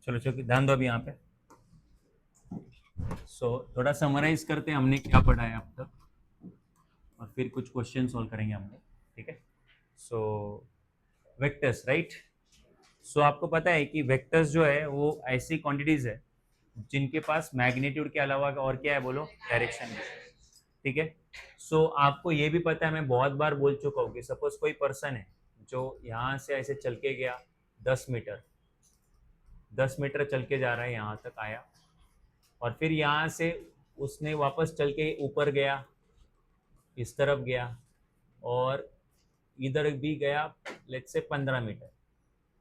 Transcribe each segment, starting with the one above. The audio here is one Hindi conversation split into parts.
चलो चलो ध्यान दो अभी यहाँ पे। थोड़ा समराइज करते हैं हमने क्या पढ़ा है अब तक, और फिर कुछ क्वेश्चन सॉल्व करेंगे हमने, ठीक है। Vectors, right. आपको पता है कि वेक्टर्स जो है वो ऐसी क्वांटिटीज है जिनके पास मैग्नीट्यूड के अलावा और क्या है, बोलो, डायरेक्शन भी, ठीक है। आपको ये भी पता है, मैं बहुत बार बोल चुका हूँ कि सपोज कोई पर्सन है जो यहाँ से ऐसे चल के गया 10 मीटर, 10 मीटर चल के जा रहा है, यहाँ तक आया, और फिर यहाँ से उसने वापस चल के ऊपर गया, इस तरफ गया, और इधर भी गया, लेट्स से 15 मीटर।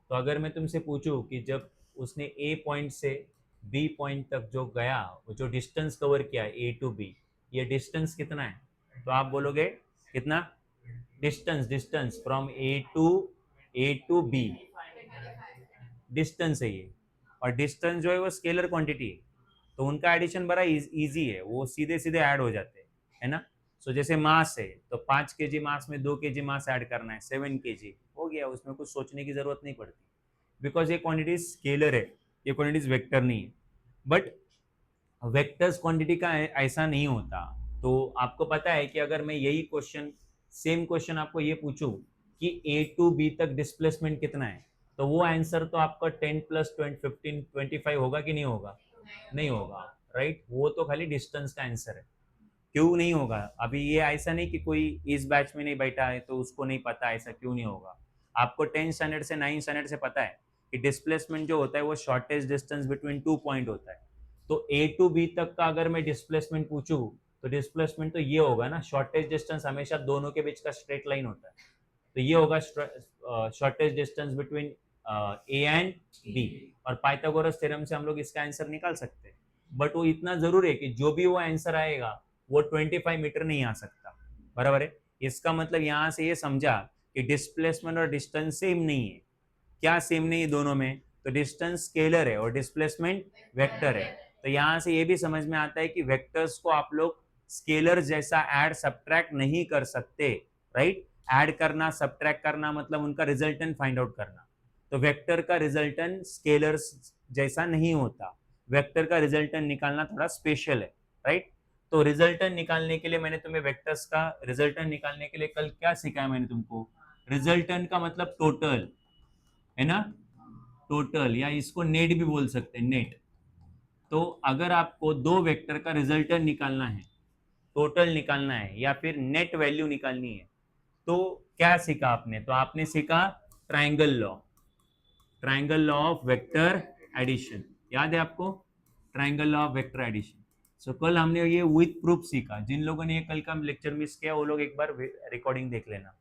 तो अगर मैं तुमसे पूछूं कि जब उसने ए पॉइंट से बी पॉइंट तक जो गया, वो जो डिस्टेंस कवर किया ए टू बी, ये डिस्टेंस कितना है, तो आप बोलोगे कितना? Distance, distance from A to B, distance है ये। और डिस्टेंस जो है वो स्केलर क्वांटिटी है, तो उनका एडिशन बड़ा इजी है, वो सीधे सीधे ऐड हो जाते हैं, है ना। जैसे मास है तो 5 kg मास में 2 kg मास ऐड करना है, 7 kg हो गया, उसमें कुछ सोचने की जरूरत नहीं पड़ती, बिकॉज ये क्वांटिटी स्केलर है, ये क्वांटिटीज वेक्टर नहीं है। बट वेक्टर्स क्वांटिटी का ऐसा नहीं होता। तो आपको पता है कि अगर मैं यही क्वेश्चन, सेम क्वेश्चन आपको ये पूछूं कि ए टू बी तक डिस्प्लेसमेंट कितना है, तो वो आंसर तो आपका 10 प्लस 15 25 होगा कि नहीं होगा? नहीं होगा, राइट। वो तो खाली डिस्टेंस का आंसर है। क्यों नहीं होगा? अभी ये ऐसा नहीं कि कोई इस बैच में नहीं बैठा है तो उसको नहीं पता, ऐसा क्यों नहीं होगा? आपको 10 स्टैंडर्ड से 9 स्टैंडर्ड से पता है कि डिस्प्लेसमेंट जो होता है वो शॉर्टेस्ट डिस्टेंस बिटवीन 2 पॉइंट होता है। तो ए टू बी तक का अगर मैं डिस्प्लेसमेंट पूछूं, तो डिस्प्लेसमेंट तो ये होगा ना, शॉर्टेस्ट डिस्टेंस हमेशा दोनों के बीच का स्ट्रेट लाइन होता है, तो ये होगा shortest distance between A and B. और पाइथागोरस थ्योरम से हम लोग इसका आंसर निकाल सकते हैं। बट वो इतना जरूर है कि जो भी वो आंसर आएगा वो 25 मीटर नहीं आ सकता, बराबर है। इसका मतलब यहाँ से ये समझा कि डिस्प्लेसमेंट और डिस्टेंस सेम नहीं है। क्या सेम नहीं है दोनों में? तो डिस्टेंस स्केलर है और डिस्प्लेसमेंट वेक्टर है। तो यहाँ से ये भी समझ में आता है कि वेक्टर्स को आप लोग स्केलर जैसा ऐड सब्ट्रैक्ट नहीं कर सकते, राइट। ऐड करना, सब्ट्रैक्ट करना मतलब उनका रिजल्टेंट फाइंड आउट करना। तो वेक्टर का रिजल्टेंट स्केलर्स जैसा नहीं होता, वेक्टर का रिजल्टेंट निकालना थोड़ा स्पेशल है, राइट। तो रिजल्टेंट निकालने के लिए मैंने तुम्हें वेक्टर्स का रिजल्टेंट निकालने के लिए कल क्या सिखाया मैंने तुमको? रिजल्टेंट का मतलब टोटल, है ना, टोटल, या इसको नेट भी बोल सकते हैं, नेट। तो अगर आपको दो वेक्टर का रिजल्टेंट निकालना है, टोटल निकालना है, या फिर नेट वैल्यू निकालनी है, तो क्या सीखा आपने? तो आपने सीखा triangle law, triangle law of vector addition, याद है आपको? Triangle law of vector addition. कल हमने ये विथ प्रूफ सीखा। जिन लोगों ने ये कल का लेक्चर मिस किया वो लोग एक बार रिकॉर्डिंग देख लेना।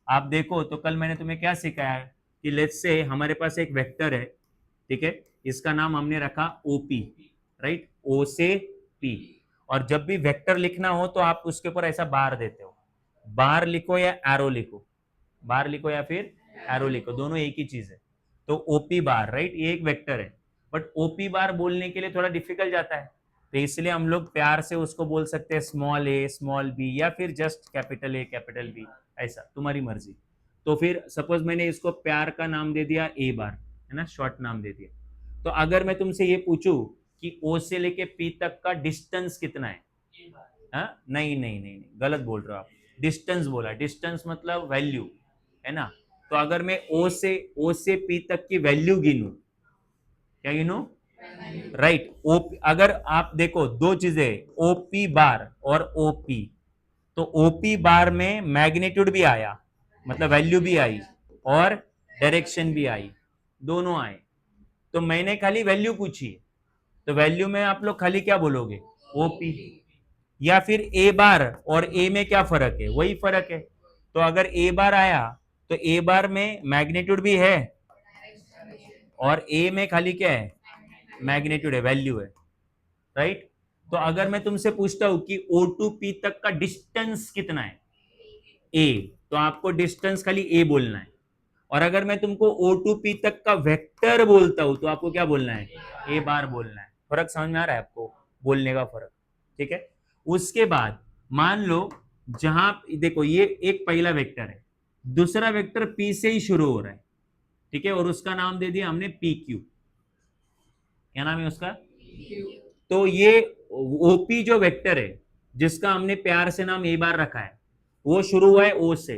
आप देखो तो कल मैंने तुम्हें क्या सिखाया कि लेट्स से हमारे पास एक वेक्टर है, ठीक है, इसका नाम हमने रखा ओपी, राइट, ओ से पी। और जब भी वेक्टर लिखना हो तो आप उसके ऊपर ऐसा बार देते हो, बार लिखो या एरो लिखो, बार लिखो या फिर एरो लिखो, दोनों एक ही चीज है। तो ओपी बार, राइट, ये एक वेक्टर है। बट ओपी बार बोलने के लिए थोड़ा डिफिकल्ट जाता है, तो इसलिए हम लोग प्यार से उसको बोल सकते हैं स्मॉल ए स्मॉल बी, या फिर just capital A capital B, ऐसा तुम्हारी मर्जी। तो फिर सपोज मैंने इसको प्यार का नाम दे दिया ए बार, है ना, शॉर्ट नाम दे दिया। तो अगर मैं तुमसे ये पूछूं कि ओ से लेके पी तक का डिस्टेंस कितना है, हाँ, नहीं नहीं नहीं नहीं, गलत बोल रहे हो आप, डिस्टेंस बोला, डिस्टेंस मतलब वैल्यू, है ना। तो अगर मैं ओ से पी तक की वैल्यू गिनूं, क्या गिनूं? राइट। ओ, अगर आप देखो दो चीजें, ओपी बार और ओपी, तो ओपी बार में मैग्नीट्यूड भी आया, मतलब वैल्यू भी आई, और डायरेक्शन भी आई, दोनों आए। तो मैंने खाली वैल्यू पूछी, तो वैल्यू में आप लोग खाली क्या बोलोगे? ओपी। या फिर ए बार और ए में क्या फर्क है? वही फर्क है। तो अगर ए बार आया तो ए बार में मैग्नीट्यूड भी है, और ए में खाली क्या है? मैग्नीट्यूड है, वैल्यू है, राइट। तो अगर मैं तुमसे पूछता हूं कि ओ टू पी तक का डिस्टेंस कितना है, ए, तो आपको डिस्टेंस खाली ए बोलना है। और अगर मैं तुमको ओ टू पी तक का वेक्टर बोलता हूं तो आपको क्या बोलना है? ए बार बोलना है। फर्क समझ में आ रहा है आपको? बोलने का फर्क, ठीक है। उसके बाद मान लो, जहां देखो ये एक पहला वेक्टर है, दूसरा वेक्टर पी से ही शुरू हो रहा है, ठीक है, और उसका नाम दे दिया हमने पी क्यू। क्या नाम है उसका? तो ये ओपी जो वेक्टर है जिसका हमने प्यार से नाम ए बार रखा है, वो शुरू हुआ है ओ से,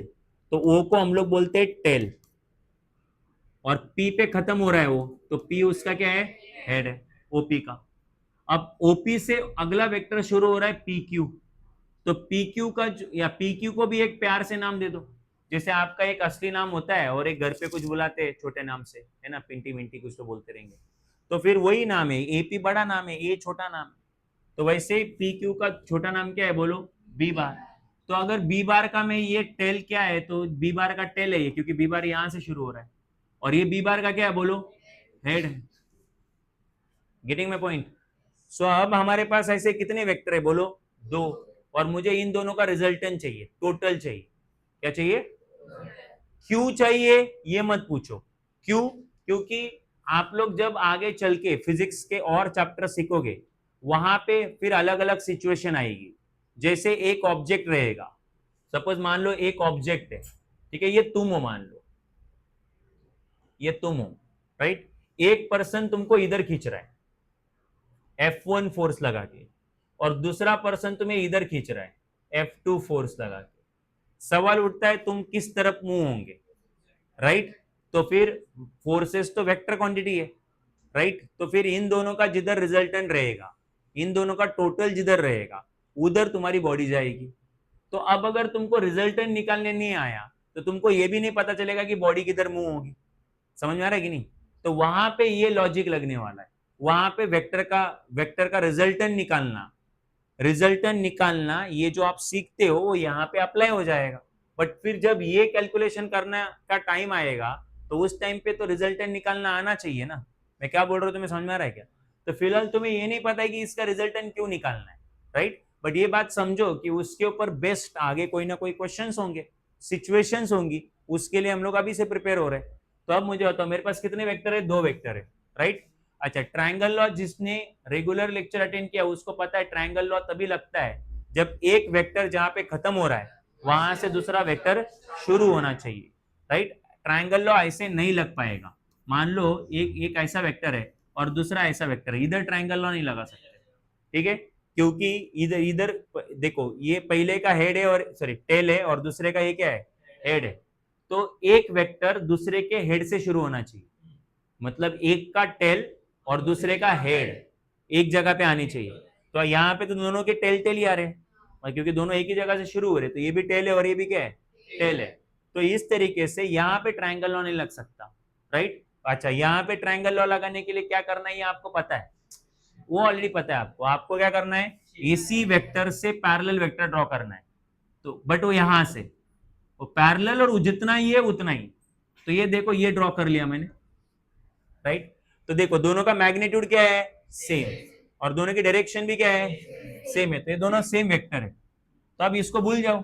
तो ओ को हम लोग बोलते हैं टेल, और पी पे खत्म हो रहा है वो, तो पी उसका क्या है? हेड है ओपी का। अब ओपी से अगला वेक्टर शुरू हो रहा है पी क्यू, तो पी क्यू का या पी क्यू को भी एक प्यार से नाम दे दो, जैसे आपका एक असली नाम होता है और एक घर पे कुछ बुलाते हैं छोटे नाम से, है ना, पिंटी मिंटी कुछ तो बोलते रहेंगे, तो फिर वही नाम है, एपी बड़ा नाम है, ए छोटा नाम है, तो वैसे पी क्यू का छोटा नाम क्या है बोलो? B bar. तो अगर बी बार का में ये टेल क्या है, तो बी बार का टेल है ये, क्योंकि बी बार यहां से शुरू हो रहा है, और ये बी बार का क्या है बोलो? हेड है। Getting my point? सो अब हमारे पास ऐसे कितने वेक्टर है बोलो? दो, और मुझे इन दोनों का रिजल्टेंट चाहिए, टोटल चाहिए। क्या चाहिए? क्यों चाहिए ये मत पूछो, क्यों? क्योंकि आप लोग जब आगे चल के फिजिक्स के और चैप्टर सीखोगे, वहां पे फिर अलग अलग सिचुएशन आएगी। जैसे एक ऑब्जेक्ट रहेगा, सपोज मान लो एक ऑब्जेक्ट है, ठीक है, ये तुम हो, मान लो ये तुम हो, राइट? एक पर्सन तुमको इधर खींच रहा है F1 फोर्स लगा के, और दूसरा पर्सन तुम्हें इधर खींच रहा है F2 फोर्स लगा के। सवाल उठता है तुम किस तरफ मूव होंगे, राइट? तो फिर फोर्सेस तो वेक्टर क्वांटिटी है, राइट? तो फिर इन दोनों का जिधर रिजल्टेंट रहेगा, इन दोनों का टोटल जिधर रहेगा, उधर तुम्हारी बॉडी जाएगी। तो अब अगर तुमको रिजल्टेंट निकालने नहीं आया, तो तुमको ये भी नहीं पता चलेगा कि बॉडी किधर मूव होगी। समझ में आ रहा है कि नहीं? तो वहां पे ये लॉजिक लगने वाला है, वहां पे वेक्टर का रिजल्टेंट निकालना ये जो आप सीखते हो वो यहाँ पे अप्लाई हो जाएगा। बट फिर जब ये कैलकुलेशन करने का टाइम आएगा, तो उस टाइम पे तो रिजल्टेंट निकालना आना चाहिए ना। मैं क्या बोल रहा हूँ तुम्हें समझ में आ रहा है क्या? तो फिलहाल तुम्हें ये नहीं पता है कि इसका रिजल्टेंट क्यों निकालना है, राइट? बट ये बात समझो कि उसके ऊपर बेस्ट आगे कोई ना कोई क्वेश्चंस होंगे, सिचुएशंस होंगी, उसके लिए हम लोग अभी से प्रिपेयर हो रहे हैं। तो अब मुझे बताओ, मेरे पास कितने वेक्टर है? दो वेक्टर है, राइट? अच्छा, ट्रायंगल लॉ जिसने रेगुलर लेक्चर अटेंड किया उसको पता है ट्रायंगल लॉ तभी लगता है जब एक वेक्टर जहां पे खत्म हो रहा है वहां से दूसरा वेक्टर शुरू होना चाहिए, राइट? ट्रायंगल लॉ ऐसे नहीं लग पाएगा। मान लो एक ऐसा वेक्टर है और दूसरा ऐसा वेक्टर है, इधर ट्रायंगल लॉ नहीं लगा सकते, ठीक है? क्योंकि इधर इधर देखो, ये पहले का हेड है और सॉरी टेल है, और दूसरे का ये क्या है? हेड है। तो एक वेक्टर दूसरे के हेड से शुरू होना चाहिए, मतलब एक का टेल और दूसरे का हेड एक जगह पे आनी चाहिए। तो यहाँ पे तो दोनों के टेल टेल ही आ रहे हैं, और क्योंकि दोनों एक ही जगह से शुरू हो रहे, तो ये भी टेल है और ये भी क्या है? टेल है। तो इस तरीके से यहाँ पे ट्रायंगल लॉ नहीं लग सकता, राइट? अच्छा, यहाँ पे ट्रायंगल लॉ लगाने के लिए क्या करना है ये आपको पता है, वो ऑलरेडी पता है आपको। आपको क्या करना है? इसी वेक्टर से पैरेलल वेक्टर ड्रॉ करना है। तो बट वो यहां से वो पैरेलल और जितना ही है उतना ही। तो ये देखो, ये ड्रॉ कर लिया मैंने, राइट? तो देखो दोनों का मैग्नीट्यूड क्या है? सेम, और दोनों की डायरेक्शन भी क्या है? सेम है, तो ये दोनों सेम वेक्टर है। तो अब इसको भूल जाओ,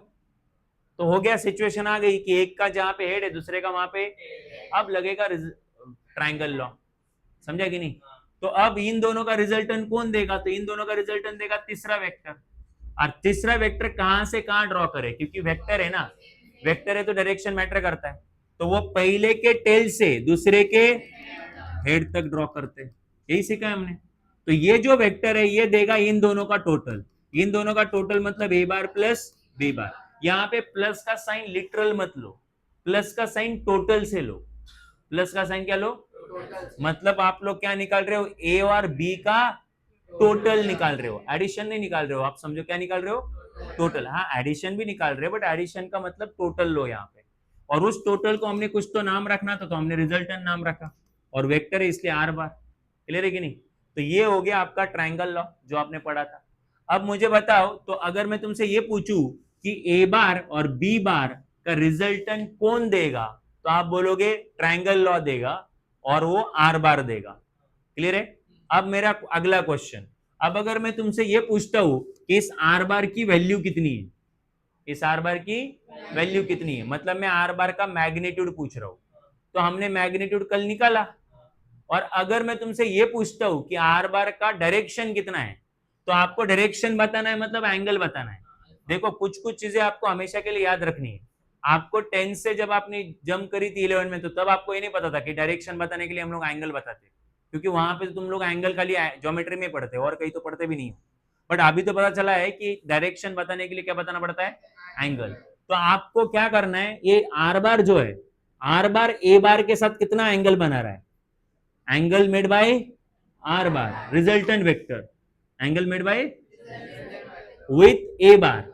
तो हो गया, सिचुएशन आ गई कि एक का जहां पे हेड है दूसरे का वहां पे अब लगेगा ट्रायंगल लॉ। समझा कि नहीं? तो अब इन दोनों का रिजल्टेंट कौन देगा? तो इन दोनों का रिजल्टेंट देगा तीसरा वेक्टर। और तीसरा वेक्टर कहां से कहां ड्रॉ करे, क्योंकि वेक्टर है ना, वेक्टर है तो डायरेक्शन मैटर करता है। तो वो पहले के टेल से दूसरे के हेड तक ड्रॉ करते हैं, यही सीखा है हमने। तो ये जो वेक्टर है ये देगा इन दोनों का टोटल, इन दोनों का टोटल मतलब ए बार प्लस बी बार। यहाँ पे प्लस का साइन लिटरल मत लो, प्लस का साइन टोटल से लो। प्लस का साइन क्या लो? मतलब आप लोग क्या निकाल रहे हो? ए और बी का टोटल निकाल रहे हो, एडिशन नहीं निकाल रहे हो। आप समझो क्या निकाल रहे हो? टोटल। हाँ, एडिशन भी निकाल रहे हो, बट एडिशन का मतलब टोटल लो यहाँ पे, और उस टोटल को हमने कुछ तो नाम रखना था, तो हमने रिजल्टेंट नाम रखा, और वेक्टर है इसलिए आर बार। क्लियर है कि नहीं? तो ये हो गया आपका ट्रायंगल लॉ जो आपने पढ़ा था। अब मुझे बताओ, तो अगर मैं तुमसे ये पूछूं कि ए बार और बी बार का रिजल्टेंट कौन देगा, तो आप बोलोगे ट्रायंगल लॉ देगा, और वो आर बार देगा। क्लियर है? अब मेरा अगला क्वेश्चन, अब अगर मैं तुमसे ये पूछता हूं कि इस आर बार की वैल्यू कितनी है, इस आर बार की वैल्यू कितनी है, मतलब मैं आर बार का मैग्नीट्यूड पूछ रहा हूं, तो हमने मैग्नीट्यूड कल निकाला। और अगर मैं तुमसे ये पूछता हूं कि आर बार का डायरेक्शन कितना है, तो आपको डायरेक्शन बताना है, मतलब एंगल बताना है। देखो, कुछ कुछ चीजें आपको हमेशा के लिए याद रखनी है। आपको 10 से जब आपने जंप करी थी 11 में, तो तब आपको ये नहीं पता था कि डायरेक्शन बताने के लिए हम लोग एंगल बताते, क्योंकि वहां पे तो तुम लोग एंगल खाली ज्योमेट्री में पढ़ते हो और कहीं तो पढ़ते भी नहीं हो। बट अभी तो पता चला है कि डायरेक्शन बताने के लिए क्या बताना पड़ता है, एंगल। तो आपको क्या करना है, ये आर बार जो है, आर बार ए बार के साथ कितना एंगल बना रहा है, angle made by R bar resultant vector, angle made by with A bar,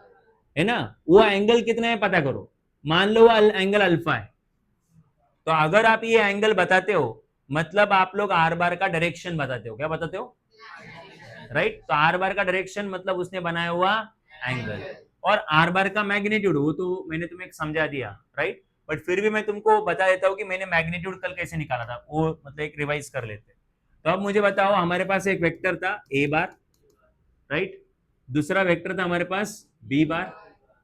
है ना। वो एंगल कितना है पता करो, मान लो वो एंगल अल्फा है, तो अगर आप ये एंगल बताते हो मतलब आप लोग आर बार का डायरेक्शन बताते हो, क्या बताते हो, राइट। तो आर बार का डायरेक्शन मतलब उसने बनाया हुआ एंगल, और आर बार का मैग्नीट्यूड वो तो मैंने तुम्हें समझा दिया, राइट। बट फिर भी मैं तुमको बता देता हूँ कि मैंने मैग्नीट्यूड कल कैसे निकाला था, वो मतलब एक रिवाइज कर लेते। तो अब मुझे बताओ, हमारे पास एक वेक्टर था ए बार, राइट, दूसरा वेक्टर था हमारे पास बी बार,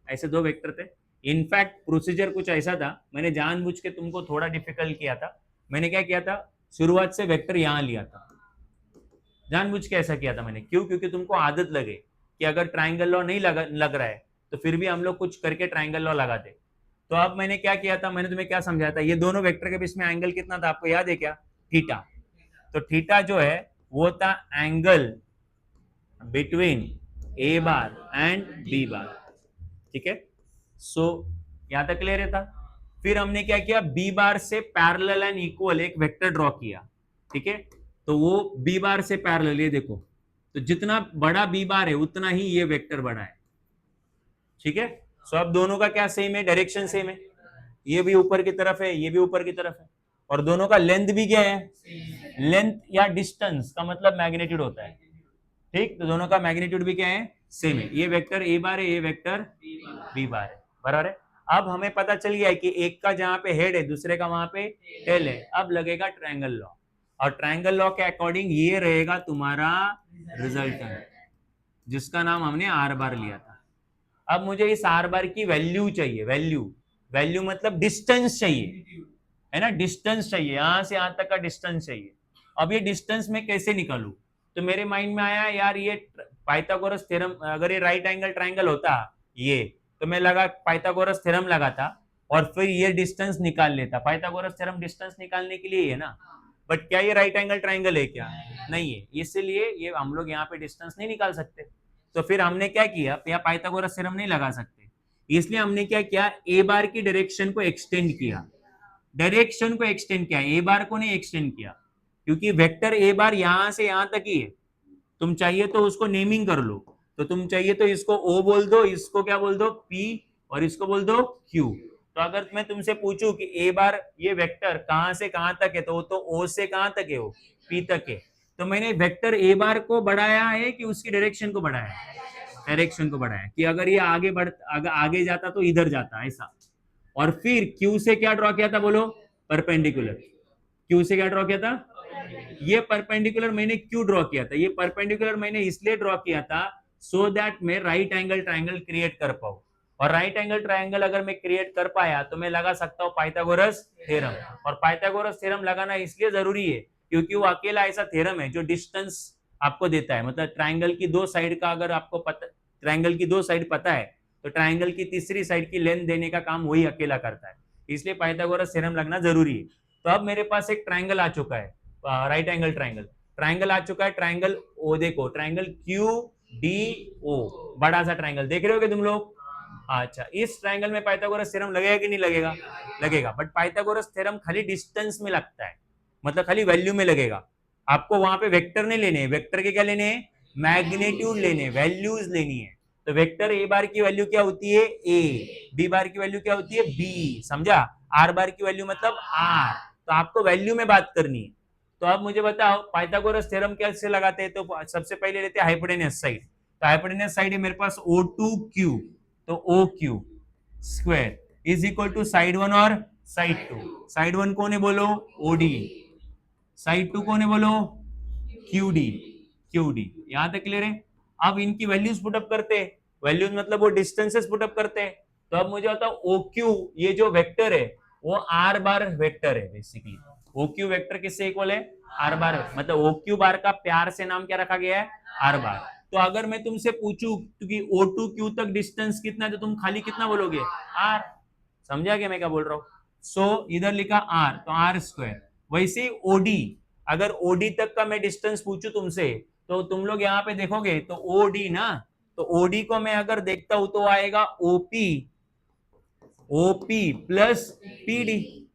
ऐसे दो वेक्टर थे। इनफैक्ट प्रोसीजर कुछ ऐसा था, मैंने जानबूझ के तुमको थोड़ा डिफिकल्ट किया था। मैंने क्या किया था, शुरुआत से वेक्टर यहां लिया था, जानबूझ के ऐसा किया था मैंने, क्यों, क्योंकि तुमको आदत लगे कि अगर ट्राइंगल लॉ नहीं लग रहा है तो फिर भी हम लोग कुछ करके ट्राइंगल लॉ लगाते। तो अब मैंने क्या किया था, मैंने तुम्हें क्या समझाया था, ये दोनों वेक्टर के बीच में एंगल कितना था आपको याद है क्या, थीटा। तो थीटा जो है वो था angle between A bar and B bar, ठीक है। सो यहां तक क्लियर है था। फिर हमने क्या किया, बी बार से पैरेलल एंड इक्वल एक वेक्टर ड्रॉ किया, ठीक है। तो वो बी बार से पैरेलल, ये देखो, तो जितना बड़ा बी बार है उतना ही ये वेक्टर बड़ा है, ठीक है। सो अब दोनों का क्या सेम है, डायरेक्शन सेम है, ये भी ऊपर की तरफ है, ये भी ऊपर की तरफ है, और दोनों का लेंथ भी क्या है, लेंथ या डिस्टेंस का मतलब मैग्नीट्यूड होता है, ठीक। तो दोनों का मैग्नीट्यूड भी क्या है, सेम है। ये वेक्टर ए बार है, ये वेक्टर बी बार है, बराबर है। अब हमें पता चल गया है कि एक का जहां पे हेड है दूसरे का वहां पे टेल है। अब लगेगा ट्रायंगल लॉ, और ट्रायंगल लॉ के अकॉर्डिंग ये रहेगा तुम्हारा रिजल्टेंट, जिसका नाम हमने आर बार लिया था। अब मुझे इस आर बार की वैल्यू चाहिए, वैल्यू, वैल्यू मतलब डिस्टेंस चाहिए, है ना, डिस्टेंस चाहिए, यहां से यहां तक का डिस्टेंस चाहिए। अब ये डिस्टेंस में कैसे निकालू, तो मेरे माइंड में आया यार, ये पाइथागोरस थ्योरम, अगर ये राइट एंगल ट्रायंगल होता ये, तो मैं लगा पाइथागोरस थ्योरम लगाता और फिर ये डिस्टेंस निकाल लेता। पाइथागोरस थ्योरम डिस्टेंस निकालने के लिए है ना, बट क्या ये राइट एंगल ट्रायंगल है क्या, नहीं है, इसलिए ये हम लोग यहाँ पे डिस्टेंस नहीं निकाल सकते। तो फिर हमने क्या किया, या पाइथागोरस थ्योरम नहीं लगा सकते, इसलिए हमने क्या किया, ए बार की डायरेक्शन को एक्सटेंड किया, डायरेक्शन को एक्सटेंड किया, ए बार को नहीं एक्सटेंड किया, क्योंकि वेक्टर ए बार यहां से यहां तक ही है। तुम चाहिए तो उसको नेमिंग कर लो, तो तुम चाहिए तो इसको ओ बोल दो, इसको क्या बोल दो पी, और इसको बोल दो क्यू। तो अगर मैं तुमसे पूछूं कि ए बार ये वेक्टर कहां से कहां तक है, तो ओ से कहां तक है, वो पी तक है। तो मैंने वेक्टर ए बार को बढ़ाया है कि उसकी डायरेक्शन को बढ़ाया है, डायरेक्शन को बढ़ाया, कि अगर ये आगे जाता तो इधर जाता, ऐसा। और फिर क्यू से क्या ड्रॉ किया था बोलो, परपेंडिकुलर। क्यू से क्या ड्रॉ किया था, ये परपेंडिकुलर मैंने क्यों ड्रॉ किया था, ये परपेंडिकुलर मैंने इसलिए ड्रॉ किया था सो दैट मैं राइट एंगल ट्रायंगल क्रिएट कर पाऊं। और राइट एंगल ट्रायंगल अगर मैं क्रिएट कर पाया तो मैं लगा सकता हूं पाइथागोरस थ्योरम। और पाइथागोरस थ्योरम लगाना इसलिए जरूरी है क्योंकि वो अकेला ऐसा थ्योरम है जो डिस्टेंस आपको देता है, मतलब ट्रायंगल की दो साइड का अगर आपको पता, ट्रायंगल की दो साइड पता है तो ट्रायंगल की तीसरी साइड की लेंथ देने का काम वही अकेला करता है, इसलिए पाइथागोरस थ्योरम लगना जरूरी है। तो अब मेरे पास एक ट्रायंगल आ चुका है, राइट एंगल ट्रायंगल, ट्रायंगल आ चुका है, ट्रायंगल ओ देखो, ट्रायंगल क्यू डी ओ, बड़ा सा ट्रायंगल देख रहे हो कि तुम लोग। अच्छा, इस ट्रायंगल में पाइथागोरस थ्योरम लगेगा कि नहीं लगेगा, लगेगा। बट पाइथागोरस थ्योरम खाली डिस्टेंस में लगता है, मतलब खाली वैल्यू में लगेगा। आपको वहां पे वेक्टर नहीं लेने, वेक्टर के क्या लेने हैं, मैग्नीट्यूड लेने, वैल्यूज लेनी है। तो वेक्टर ए बार की वैल्यू क्या होती है, ए, बी बार की वैल्यू क्या होती है, बी, समझा। आर बार की वैल्यू मतलब आर, तो आपको वैल्यू में बात करनी है। तो अब मुझे बताओ पाइथागोरस थ्योरम कैसे लगाते हैं, तो सबसे पहले लेते हैं हाइपोटेनस साइड। तो हाइपोटेनस साइड है मेरे पास O2Q, तो OQ square is equal to side one और साइड टू। साइड वन कौन है बोलो, OD, साइड टू कौन है बोलो, QD, QD। यहां तक क्लियर है। अब इनकी वैल्यूज पुटअप करते हैं, वैल्यूज मतलब वो डिस्टेंसेस पुटअप करते हैं। तो अब मुझे बताओ OQ ये जो वेक्टर है वो आर बार वेक्टर है बेसिकली। OQ वेक्टर किससे इक्वल है, आर बार, मतलब OQ बार का प्यार से नाम क्या रखा गया है, आर बार। तो अगर मैं तुमसे पूछूं कि O2Q तक डिस्टेंस कितना है तो तुम खाली कितना बोलोगे, आर। समझा क्या मैं क्या बोल रहा हूं। सो इधर लिखा आर, तो आर स्क्वायर। वैसे ओडी, अगर ओडी तक का मैं डिस्टेंस पूछूं तुमसे, तो तुम लोग यहाँ पे देखोगे तो ओडी ना, तो ओडी को मैं अगर देखता हूं तो आएगा OP, OP plus PD,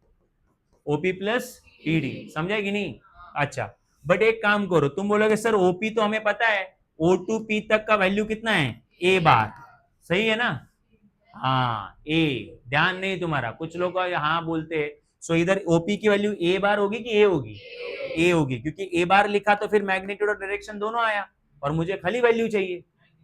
OP plus PD, समझा कि नहीं? अच्छा, बट एक काम करो, तुम बोलोगे सर ओपी तो हमें पता है, ओ टू पी तक का वैल्यू कितना है, ए बार, सही है ना? हाँ ए, ध्यान नहीं तुम्हारा, कुछ लोग हाँ बोलते हैं। सो इधर ओपी की वैल्यू ए बार होगी कि ए होगी? ए होगी, क्योंकि ए बार लिखा तो फिर मैग्नीट्यूड और डायरेक्शन दोनों आया, और मुझे खाली वैल्यू चाहिए,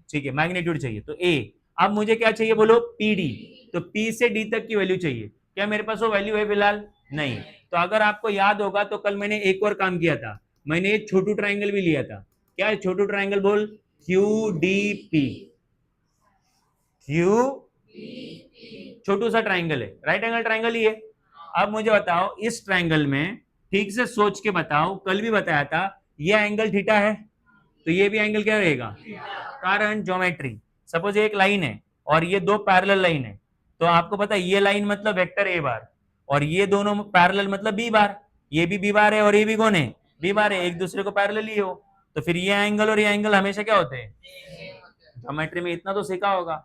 ठीक है, मैग्नीट्यूड चाहिए तो ए। अब मुझे क्या चाहिए बोलो, पीडी, तो पी से डी तक की वैल्यू चाहिए, क्या मेरे पास वो वैल्यू है फिलहाल? नहीं। तो अगर आपको याद होगा तो कल मैंने एक और काम किया था, मैंने एक छोटू ट्राइंगल भी लिया था। क्या है छोटू ट्राइंगल? बोल, क्यू डी पी, क्यू छोटू सा ट्राइंगल है, राइट एंगल ट्राइंगल ही है। अब मुझे बताओ इस ट्राइंगल में, ठीक से सोच के बताओ, कल भी बताया था, ये एंगल थीटा है, तो ये भी एंगल क्या रहेगा? कारण ज्योमेट्री, सपोज एक लाइन है और ये दो पैरेलल लाइन है, तो आपको पता है ये लाइन मतलब वेक्टर ए बार, और ये दोनों पैरेलल मतलब बी बार, ये भी बी बार है और ये भी कौन है? बी बार है, एक दूसरे को पैरेलल ही हो, तो फिर ये एंगल और ये एंगल हमेशा क्या होते हैं? ज्योमेट्री में इतना तो सीखा होगा,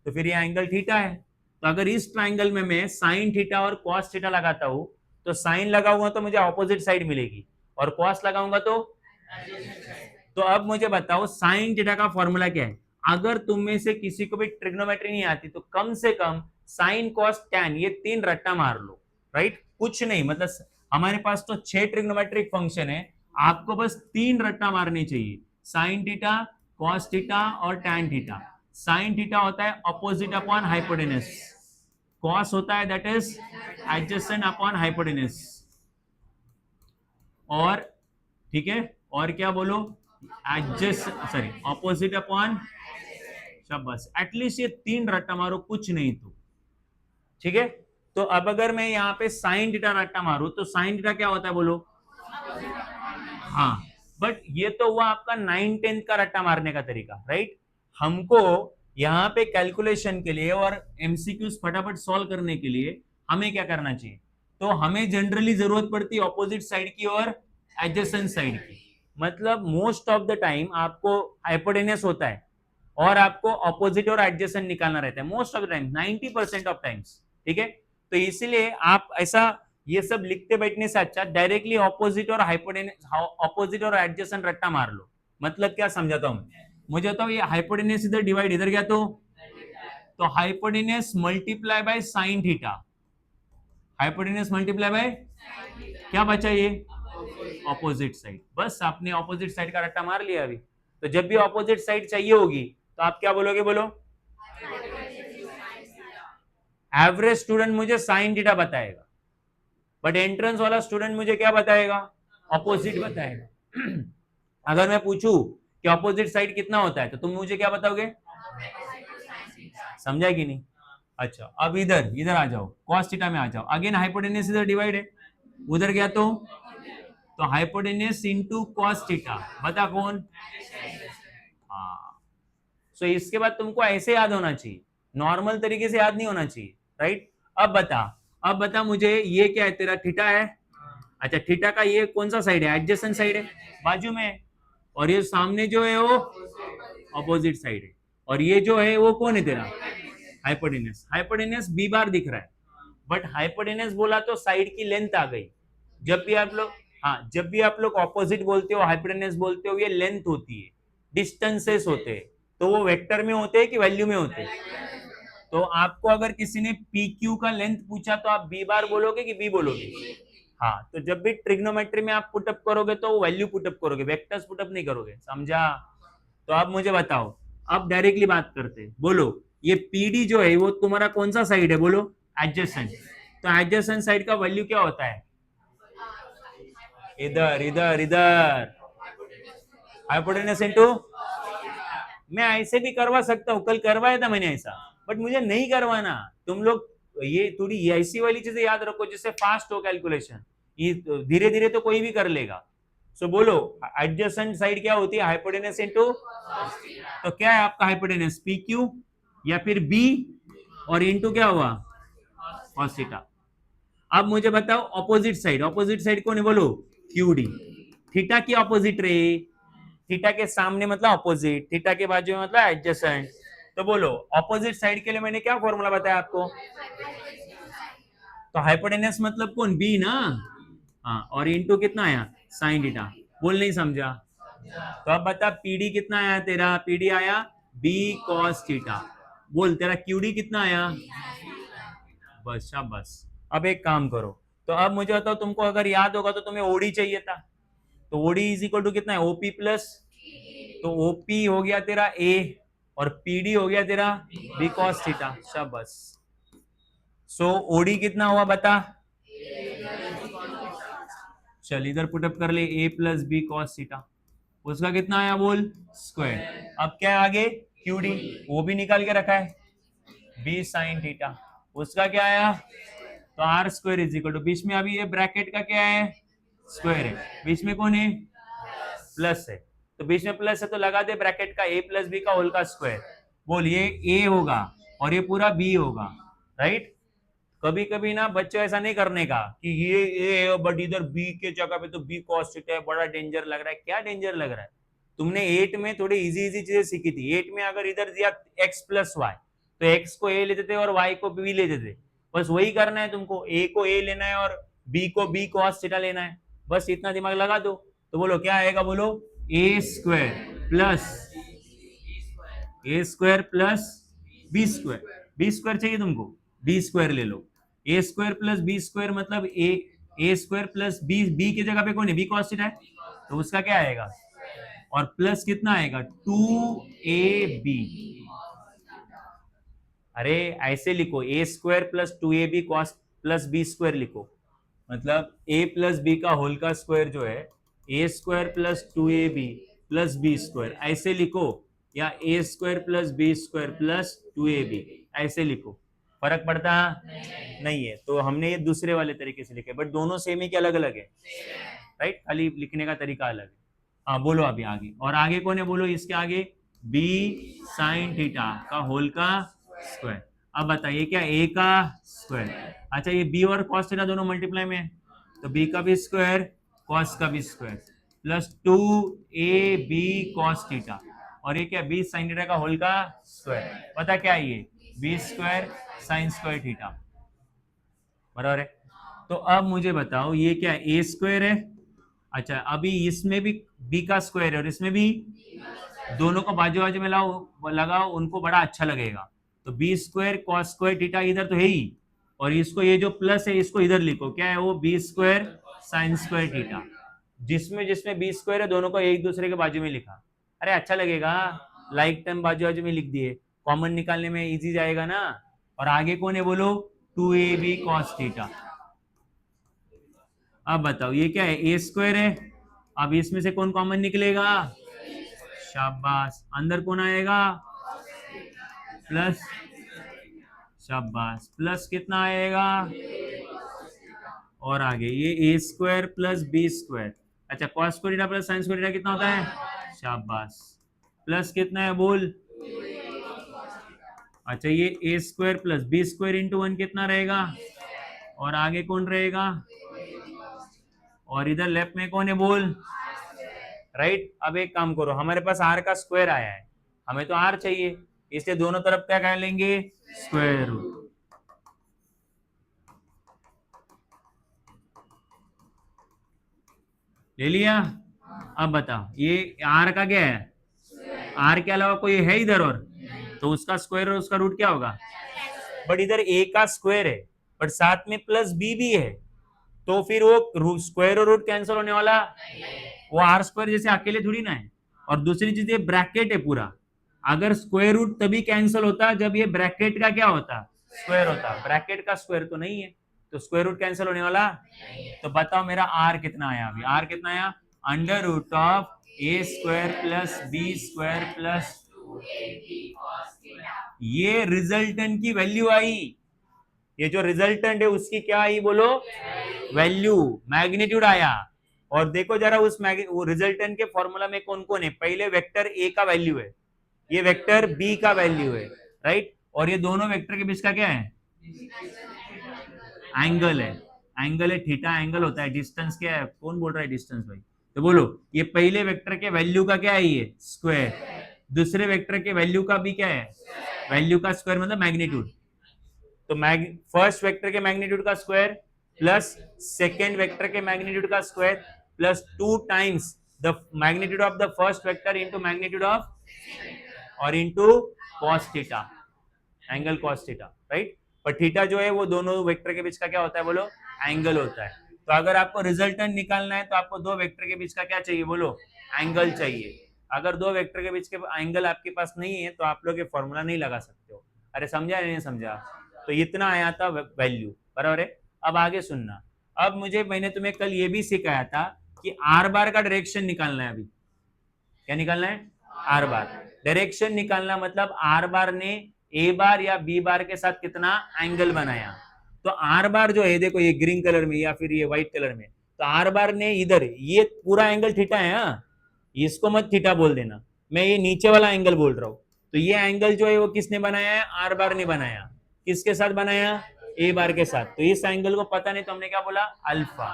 तो फिर ये एंगल थीटा है। तो अगर इस ट्राइंगल में मैं साइन थीटा और कॉस थीटा लगाता हूं, तो साइन लगाऊंगा तो मुझे ऑपोजिट साइड मिलेगी, और कॉस लगाऊंगा तो अब मुझे बताओ साइन थीटा का फॉर्मूला क्या है? अगर तुम में से किसी को भी ट्रिग्नोमेट्री नहीं आती तो कम से कम साइन कॉस टैन ये तीन रट्टा मार लो, राइट? कुछ नहीं, मतलब हमारे पास तो 6 ट्रिग्नोमेट्रिक फंक्शन है, आपको बस 3 रट्टा मारनी चाहिए, साइन थीटा, कॉस थीटा और टैन थीटा। साइन थीटा होता है अपोजिट अपॉन हाइपोटेनस, कॉस होता है that is adjacent upon hypotenuse, और ठीक है, और क्या बोलो, ऑपोजिट अपॉन, शाबाश, एटलीस्ट ये 3 रट्टा मारो, कुछ नहीं तो ठीक है। तो अब अगर मैं यहाँ पे साइन थीटा रट्टा मारू तो साइन थीटा क्या होता है बोलो? हाँ, बट ये तो हुआ आपका 9/10 का रट्टा मारने का तरीका, राइट? हमको यहाँ पे कैलकुलेशन के लिए और एमसीक्यूज फटाफट सॉल्व करने के लिए हमें क्या करना चाहिए? तो हमें जनरली जरूरत पड़ती है ऑपोजिट साइड की और एडजेसेंट साइड की, मतलब मोस्ट ऑफ द टाइम आपको हाइपोटेनस होता है और आपको ऑपोजिट और एडजेसेंट निकालना रहता है, most of the time 90% of times, ठीक है? तो इसीलिए आप ऐसा ये सब लिखते बैठने से अच्छा डायरेक्टली ऑपोजिट और हाइपोटेनस, ऑपोजिट और एडजेसेंट रट्टा मार लो। मतलब क्या समझाता हूं मैं, मुझे बताओ ये हाइपोटेनस इधर डिवाइड इधर गया तो hypotenuse multiply by sine theta, hypotenuse multiply by क्या बचा? ये ऑपोजिट साइड, बस आपने ऑपोजिट साइड का रट्टा मार लिया अभी। तो जब भी ऑपोजिट साइड चाहिए होगी तो आप क्या बोलोगे? बोलो, एवरेज स्टूडेंट मुझे साइन थीटा बताएगा, बट एंट्रेंस वाला स्टूडेंट मुझे क्या बताएगा? ऑपोजिट बताएगा। अगर मैं पूछूं कि ऑपोजिट साइड कितना होता है तो तुम मुझे क्या बताओगे? समझा कि नहीं? अच्छा, अब इधर इधर आ जाओ, कॉस थीटा में आ जाओ, अगेन हाइपोटेनस इधर डिवाइड है, उधर गया तो हाइपोटेनस इनटू कॉस थीटा, बता कौन? हाँ, सो इसके बाद तुमको ऐसे याद होना चाहिए, नॉर्मल तरीके से याद नहीं होना चाहिए, राइट? अब बता मुझे, ये क्या है तेरा? थीटा है। अच्छा, थीटा का ये कौन सा साइड है? एडजेसेंट साइड है, बाजू में, और ये सामने जो है वो ऑपोजिट साइड है, और ये जो है वो कौन है तेरा? हाइपोटेनस। हाइपोटेनस बी बार दिख रहा है, बट हाइपोटेनस बोला तो साइड की लेंथ आ गई। जब भी आप लोग, हाँ, जब भी आप लोग ऑपोजिट बोलते हो, हाइपोटेनस बोलते हो, ये लेंथ होती है, डिस्टेंसेस होते हैं, तो वो वेक्टर में होते हैं कि वैल्यू में होते हैं? तो आपको अगर किसी ने पी क्यू का लेंथ पूछा तो आप बी बार बोलोगे कि बी बोलोगे? हाँ, तो जब भी ट्रिग्नोमेट्री में आप पुटअप करोगे तो वैल्यू पुटअप करोगे, वेक्टर्स पुटअप नहीं करोगे, समझा? तो आप मुझे बताओ, अब डायरेक्टली बात करते, बोलो ये पीडी जो है वो तुम्हारा कौन सा साइड है? बोलो, एडजेसेंट। तो एडजेसेंट साइड का वैल्यू क्या होता है? इधर इधर इधर, हाइपोटेनस इनटू, मैं ऐसे भी करवा सकता हूँ, कल करवाया था मैंने ऐसा, बट मुझे नहीं करवाना। तुम लोग ये थोड़ी ऐसी वाली चीजें याद रखो जिससे फास्ट हो कैलकुलेशन, ये धीरे धीरे तो कोई भी कर लेगा। सो बोलो एडजेसेंट साइड क्या होती है? हाइपोटेनस इनटू, तो क्या है आपका हाइपोटेनस? पी क्यू या फिर बी, और इनटू क्या हुआ? Cos theta. अब मुझे बताओ ऑपोजिट साइड कौन है? बोलो, क्यू डी। थीटा की ऑपोजिट रे, थीटा के सामने मतलब ऑपोजिट, थीटा के बाजू में मतलब एडजेसेंट। तो बोलो ऑपोजिट साइड के लिए मैंने क्या फॉर्मूला बताया आपको, तो हाइपोटेनस मतलब कौन, बी ना, हाँ, और इनटू कितना आया साइन थीटा। बोल नहीं समझा, तो अब बता पीडी कितना आया तेरा, पीडी आया बी कॉस थीटा। बोल तेरा क्यूडी कितना आया, बस शाबाश। अब एक काम करो, तो अब मुझे बताओ तुमको अगर याद होगा तो तुम्हें ओडी चाहिए था, तो ओडी इज इक्वल टू कितना है ओपी प्लस, तो ओपी हो गया तेरा ए और पीडी हो गया तेरा बी कॉस थीटा, शाबाश। सो ओडी कितना हुआ बता, चल इधर पुटअप कर ले ए प्लस बी कॉस थीटा, उसका कितना आया बोल स्क्वायर। अब क्या आगे क्यूडी वो भी निकाल के रखा है बी साइन थीटा, उसका क्या आया, तो R square is equal to, बीच में अभी ये ब्रैकेट का क्या है स्क्वायर है, बीच में कौन है प्लस है, तो बीच में प्लस है तो लगा दे ब्रैकेट का ए प्लस बी का होल का स्क्वायर। बोल ये ए होगा और ये पूरा बी होगा, राइट। कभी कभी ना बच्चों ऐसा नहीं करने का कि ये ए बट इधर बी के जगह पे तो बी कॉस थीटा है, बड़ा डेंजर लग रहा है। क्या डेंजर लग रहा है, तुमने 8 में थोड़ी इजी इजी चीजें सीखी थी। 8 में अगर इधर दिया x प्लस वाई तो x को a लेते थे और y को b लेते थे, बस वही करना है तुमको, a को a लेना है और b को b cos थीटा लेना है, बस इतना दिमाग लगा दो। तो बोलो क्या आएगा, बोलो a square plus B square चाहिए तुमको, बी स्क्वायर ले लो, A square plus B square मतलब ए स्क्वायर प्लस बी की जगह पे कौन है बी कॉस थीटा है, तो उसका क्या आएगा और प्लस कितना आएगा 2ab। अरे ऐसे लिखो a square plus 2ab cos plus B square लिखो, मतलब a प्लस बी का होल का स्क्वायर जो है a square plus 2ab plus B square ऐसे लिखो, या a square plus B square plus 2ab ऐसे लिखो, फर्क पड़ता नहीं है। तो हमने ये दूसरे वाले तरीके से लिखे, बट दोनों सेम ही कि अलग अलग है, राइट, खाली लिखने का तरीका अलग है। हाँ बोलो अभी आगे, और आगे कौन है बोलो, इसके आगे बी साइन थीटा का होल का स्क्वायर। अब बताइए क्या ए का स्क्वायर, अच्छा ये बी और कॉस थीटा दोनों मल्टीप्लाई में है तो बी का भी स्क्वायर कॉस का भी square plus 2ab cos theta, और ये क्या बी साइन थीटा का होल का स्क्वायर, पता क्या है ये B square sine square theta, बराबर है। तो अब मुझे बताओ ये क्या ए स्क्वायर है, अच्छा अभी इसमें भी बी का स्क्वायर है और इसमें भी, दोनों को बाजू बाजू में लगाओ उनको बड़ा अच्छा लगेगा, तो B square cos square theta इधर तो है ही, और इसको ये जो प्लस है इसको इधर लिखो, क्या है वो B square sine square theta, जिसमें जिसमें बी स्क्वायर है दोनों को एक दूसरे के बाजू में लिखा, अरे अच्छा लगेगा, लाइक टाइम बाजू बाजू में लिख दिए, कॉमन निकालने में इजी जाएगा ना। और आगे कौन है बोलो 2ab cos थीटा। अब बताओ ये क्या है ए स्क्वायर है, अब इसमें से कौन कॉमन निकलेगा, शाबाश, अंदर कौन आएगा प्लस, शाबाश, प्लस कितना आएगा, और आगे ये a square plus B square, अच्छा cos square theta plus sign square theta कितना होता है, शाबाश, प्लस कितना है बोल, अच्छा ये a square plus B square into 1 कितना रहेगा, और आगे कौन रहेगा, और इधर लेफ्ट में कौन है बोल, राइट। अब एक काम करो, हमारे पास आर का स्क्वायर आया है, हमें तो आर चाहिए, इसलिए दोनों तरफ क्या कह लेंगे स्क्वायर रूट, ले लिया। अब बताओ ये आर का क्या है, आर के अलावा कोई है इधर और, तो उसका स्क्वायर और उसका रूट क्या होगा, बट इधर ए का स्क्वायर है बट साथ में प्लस बी भी है, तो फिर वो स्क्वायर और रूट कैंसिल होने वाला, वो आर स्क्वायर जैसे अकेले थोड़ी ना है। और दूसरी चीज ये ब्रैकेट है पूरा, अगर स्क्वायर रूट तभी कैंसिल होता जब ये ब्रैकेट का क्या होता स्क्वायर होता, ब्रैकेट का स्क्वायर तो नहीं है, तो स्क्वायर रूट कैंसिल होने वाला। तो बताओ मेरा आर कितना आया, अभी आर कितना आया, under root of A square plus B square plus, ये रिजल्टेंट की वैल्यू आई, ये जो रिजल्टेंट है उसकी क्या आई बोलो वैल्यू, मैग्नीट्यूड आया। और देखो जरा उस वो रिजल्टेंट के फॉर्मूला में कौन कौन है, पहले वेक्टर ए का वैल्यू है, ये वेक्टर बी का वैल्यू है, राइट, और ये दोनों वेक्टर के बीच का क्या है एंगल है, एंगल है थीटा, एंगल होता है, डिस्टेंस क्या है, कौन बोल रहा है डिस्टेंस भाई, तो बोलो ये पहले वेक्टर के वैल्यू का क्या है, ये स्क्वायर, दूसरे वेक्टर के वैल्यू का भी क्या है, वैल्यू का स्क्वायर मतलब मैग्नीट्यूड। तो फर्स्ट वेक्टर के मैग्नीट्यूड का स्क्वायर प्लस सेकेंड वेक्टर के मैग्नीट्यूड का square plus 2 times the magnitude of the first vector into magnitude of और into cos theta, angle cos theta, right. पर थीटा जो है वो दोनों वेक्टर के बीच का क्या होता है, बोलो एंगल होता है। तो अगर आपको रिजल्टेंट निकालना है तो आपको दो वेक्टर के बीच का क्या चाहिए, बोलो एंगल चाहिए। अगर दो वेक्टर के बीच के एंगल आपके पास नहीं है तो आप लोग ये फॉर्मूला नहीं लगा सकते हो। अरे समझा नहीं समझा? तो इतना आया था वैल्यू, बराबर है। अब आगे सुनना, अब मैंने तुम्हें कल ये भी सिखाया था कि आर बार का डायरेक्शन निकालना है। अभी क्या निकालना है, आर बार डायरेक्शन निकालना, मतलब आर बार ने ए बार या बी बार के साथ कितना एंगल बनाया। तो आर बार जो है, देखो ये ग्रीन कलर में या फिर ये व्हाइट कलर में, तो आर बार ने इधर ये पूरा एंगल थीटा है, हाँ इसको मत थीटा बोल देना, मैं ये नीचे वाला एंगल बोल रहा हूं। तो ये एंगल जो है वो किसने बनाया है, आर बार ने बनाया। किसके साथ बनाया, ए बार के साथ। तो इस एंगल को पता नहीं तो हमने क्या बोला, अल्फा।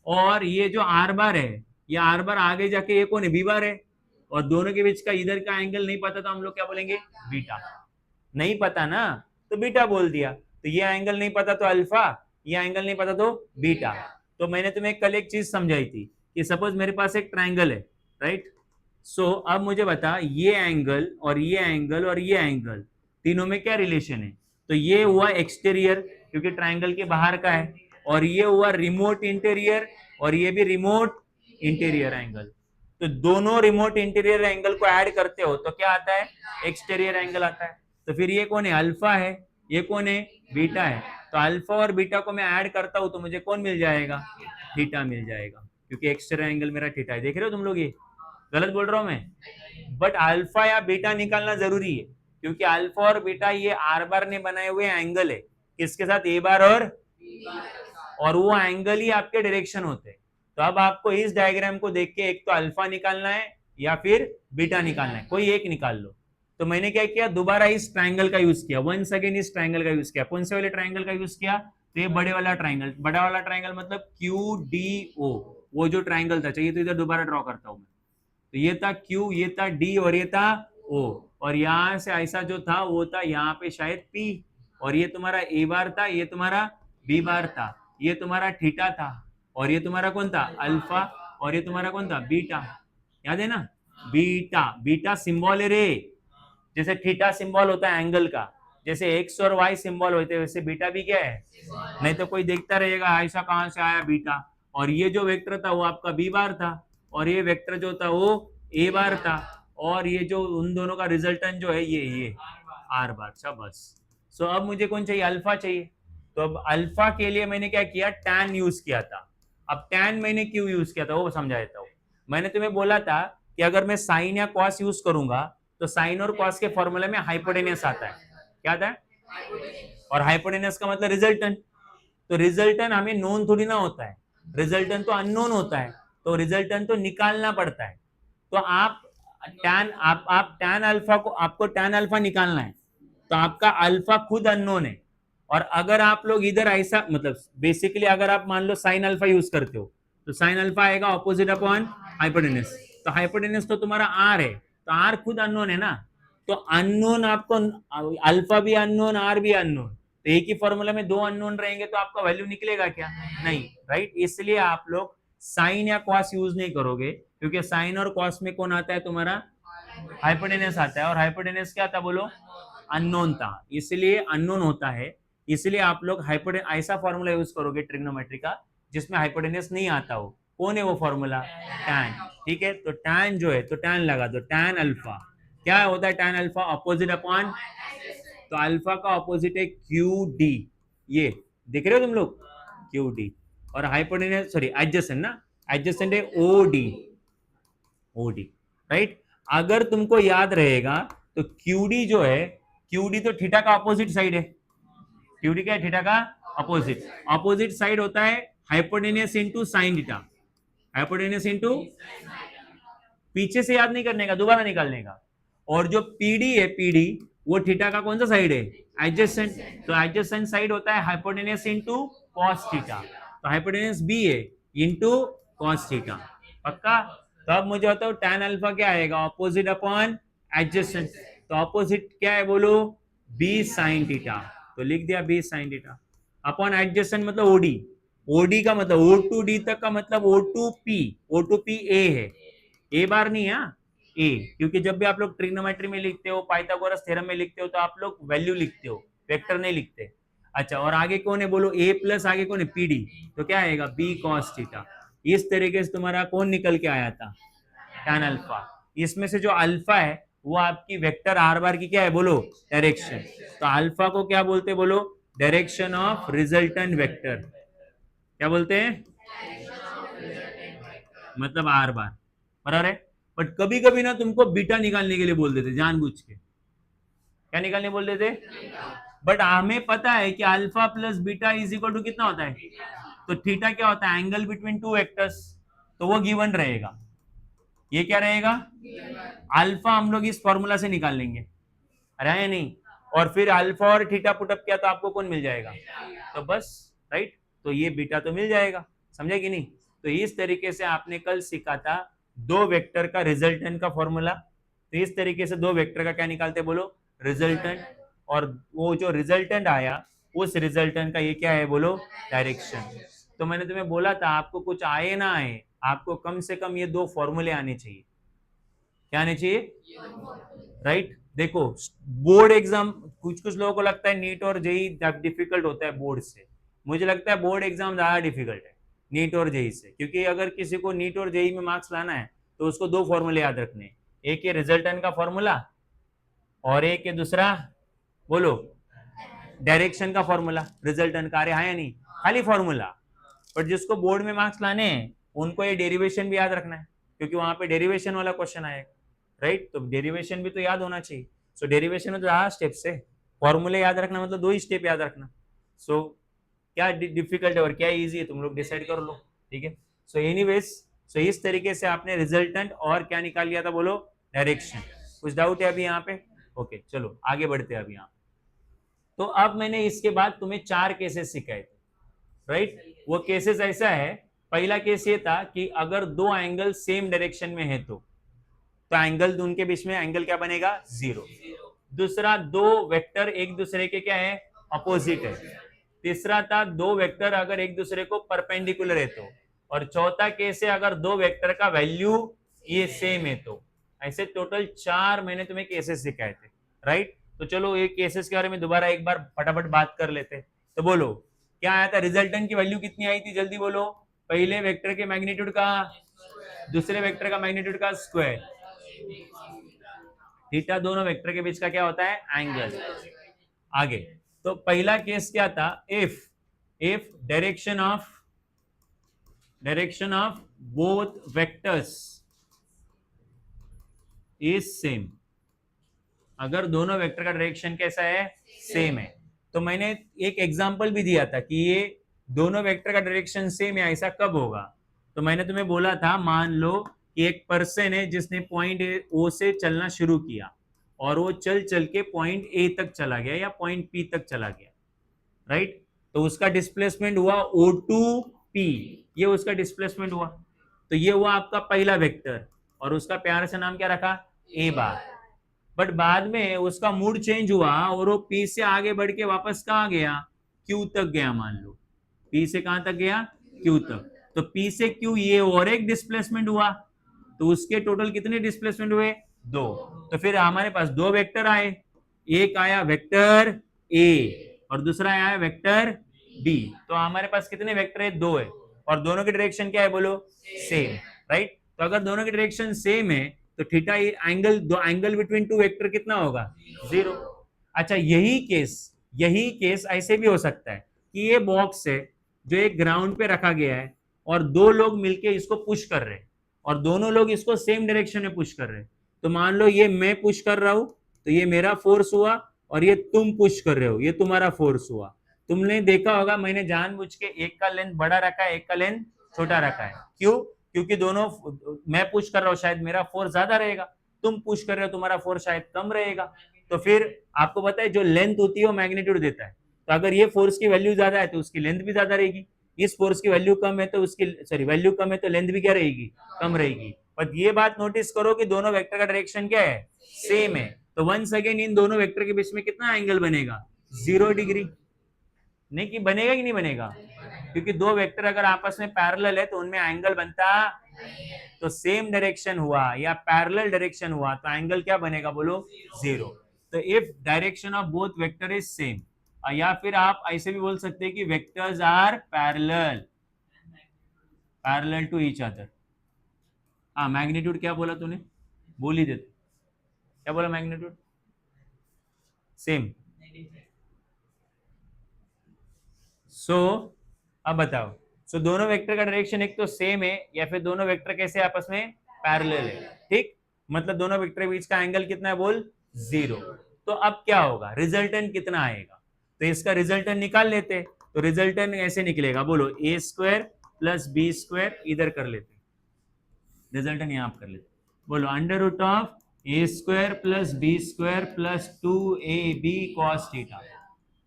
और ये जो आर बार है, ये आर बार आगे जाके ये कौन है, बी बार है। और दोनों के बीच का इधर का एंगल नहीं पता तो हम लोग क्या बोलेंगे, बीटा। नहीं पता ना तो बीटा बोल दिया। तो ये एंगल नहीं पता तो अल्फा, ये एंगल नहीं पता तो बीटा। तो मैंने तुम्हें कल एक चीज समझाई थी कि सपोज मेरे पास एक ट्राइंगल है, राइट। सो अब मुझे बता, ये एंगल और ये एंगल और ये एंगल तीनों में क्या रिलेशन है। तो ये हुआ एक्सटीरियर क्योंकि ट्राइंगल के बाहर का है, और ये हुआ रिमोट इंटीरियर और ये भी रिमोट इंटीरियर एंगल। तो दोनों रिमोट इंटीरियर एंगल को ऐड करते हो तो क्या आता है, एक्सटीरियर एंगल आता है। तो फिर ये कौन है, अल्फा है, ये कौन है, बीटा है। तो अल्फा और बीटा को मैं ऐड करता हूं तो मुझे कौन मिल जाएगा, थीटा मिल जाएगा, क्योंकि एक्सटीरियर एंगल मेरा थीटा है। देख रहे हो तुम लोग, ये गलत बोल रहा हूं मैं? बट अल्फा या बीटा निकालना जरूरी है क्योंकि अल्फा और बीटा ये आर बार ने बनाए हुए एंगल है, किसके साथ, ए बार और वो एंगल ही आपके डायरेक्शन होते हैं। तो अब आपको इस डायग्राम को देख के एक तो अल्फा निकालना है या फिर बीटा निकालना है, कोई एक निकाल लो। तो मैंने क्या किया, दोबारा इस ट्राइंगल का यूज किया, वंस अगेन इस ट्राइंगल का यूज किया। कौन से वाले ट्राइंगल का यूज किया, तो ये बड़े वाला ट्राइंगल। बड़ा वाला ट्राइंगल मतलब क्यू डी ओ, वो जो ट्राइंगल था, चाहिए तो इधर दोबारा ड्रॉ करता हूं मैं। तो ये था क्यू, ये था डी और ये था ओ, और यहां से ऐसा जो था वो था यहाँ पे शायद पी, और ये तुम्हारा ए बार था, ये तुम्हारा बी बार था, ये तुम्हारा थीटा था, और ये तुम्हारा कौन था, अल्फा, और ये तुम्हारा कौन था, बीटा। याद है ना, बीटा। बीटा सिंबल है रे, जैसे थीटा सिंबल होता है एंगल का, जैसे एक्स और वाई सिंबल होते हैं, वैसे बीटा भी क्या है। नहीं तो कोई देखता रहेगा ऐसा कहां से आया बीटा। और ये जो वेक्टर था वो आपका बी बार था, और ये वेक्टर जो था वो ए बार था, और ये जो उन दोनों का रिजल्टेंट जो है ये आर बार। अच्छा बस। सो अब मुझे कौन चाहिए, अल्फा चाहिए। तो अब अल्फा के लिए मैंने क्या किया, टैन यूज किया था। अब टैन मैंने क्यों यूज किया था वो समझा देता हूं। मैंने तुम्हें बोला था कि अगर मैं साइन या कॉस यूज करूंगा तो साइन और कॉस के फॉर्मूले में हाइपोटेनियस आता है। क्या आता है, और हाइपोटेनियस का मतलब रिजल्टेंट। तो रिजल्टेंट हमें नोन थोड़ी ना होता है, रिजल्टेंट तो अननोन होता है, तो रिजल्टेंट तो निकालना पड़ता है। तो आप टैन अल्फा को, आपको टैन अल्फा निकालना है, तो आपका अल्फा खुद अननोन है। और अगर आप लोग इधर ऐसा, मतलब बेसिकली अगर आप मान लो साइन अल्फा यूज करते हो तो साइन अल्फा आएगा ऑपोजिट अपॉन हाइपोटेनस। तो हाइपोटेनस तो तुम्हारा आर है, तो आर खुद अननोन है ना। तो अननोन आपको, अल्फा भी अननोन, आर भी अननोन, तो एक ही फॉर्मूला में दो अननोन रहेंगे तो आपका वैल्यू निकलेगा क्या, नहीं, राइट। इसलिए आप लोग साइन या कॉस यूज नहीं करोगे, क्योंकि साइन और कॉस में कौन आता है तुम्हारा, हाइपोटेनस आता है, और हाइपोटेनस क्या था बोलो, अननोन था, इसलिए अननोन होता है। इसलिए आप लोग हाइपोटेनस ऐसा फॉर्मूला यूज करोगे ट्रिग्नोमेट्री का जिसमें हाइपोटेनस नहीं आता हो। कौन है वो फॉर्मूला, टैन। ठीक है, तो टैन जो है, तो टैन लगा दो, टैन अल्फा क्या होता है, टैन अल्फा ऑपोजिट अपॉन, तो अल्फा का ऑपोजिट है क्यू डी, ये देख रहे हो तुम लोग, क्यू डी। और हाइपोटेनस, सॉरी एडजेसेंट ना, एडजेसेंट है O D, O D, right. अगर तुमको याद रहेगा तो क्यूडी जो है, क्यूडी तो थीटा का अपोजिट साइड है। क्यूडी क्या है, थीटा का अपोजिट। अपोजिट साइड होता है hypotenuse into sine theta, hypotenuse into, पीछे से याद नहीं करने का, दोबारा निकालने का। और जो पीडी है, पीडी वो थीटा का कौन सा साइड है, एडजेसेंट। तो एडजेसेंट साइड होता है हाइपोटेनियस इनटू कॉस थीटा, तो हाइपोटेनियस बी है इनटू कॉस थीटा। पक्का? तो अब मुझे बताओ tan अल्फा क्या आएगा, ऑपोजिट अपॉन एडजेसेंट। तो ऑपोजिट क्या है बोलो, b sin थीटा। तो लिख दिया b sin theta upon adjacent मतलब ओडी। ओडी का मतलब O2D तक का मतलब O2P। O2P A है, ए बार नहीं है ए, क्योंकि जब भी आप लोग ट्रिग्नोमेट्री में लिखते हो, पाइथागोरस थ्योरम में लिखते हो, तो आप लोग वैल्यू लिखते हो, वेक्टर नहीं लिखते। अच्छा, और आगे कौन है बोलो, ए प्लस आगे कौन है पीडी, तो क्या आएगा बी कॉस थीटा। इस तरीके से तुम्हारा कौन निकल के आया था, tan अल्फा। इसमें से जो अल्फा है वो आपकी वेक्टर आर बार की क्या है बोलो, डायरेक्शन। तो अल्फा को क्या बोलते हैं बोलो, डायरेक्शन ऑफ रिजल्टेंट वेक्टर। क्या बोलते हैं, मतलब आर बार, बराबर है। बट कभी कभी ना तुमको बीटा निकालने के लिए बोल देते जानबूझ के। क्या निकालने बोल देते, बट हमें पता है कि alpha plus beta is equal to कितना होता है, तो थीटा क्या होता है, एंगल बिटवीन टू वेक्टर्स। तो वो गिवन रहेगा, ये क्या रहेगा, अल्फा हम लोग इस फॉर्मूला से निकाल लेंगे, अरे है नहीं। और फिर अल्फा और थीटा पुटअप किया तो आपको कौन मिल जाएगा, तो बस, राइट। तो ये बीटा तो मिल जाएगा, समझे कि नहीं। तो इस तरीके से आपने कल सीखा था दो वेक्टर का रिजल्टेंट का फॉर्मूला। तो इस तरीके से दो वेक्टर का क्या निकालते बोलो, रिजल्टेंट। और वो जो रिजल्टेंट आया उस रिजल्टेंट का ये क्या है बोलो, डायरेक्शन। तो मैंने तुम्हें बोला था आपको कुछ आए ना आए, आपको कम से कम ये दो फॉर्मूले आने चाहिए। क्या आने चाहिए, राइट। देखो बोर्ड एग्जाम, कुछ कुछ लोगों को लगता है नीट और जेई डिफिकल्ट होता है बोर्ड से। मुझे लगता है बोर्ड एग्जाम ज्यादा डिफिकल्ट है नीट और जेई से, क्योंकि अगर किसी को नीट और जेई में मार्क्स लाना है तो उसको दो फॉर्मूले याद रखने, एक है रिजल्टेंट का फॉर्मूला और एक है दूसरा बोलो डायरेक्शन का फॉर्मूला। रिजल्टेंट का, अरे हाँ या नहीं, खाली फॉर्मूला। बट जिसको बोर्ड में मार्क्स लाने हैं उनको ये डेरिवेशन भी याद रखना है, क्योंकि वहां पे डेरिवेशन वाला क्वेश्चन आएगा, राइट। तो डेरिवेशन भी तो याद होना चाहिए। सो डेरिवेशन में तो ज्यादा स्टेप्स है, फॉर्मूले याद रखना मतलब दो ही स्टेप याद रखना। सो क्या डिफिकल्ट है और क्या इजी है तुम लोग डिसाइड कर लो, ठीक है। सो एनीवेज, सो इस तरीके से आपने रिजल्टेंट और क्या निकाल लिया था बोलो, डायरेक्शन। कुछ डाउट है अभी यहाँ पे, ओके चलो आगे बढ़ते हैं अभी यहाँ। तो अब मैंने इसके बाद तुम्हें चार केसेस सिखाए थे, राइट। वो केसेस ऐसा है, पहला केस ये था कि अगर दो एंगल सेम डायरेक्शन में है तो एंगल उनके बीच में एंगल क्या बनेगा, जीरो। दूसरा, दो वेक्टर एक दूसरे के क्या है, अपोजिट है। तीसरा था दो वेक्टर अगर एक दूसरे को परपेंडिकुलर है तो। और चौथा केस है अगर दो वेक्टर का वैल्यू ये सेम है तो। ऐसे टोटल चार मैंने तुम्हें केसेस सिखाए थे, राइट। तो चलो ये केसेस के बारे में दोबारा एक बार फटाफट बात कर लेते। तो बोलो क्या आया था, रिजल्टेंट की वैल्यू कितनी आई थी, जल्दी बोलो। पहले वेक्टर के मैग्नीट्यूड का, दूसरे वेक्टर का मैग्नीट्यूड का स्क्वायर। थीटा दोनों वेक्टर के बीच का क्या होता है, एंगल। आगे तो पहला केस क्या था, if direction of both vectors is same. अगर दोनों वेक्टर का डायरेक्शन कैसा है, सेम है। तो मैंने एक एग्जांपल भी दिया था कि ये दोनों वेक्टर का डायरेक्शन सेम है, ऐसा कब होगा। तो मैंने तुम्हें बोला था, मान लो कि एक पर्सन है जिसने पॉइंट ओ से चलना शुरू किया और वो चल चल के पॉइंट ए तक चला गया या पॉइंट पी तक चला गया, राइट। तो उसका डिस्प्लेसमेंट हुआ O2P, ये उसका डिस्प्लेसमेंट हुआ। तो ये हुआ आपका पहला वेक्टर और उसका प्यार से नाम क्या रखा, ए बार। बट बाद में उसका मूड चेंज हुआ और वो पी से आगे बढ़ के वापस कहाँ गया, क्यू तक गया। मान लो पी से कहां तक गया, क्यू तक। तो पी से क्यू ये और एक डिस्प्लेसमेंट हुआ, तो उसके टोटल कितने डिस्प्लेसमेंट हुए, दो। तो फिर हमारे पास दो वेक्टर आए, एक आया वेक्टर ए और दूसरा आया वेक्टर बी। तो हमारे पास कितने वेक्टर है, दो है। और दोनों की डायरेक्शन क्या है बोलो, सेम, राइट। तो अगर दोनों की डायरेक्शन सेम है तो थीटा एंगल, दो एंगल बिटवीन टू वेक्टर कितना होगा, जीरो। अच्छा, यही केस ऐसे भी हो सकता है कि ये बॉक्स है जो एक ग्राउंड पे रखा गया है और दो लोग मिलके इसको पुश कर रहे हैं और दोनों लोग इसको सेम डायरेक्शन में पुश कर रहे हैं। तो मान लो ये मैं पुश कर रहा हूं तो ये मेरा फोर्स हुआ और ये तुम पुश कर रहे हो, ये तुम्हारा फोर्स हुआ। तुमने देखा होगा मैंने जानबूझ के एक का लेंथ बड़ा रखा है, एक का लेंथ छोटा रखा है। क्यों, क्योंकि दोनों, मैं पुश कर रहा हूं शायद मेरा फोर्स ज्यादा रहेगा, तुम पुश कर रहे हो तुम्हारा फोर्स शायद कम रहेगा। तो फिर आपको पता है जो लेंथ होती है वो मैग्नीट्यूड देता है। तो अगर ये फोर्स की वैल्यू ज्यादा है तो उसकी लेंथ भी ज्यादा रहेगी। इस फोर्स की वैल्यू कम है तो उसकी सॉरी वैल्यू कम है तो लेंथ भी क्या रहेगी, कम रहेगी। पर ये बात नोटिस करो कि दोनों वेक्टर का डायरेक्शन क्या है, सेम है। तो वंस अगेन इन दोनों वेक्टर के बीच में कितना एंगल बनेगा, 0 डिग्री। नहीं कि बनेगा कि नहीं बनेगा, क्योंकि दो वेक्टर अगर आपस में पैरेलल है तो उनमें एंगल बनता, तो सेम डायरेक्शन हुआ या पैरेलल डायरेक्शन हुआ तो एंगल क्या बनेगा बोलो, 0। तो if direction of both vector is same, या फिर आप ऐसे भी बोल सकते हैं कि vectors are parallel to each other. हाँ मैग्नीट्यूड क्या बोला तूने, बोल ही दे, क्या बोला मैग्नीट्यूड, सेम। सो अब बताओ, सो दोनों वेक्टर का डायरेक्शन एक तो सेम है या फिर दोनों वेक्टर कैसे आपस में पैरेलल है, ठीक। मतलब दोनों वेक्टर के बीच का एंगल कितना है बोल, 0। तो अब क्या होगा, रिजल्टेंट कितना आएगा, तो इसका रिजल्टेंट निकाल लेते। तो रिजल्टेंट ऐसे निकलेगा बोलो, ए स्क्वायर प्लस बी स्क्वायर, इधर कर लेते, रिजल्टेंट यहां कर लेते, बोलो under root of A square plus B square plus 2ab cos theta,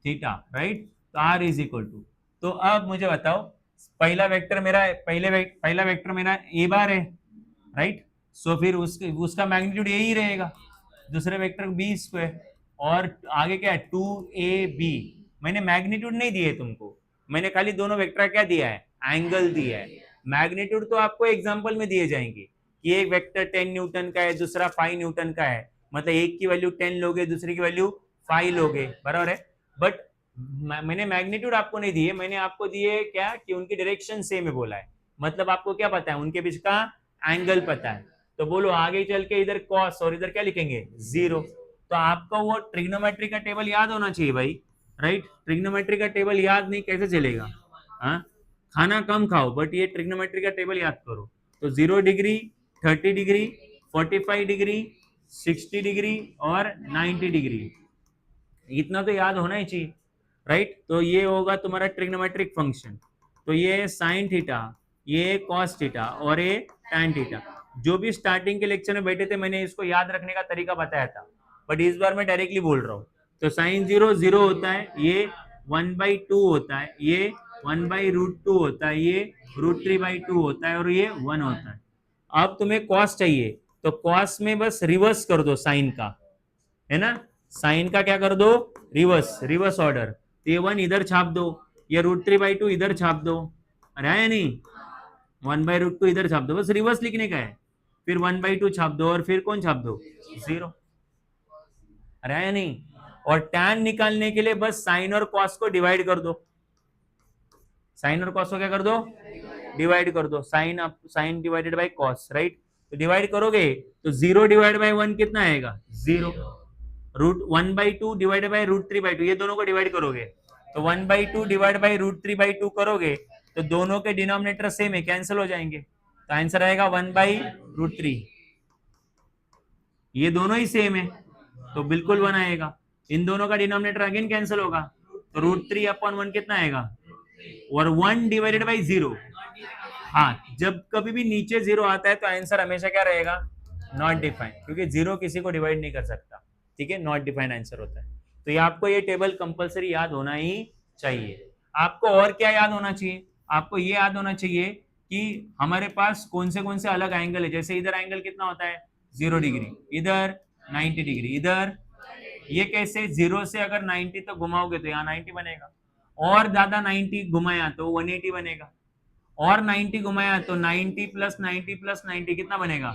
theta right. तो आर इज इक्वल टू, तो अब मुझे बताओ, पहला वेक्टर मेरा पहला वेक्टर मेरा ए बार है राइट, सो फिर उसका मैग्नीट्यूड यही रहेगा, दूसरे वेक्टर बी स्क्वायर, और आगे क्या है 2ab। मैंने मैग्नीट्यूड नहीं दिए तुमको, मैंने खाली दोनों वेक्टर का क्या दिया है, एंगल दिया है। मैग्नीट्यूड तो आपको एग्जांपल में दिए जाएंगे कि एक वेक्टर 10 न्यूटन का है, दूसरा 5 न्यूटन का है, मतलब एक की वैल्यू 10 लोगे, दूसरी की वैल्यू 5 लोगे, बराबर है। बट मैंने मैग्नीट्यूड आपको नहीं दिए, मैंने आपको दिए क्या कि उनकी डायरेक्शन सेम है बोला है, मतलब आपको क्या पता है, उनके बीच का एंगल पता है। तो बोलो आगे चल के इधर कॉस और इधर क्या लिखेंगे, 0। तो आपको वो ट्रिग्नोमेट्री का टेबल याद होना चाहिए भाई, राइट। ट्रिग्नोमेट्री का टेबल याद नहीं कैसे चलेगा, हाँ। खाना कम खाओ बट ये ट्रिग्नोमेट्री का टेबल याद करो। तो 0 डिग्री, 30 डिग्री, 45 डिग्री, 60 डिग्री और 90 डिग्री, इतना तो याद होना ही चाहिए, राइट। तो ये होगा तुम्हारा ट्रिग्नोमेट्रिक फंक्शन। तो ये साइन थीटा, ये कॉस थीटा और ये टैन थीटा। जो भी स्टार्टिंग के लेक्चर में बैठे थे मैंने इसको याद रखने का तरीका बताया था, बट इस बार मैं डायरेक्टली बोल रहा हूँ। तो साइन 0 0 होता है, ये 1/2 होता है, ये 1/√2 होता है, ये √3/2 होता है और ये 1 होता है। अब तुम्हें कॉस चाहिए तो कॉस में बस रिवर्स कर दो साइन का, है ना, साइन का क्या कर दो, रिवर्स ऑर्डर। तो ये 1 इधर छाप दो, ये √3/2 इधर छाप दो, अरे है नहीं, 1/√2 इधर छाप दो, बस रिवर्स लिखने का है। फिर 1/2 छाप दो और फिर कौन छाप दो, 0, अरे है नहीं। और टैन निकालने के लिए बस साइन और कॉस को डिवाइड कर दो, साइन और कॉस को क्या कर दो, डिवाइड कर दो, sine divided by cos, right. तो डिवाइड करोगे तो 0 डिवाइड बाय 1 कितना आएगा, 0। √1/2 डिवाइडेड बाय √3/2, ये दोनों को डिवाइड करोगे तो 1/2 डिवाइड बाय √3/2 करोगे तो दोनों के डिनोमिनेटर सेम है, कैंसिल हो जाएंगे, तो आंसर आएगा 1/√3। ये दोनों ही सेम है तो बिल्कुल 1 आएगा। इन दोनों का डिनोमिनेटर अगेन कैंसिल होगा तो √3/1 कितना आएगा, और 1 डिवाइडेड बाई 0। हाँ, जब कभी भी नीचे 0 आता है तो आंसर हमेशा क्या रहेगा, नॉट डिफाइंड, क्योंकि 0 किसी को डिवाइड नहीं कर सकता, ठीक है, नॉट डिफाइंड आंसर होता है। तो ये आपको ये टेबल कंपलसरी याद होना ही चाहिए। आपको और क्या याद होना चाहिए, आपको ये याद होना चाहिए कि हमारे पास कौन से अलग एंगल है। जैसे इधर एंगल कितना होता है, 0 डिग्री, इधर 90 डिग्री, इधर ये कैसे, 0 से अगर 90 तो घुमाओगे तो यहाँ 90 बनेगा, और ज्यादा 90 घुमाया तो 180 बनेगा, और 90 घुमाया तो 90 प्लस 90 प्लस 90 कितना बनेगा,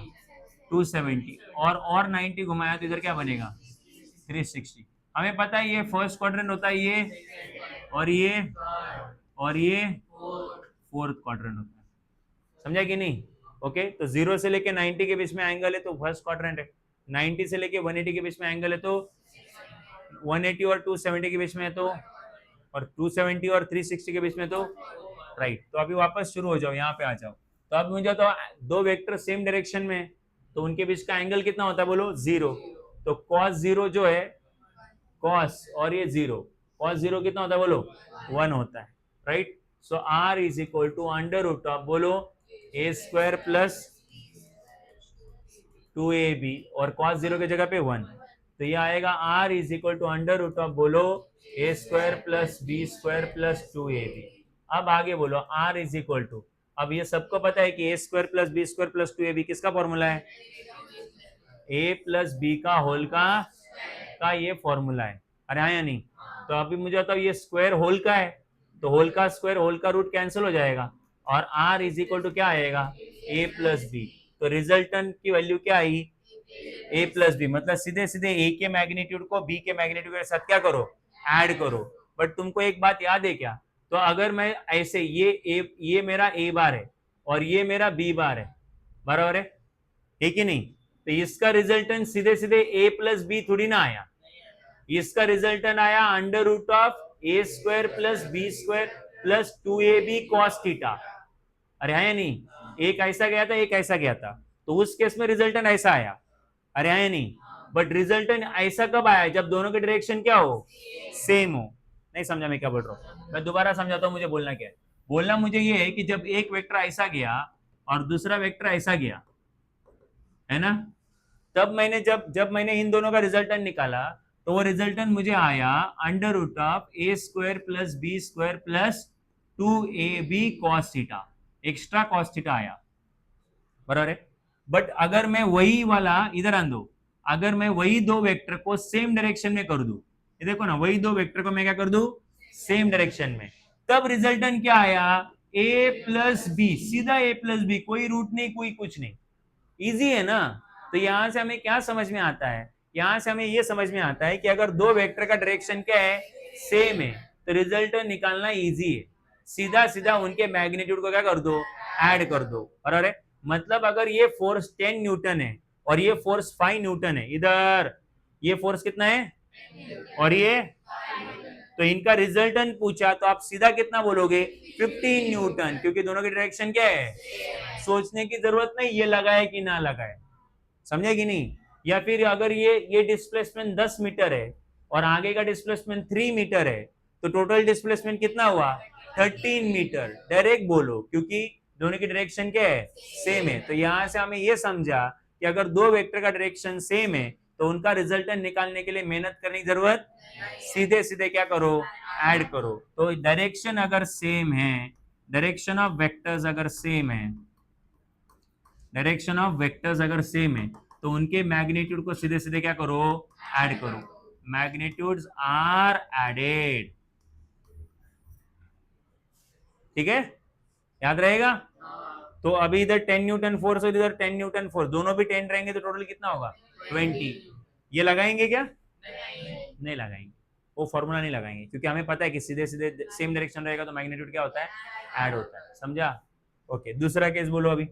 270, और 90 घुमाया तो इधर क्या बनेगा, 360। हमें पता है ये फर्स्ट क्वाड्रेंट होता है, ये और ये फोर्थ क्वाड्रेंट होता है, समझा कि नहीं। ओके, तो 0 से लेके 90 के बीच में एंगल है तो फर्स्ट क्वाड्रेंट है, 90 से लेके 180 के बीच में एंगल है तो 180 और 270 के बीच में है तो, और 270 और 360 के बीच में तो राइट। तो अभी वापस शुरू हो जाओ, यहाँ पे आ जाओ। तो अब मुझे तो दो वेक्टर सेम डायरेक्शन में तो उनके बीच का एंगल कितना होता है बोलो, 0। तो cos 0 जो है, cos और ये 0, cos 0 कितना होता है बोलो, 1 होता है, right. So r is equal to under root of बोलो a² प्लस 2ab और cos 0 की जगह पे 1, तो ये आएगा r is equal to under root of बोलो a² plus b² plus 2ab। अब आगे बोलो आर इज इक्वल टू, अब ये सबको पता है कि a square plus B square plus 2ab किसका फॉर्मूला है, ए प्लस बी का होल का ये फॉर्मूला है। अरे हाँ या नहीं? तो अभी मुझे बताओ ये स्क्वायर होल का है, तो होल का स्क्वायर होल का रूट कैंसिल हो जाएगा और आर इज इक्वल टू क्या आएगा, ए प्लस बी। तो रिजल्टेंट की वैल्यू क्या आई, ए प्लस बी। मतलब सीधे सीधे ए के मैग्नीट्यूड को बी के मैग्नीट्यूड के साथ क्या करो, ऐड करो। बट तुमको एक बात याद है क्या, तो अगर मैं ऐसे ये मेरा ए बार है और ये मेरा बी बार है, बराबर है कि नहीं? तो इसका रिजल्टेंट सीधे सीधे ए प्लस बी थोड़ी ना आया, इसका रिजल्टेंट आया under root of A square plus B square plus 2ab cos theta. अरे है नहीं? एक ऐसा गया था, एक ऐसा गया था, तो उस केस में रिजल्टेंट ऐसा आया। अरे है नहीं? बट रिजल्टेंट ऐसा कब आया, जब दोनों के डायरेक्शन क्या हो, सेम हो। नहीं समझा मैं क्या बोल रहा हूं? मैं दोबारा समझाता हूं, मुझे बोलना क्या है। बोलना मुझे ये है कि जब एक वेक्टर ऐसा गया और दूसरा वेक्टर ऐसा गया, है ना, तब मैंने जब मैंने इन दोनों का रिजल्टेंट निकाला तो वो रिजल्टेंट मुझे आया under root of A square plus B square plus 2ab cos theta, extra cos theta आया, बराबर है। बट अगर मैं वही वाला इधर आन दो, अगर मैं वही दो वेक्टर को सेम डायरेक्शन में कर दूं, ये देखो ना, वही दो वेक्टर को मैं क्या कर दूं, सेम डायरेक्शन में, तब रिजल्टेंट क्या आया, ए प्लस बी, सीधा ए प्लस बी, कोई रूट नहीं, कोई कुछ नहीं, इजी है ना। तो यहां से हमें क्या समझ में आता है, यहां से हमें यह समझ में आता है कि अगर दो वेक्टर का डायरेक्शन क्या है, सेम है, तो रिजल्टेंट निकालना इजी है, सीधा सीधा उनके मैग्नीट्यूड को क्या कर दो, ऐड कर दो। और अरे मतलब अगर ये फोर्स 10 न्यूटन है और ये फोर्स 5 न्यूटन है, इधर ये फोर्स कितना है और ये, तो इनका रिजल्टेंट पूछा तो आप सीधा कितना बोलोगे, 15 न्यूटन, क्योंकि दोनों की डायरेक्शन क्या है, सोचने की जरूरत नहीं ये लगाए कि ना लगाए, समझे कि नहीं। या फिर अगर ये डिस्प्लेसमेंट 10 मीटर है और आगे का डिस्प्लेसमेंट 3 मीटर है, तो टोटल डिस्प्लेसमेंट कितना हुआ, 13 मीटर, डायरेक्ट बोलो, क्योंकि दोनों की डायरेक्शन क्या है, सेम है। तो यहां से हमें यह समझा कि अगर दो वेक्टर का डायरेक्शन सेम है तो उनका रिजल्टेंट निकालने के लिए मेहनत करने की जरूरत, सीधे सीधे क्या करो, ऐड करो। तो डायरेक्शन अगर सेम है, डायरेक्शन ऑफ वेक्टर्स अगर सेम है, डायरेक्शन ऑफ वेक्टर्स अगर सेम है, तो उनके मैग्नीट्यूड को सीधे सीधे क्या करो, ऐड करो, मैग्नीट्यूड्स आर एडेड, ठीक है, याद रहेगा। तो अभी इधर 10 न्यूटन फोर्स और इधर 10 न्यूटन फोर्स, दोनों भी 10 रहेंगे तो टोटल कितना होगा, 20। ये लगाएंगे क्या, नहीं लगाएंगे, वो फॉर्मूला नहीं लगाएंगे, क्योंकि हमें पता है कि सीधे सीधे सेम डायरेक्शन रहेगा तो मैग्नीट्यूड क्या होता है, ऐड होता है, समझा। ओके, दूसरा केस बोलो अभी।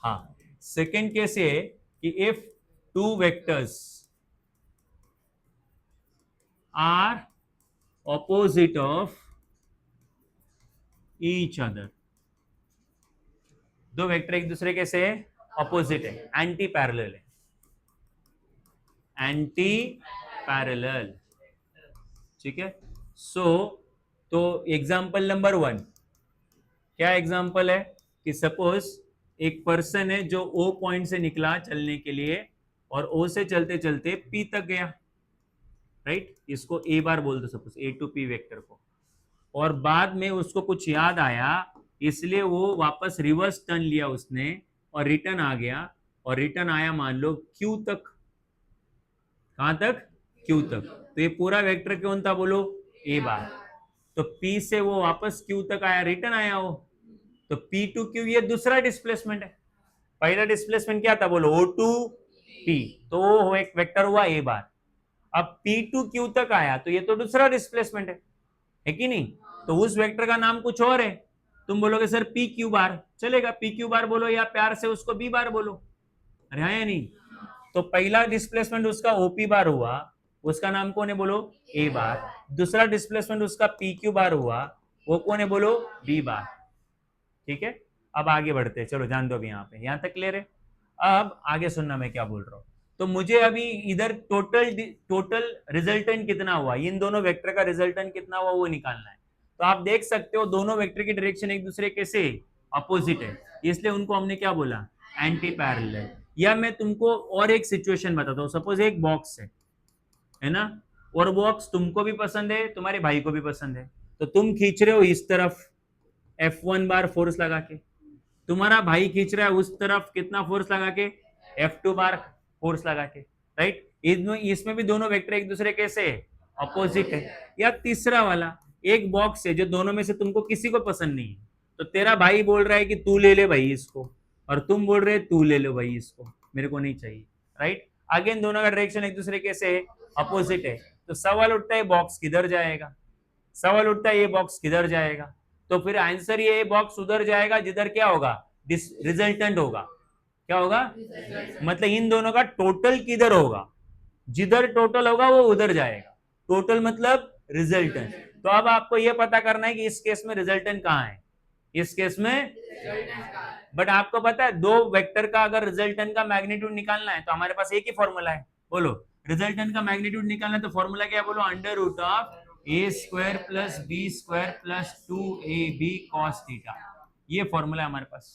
हाँ, सेकेंड केस ये कि if two vectors are opposite of each other, दो वेक्टर एक दूसरे के से ऑपोजिट है, एंटी पैरेलल है, एंटी पैरेलल, ठीक है। तो एग्जांपल नंबर 1 क्या एग्जांपल है कि सपोज एक पर्सन है जो ओ पॉइंट से निकला चलने के लिए और ओ से चलते चलते पी तक गया, राइट, इसको ए बार बोल दो, suppose A to P vector को, और बाद में उसको कुछ याद आया इसलिए वो वापस रिवर्स टर्न लिया उसने और रिटर्न आ गया, और रिटर्न आया मान लो क्यू तक, कहां तक, क्यू तक, तो ये पूरा वेक्टर कौन था बोलो, ए बार। तो पी से वो वापस क्यू तक आया, रिटर्न आया वो, तो पी टू क्यू ये दूसरा डिस्प्लेसमेंट है, पहला डिस्प्लेसमेंट क्या था बोलो, ओ टू पी, तो वो एक वेक्टर हुआ ए बार। अब पी टू क्यू तक आया तो ये तो दूसरा डिस्प्लेसमेंट है कि नहीं, तो उस वेक्टर का नाम कुछ और है, तुम बोलोगे सर पी क्यू बार, चलेगा पी क्यू बार बोलो, या प्यार से उसको बी बार बोलो, अरे हाँ या नहीं। तो पहला डिस्प्लेसमेंट उसका ओपी बार हुआ, उसका नाम कौन है बोलो, ए बार। दूसरा डिस्प्लेसमेंट उसका पी क्यू बार हुआ, वो कौन है बोलो, बी बार, ठीक है। अब आगे बढ़ते हैं, चलो जान दो अभी, यहाँ पे यहाँ तक क्लियर है। अब आगे सुनना मैं क्या बोल रहा हूँ। तो मुझे अभी इधर टोटल रिजल्टेंट कितना हुआ, इन दोनों वेक्टर का रिजल्टेंट कितना हुआ वो निकालना है। तो आप देख सकते हो दोनों वेक्टर की डायरेक्शन एक दूसरे के से अपोजिट है, इसलिए उनको हमने क्या बोला, एंटी पैरेलल। या मैं तुमको और एक सिचुएशन बताता हूँ, सपोज एक बॉक्स है ना, और बॉक्स तुमको भी पसंद है, तुम्हारे भाई को भी पसंद है, तो तुम खींच रहे हो इस तरफ F1 बार फोर्स लगा के, तुम्हारा भाई खींच रहा है उस तरफ कितना फोर्स लगा के, F2 बार फोर्स लगा के, राइट। इसमें भी दोनों वेक्टर एक दूसरे कैसे अपोजिट है। या तीसरा वाला, एक बॉक्स है जो दोनों में से तुमको किसी को पसंद नहीं है, तो तेरा भाई बोल रहा है कि तू ले ले भाई इसको, और तुम बोल रहे तू ले लो भाई इसको, मेरे को नहीं चाहिए, राइट। अगेन दोनों का डायरेक्शन एक दूसरे कैसे अपोजिट है, तो सवाल उठता है बॉक्स किधर जाएगा, सवाल उठता है ये बॉक्स किधर जाएगा, तो फिर आंसर ये बॉक्स उधर जाएगा जिधर क्या होगा, रिजल्टेंट होगा। क्या होगा, मतलब इन दोनों का टोटल किधर होगा, जिधर टोटल होगा वो उधर जाएगा, टोटल मतलब रिजल्टेंट। तो अब आपको ये पता करना है कि इस केस में रिजल्टेंट कहाँ है, इस केस में, बट आपको पता है दो वेक्टर का अगर रिजल्टेंट का मैग्नीट्यूड निकालना है तो हमारे पास एक ही फॉर्मूला है, बोलो रिजल्टेंट का मैग्नीट्यूड निकालना है तो फॉर्मूला क्या है, बोलो under root of A square plus B square plus 2ab cos theta, ये फॉर्मूला है हमारे पास,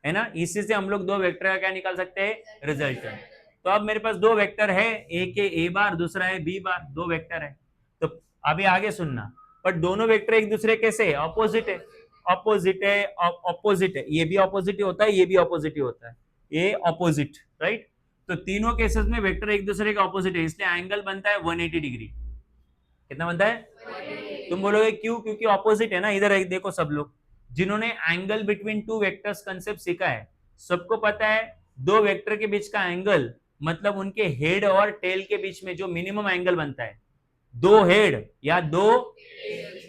है ना। इसी से हम लोग दो वेक्टर का क्या निकाल सकते हैं, रिजल्टेंट। तो अब मेरे पास दो वेक्टर है, एक है a बार, दूसरा है b बार, दो वेक्टर है। तो अभी आगे सुनना, पर दोनों वेक्टर एक दूसरे कैसे अपोजिट है, अपोजिट है, अपोजिट है, ये भी अपोजिट ही होता है, ये भी अपोजिट ही होता है, ये अपोजिट, राइट। तो तीनों केसेस में वेक्टर एक दूसरे का अपोजिट है, इसलिए एंगल बनता है 180 डिग्री। कितना बनता है, तुम बोलोगे क्यों, क्योंकि ऑपोजिट है ना। इधर देखो, सब लोग जिन्होंने angle between two vectors concept सीखा है सबको पता है दो वेक्टर के बीच का एंगल मतलब उनके हेड और टेल के बीच में जो मिनिमम एंगल बनता है, दो हेड या दो,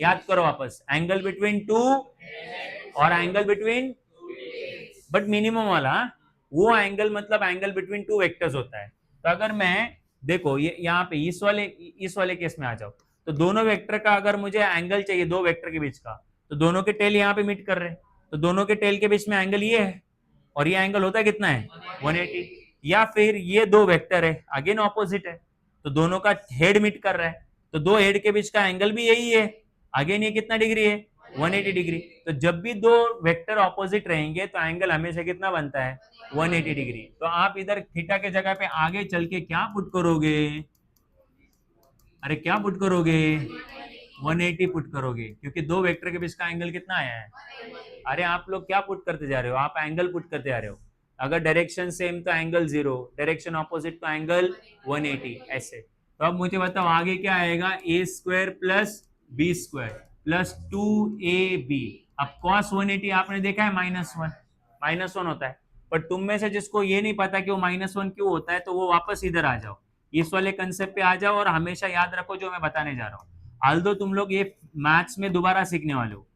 याद करो वापस, एंगल बिटवीन टू और एंगल बिटवीन, बट मिनिमम वाला वो एंगल मतलब एंगल बिटवीन टू वेक्टर्स होता है। तो अगर मैं देखो ये यहाँ पे इस वाले केस में आ जाओ, तो दोनों वेक्टर का अगर मुझे एंगल चाहिए दो वेक्टर के बीच का, तो दोनों के टेल यहाँ पे मीट कर रहे हैं, तो दोनों के टेल के बीच में एंगल ये है, और ये एंगल होता है कितना है 180। या फिर ये दो वेक्टर है अगेन ऑपोजिट है, तो दोनों का हेड मीट कर रहा है, तो दो हेड के बीच का एंगल भी यही है, अगेन ये कितना डिग्री है 180 डिग्री। तो जब भी दो वेक्टर ऑपोजिट रहेंगे तो एंगल हमेशा कितना बनता है 180 डिग्री। तो आप इधर थीटा के जगह पे आगे चल के क्या पुट करोगे, अरे क्या पुट करोगे 180 पुट करोगे, क्योंकि दो वेक्टर के बीच का एंगल कितना आया है। अरे आप लोग क्या पुट करते जा रहे हो, आप एंगल पुट करते जा रहे हो, अगर डायरेक्शन सेम तो एंगल 0, डायरेक्शन ऑपोजिट तो एंगल 180 ऐसे। तो अब मुझे बताओ आगे क्या आएगा, a square plus B square plus 2ab। अब cos 180 आपने देखा है -1 होता है, पर तुम में से जिसको ये नहीं पता कि वो -1 क्यों होता है, तो वो वापस इधर आ जाओ, इस वाले कंसेप्ट पे आ जाओ, और हमेशा याद रखो जो मैं बताने जा रहा हूँ। आल्दो तुम लोग ये मैथ्स में दोबारा सीखने वाले हो,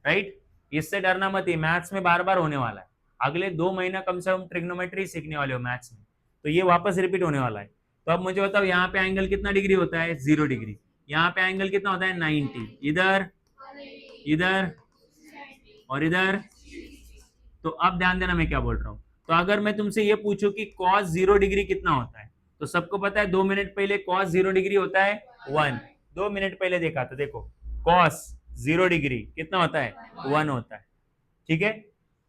राइट, इससे डरना मत, ये मैथ्स में बार बार होने वाला है, अगले 2 महीना कम से कम ट्रिग्नोमेट्री सीखने वाले हो मैथ्स में, तो ये वापस रिपीट होने वाला है। तो अब मुझे बताओ यहाँ पे एंगल कितना डिग्री होता है 0 डिग्री, यहाँ पे एंगल कितना होता है 90, इधर इधर और इधर। तो अब ध्यान देना मैं क्या बोल रहा हूँ, तो अगर मैं तुमसे ये पूछूं कि cos 0 डिग्री कितना होता है, तो सबको पता है 2 मिनट पहले cos 0 डिग्री होता है 1, 2 मिनट पहले देखा था, देखो cos 0 डिग्री कितना होता है 1 होता है, ठीक है।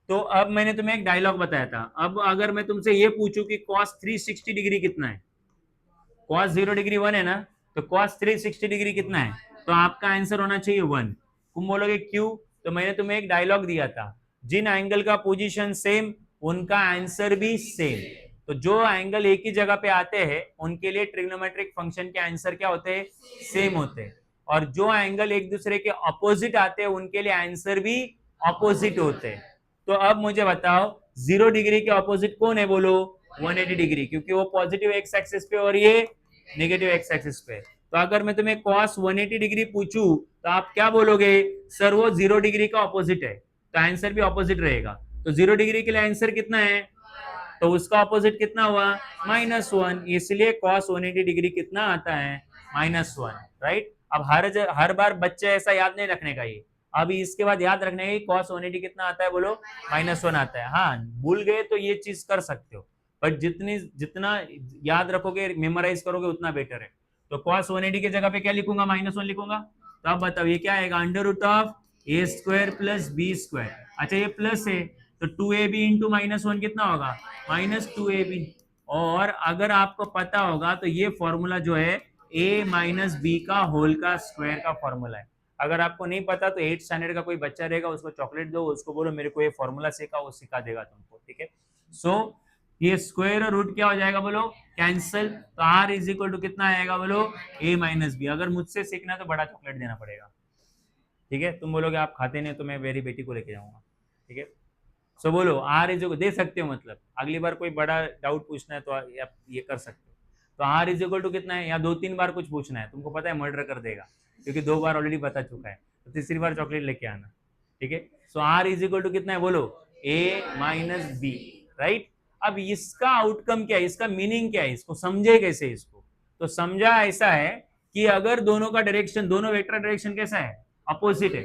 तो अब मैंने तुम्हें एक डायलॉग बताया था, अब अगर मैं तुमसे ये पूछूं कि cos 360 डिग्री कितना है, cos 0 डिग्री 1 है ना, तो cos 360 डिग्री कितना है, तो आपका आंसर होना चाहिए 1। तुम बोलोगे क्यों, तो मैंने तुम्हें एक डायलॉग दिया था, जिन एंगल का पोजीशन सेम उनका आंसर भी सेम। तो जो एंगल एक ही जगह पे आते हैं उनके लिए ट्रिग्नोमेट्रिक फंक्शन के आंसर क्या होते हैं, सेम होते हैं, और जो एंगल एक दूसरे के अपोजिट आते हैं उनके लिए आंसर भी अपोजिट होते हैं। तो अब मुझे बताओ 0 डिग्री के अपोजिट कौन है, बोलो 180 डिग्री, क्योंकि वो पॉजिटिव एक्स एक्सिस पे और ये नेगेटिव एक्स एक्सिस पे। तो अगर मैं तुम्हें cos 180 डिग्री पूछूं तो आप क्या बोलोगे, सर वो 0 डिग्री का ऑपोजिट है, तो आंसर भी ऑपोजिट रहेगा। तो 0 डिग्री के लिए आंसर कितना है, तो उसका ऑपोजिट कितना हुआ -1, इसलिए cos 180 डिग्री कितना आता है -1, राइट। अब हर बार बच्चे ऐसा याद नहीं रखने का, ये अभी इसके बाद याद रखने का cos 180 कितना आता है, बोलो -1 आता है। हाँ भूल गए तो ये चीज कर सकते हो, बट जितना याद रखोगे मेमोराइज करोगे उतना बेटर है। तो cos 180 की जगह पे क्या लिखूंगा, -1 लिखूंगा। तो अब बताओ ये क्या आएगा, under root of A square plus B square, अच्छा ये प्लस है तो 2ab इंटू -1 कितना होगा -2ab। और अगर आपको पता होगा तो ये फॉर्मूला जो है a माइनस बी का होल का स्क्वायर का फॉर्मूला है। अगर आपको नहीं पता तो 8th स्टैंडर्ड का कोई बच्चा रहेगा, उसको चॉकलेट दो, उसको बोलो मेरे को ये फॉर्मूला सीखा, वो सिखा देगा तुमको, ठीक है। सो ये स्क्वायर और रूट क्या हो जाएगा बोलो, कैंसिल। तो r इज इक्वल टू कितना आएगा बोलो, a माइनस बी। अगर मुझसे सीखना है तो बड़ा चॉकलेट देना पड़ेगा, ठीक है। तुम बोलोगे आप खाते नहीं तो मैं मेरी बेटी को लेके जाऊंगा, ठीक है। सो बोलो r इज दे सकते हो, मतलब अगली बार कोई बड़ा डाउट पूछना है तो आप ये कर सकते हो। तो r इज इक्वल टू कितना है, या 2-3 बार कुछ पूछना है, तुमको पता है मर्डर कर देगा, क्योंकि 2 बार ऑलरेडी बता चुका है, तो तीसरी बार चॉकलेट लेके आना, ठीक है। So r is equal to कितना है बोलो, a माइनस बी, राइट। अब इसका आउटकम क्या है, इसका मीनिंग क्या है, इसको समझे कैसे इसको। तो समझा ऐसा है कि अगर दोनों का डायरेक्शन, दोनों वेक्टर डायरेक्शन कैसा है, अपोजिट है,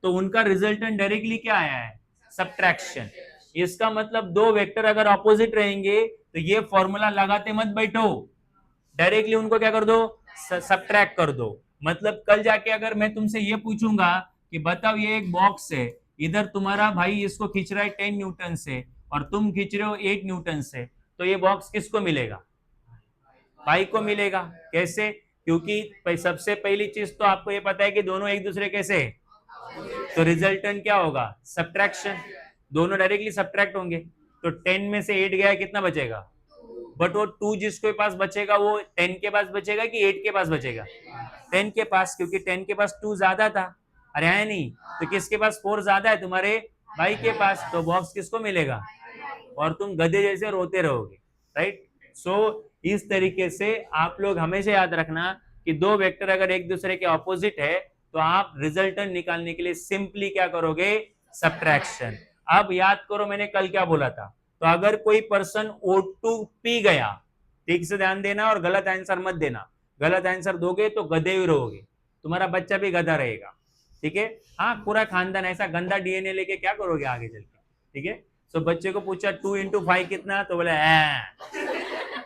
तो उनका रिजल्टेंट डायरेक्टली क्या आया है, सब्ट्रैक्शन। इसका मतलब दो वेक्टर अगर अपोजिट रहेंगे तो ये फॉर्मूला लगाते मत बैठो, डायरेक्टली उनको क्या कर दो, सब्ट्रैक्ट कर दो। मतलब कल जाके अगर मैं तुमसे ये पूछूंगा कि बताओ ये एक बॉक्स है, इधर तुम्हारा भाई इसको खींच रहा है 10 न्यूटन से और तुम खींच रहे हो 8 न्यूटन से, तो ये बॉक्स किसको मिलेगा, भाई को मिलेगा। कैसे, क्योंकि सबसे पहली चीज तो आपको ये पता है कि दोनों एक दूसरे कैसे है, तो रिजल्टेंट क्या होगा, सब्ट्रैक्शन, दोनों डायरेक्टली सब्ट्रैक्ट होंगे। तो 10 में से 8 गया, कितना बचेगा, बट वो 2 जिसके पास बचेगा वो 10 के पास बचेगा कि 8 के पास बचेगा, 10 के पास, क्योंकि 10 के पास 2 ज्यादा था, अरे है नहीं, तो किसके पास 4 ज्यादा है, तुम्हारे भाई के पास, तो बॉक्स किसको मिलेगा, और तुम गधे जैसे रोते रहोगे, राइट। सो इस तरीके से आप लोग हमेशा याद रखना कि दो वेक्टर अगर एक दूसरे के ऑपोजिट है तो आप रिजल्टेंट निकालने के लिए सिंपली क्या करोगे, सब्ट्रैक्शन। अब याद करो मैंने कल क्या बोला था, तो अगर कोई पर्सन O2 पी गया, ठीक से ध्यान देना और गलत आंसर मत देना, गलत आंसर दोगे तो गधे ही रहोगे, तुम्हारा बच्चा भी गधा रहेगा, ठीक है। हाँ, पूरा खानदान ऐसा गंदा डीएनए लेके क्या करोगे आगे चल के, ठीक है। तो बच्चे को पूछा 2 into 5 कितना, तो बोला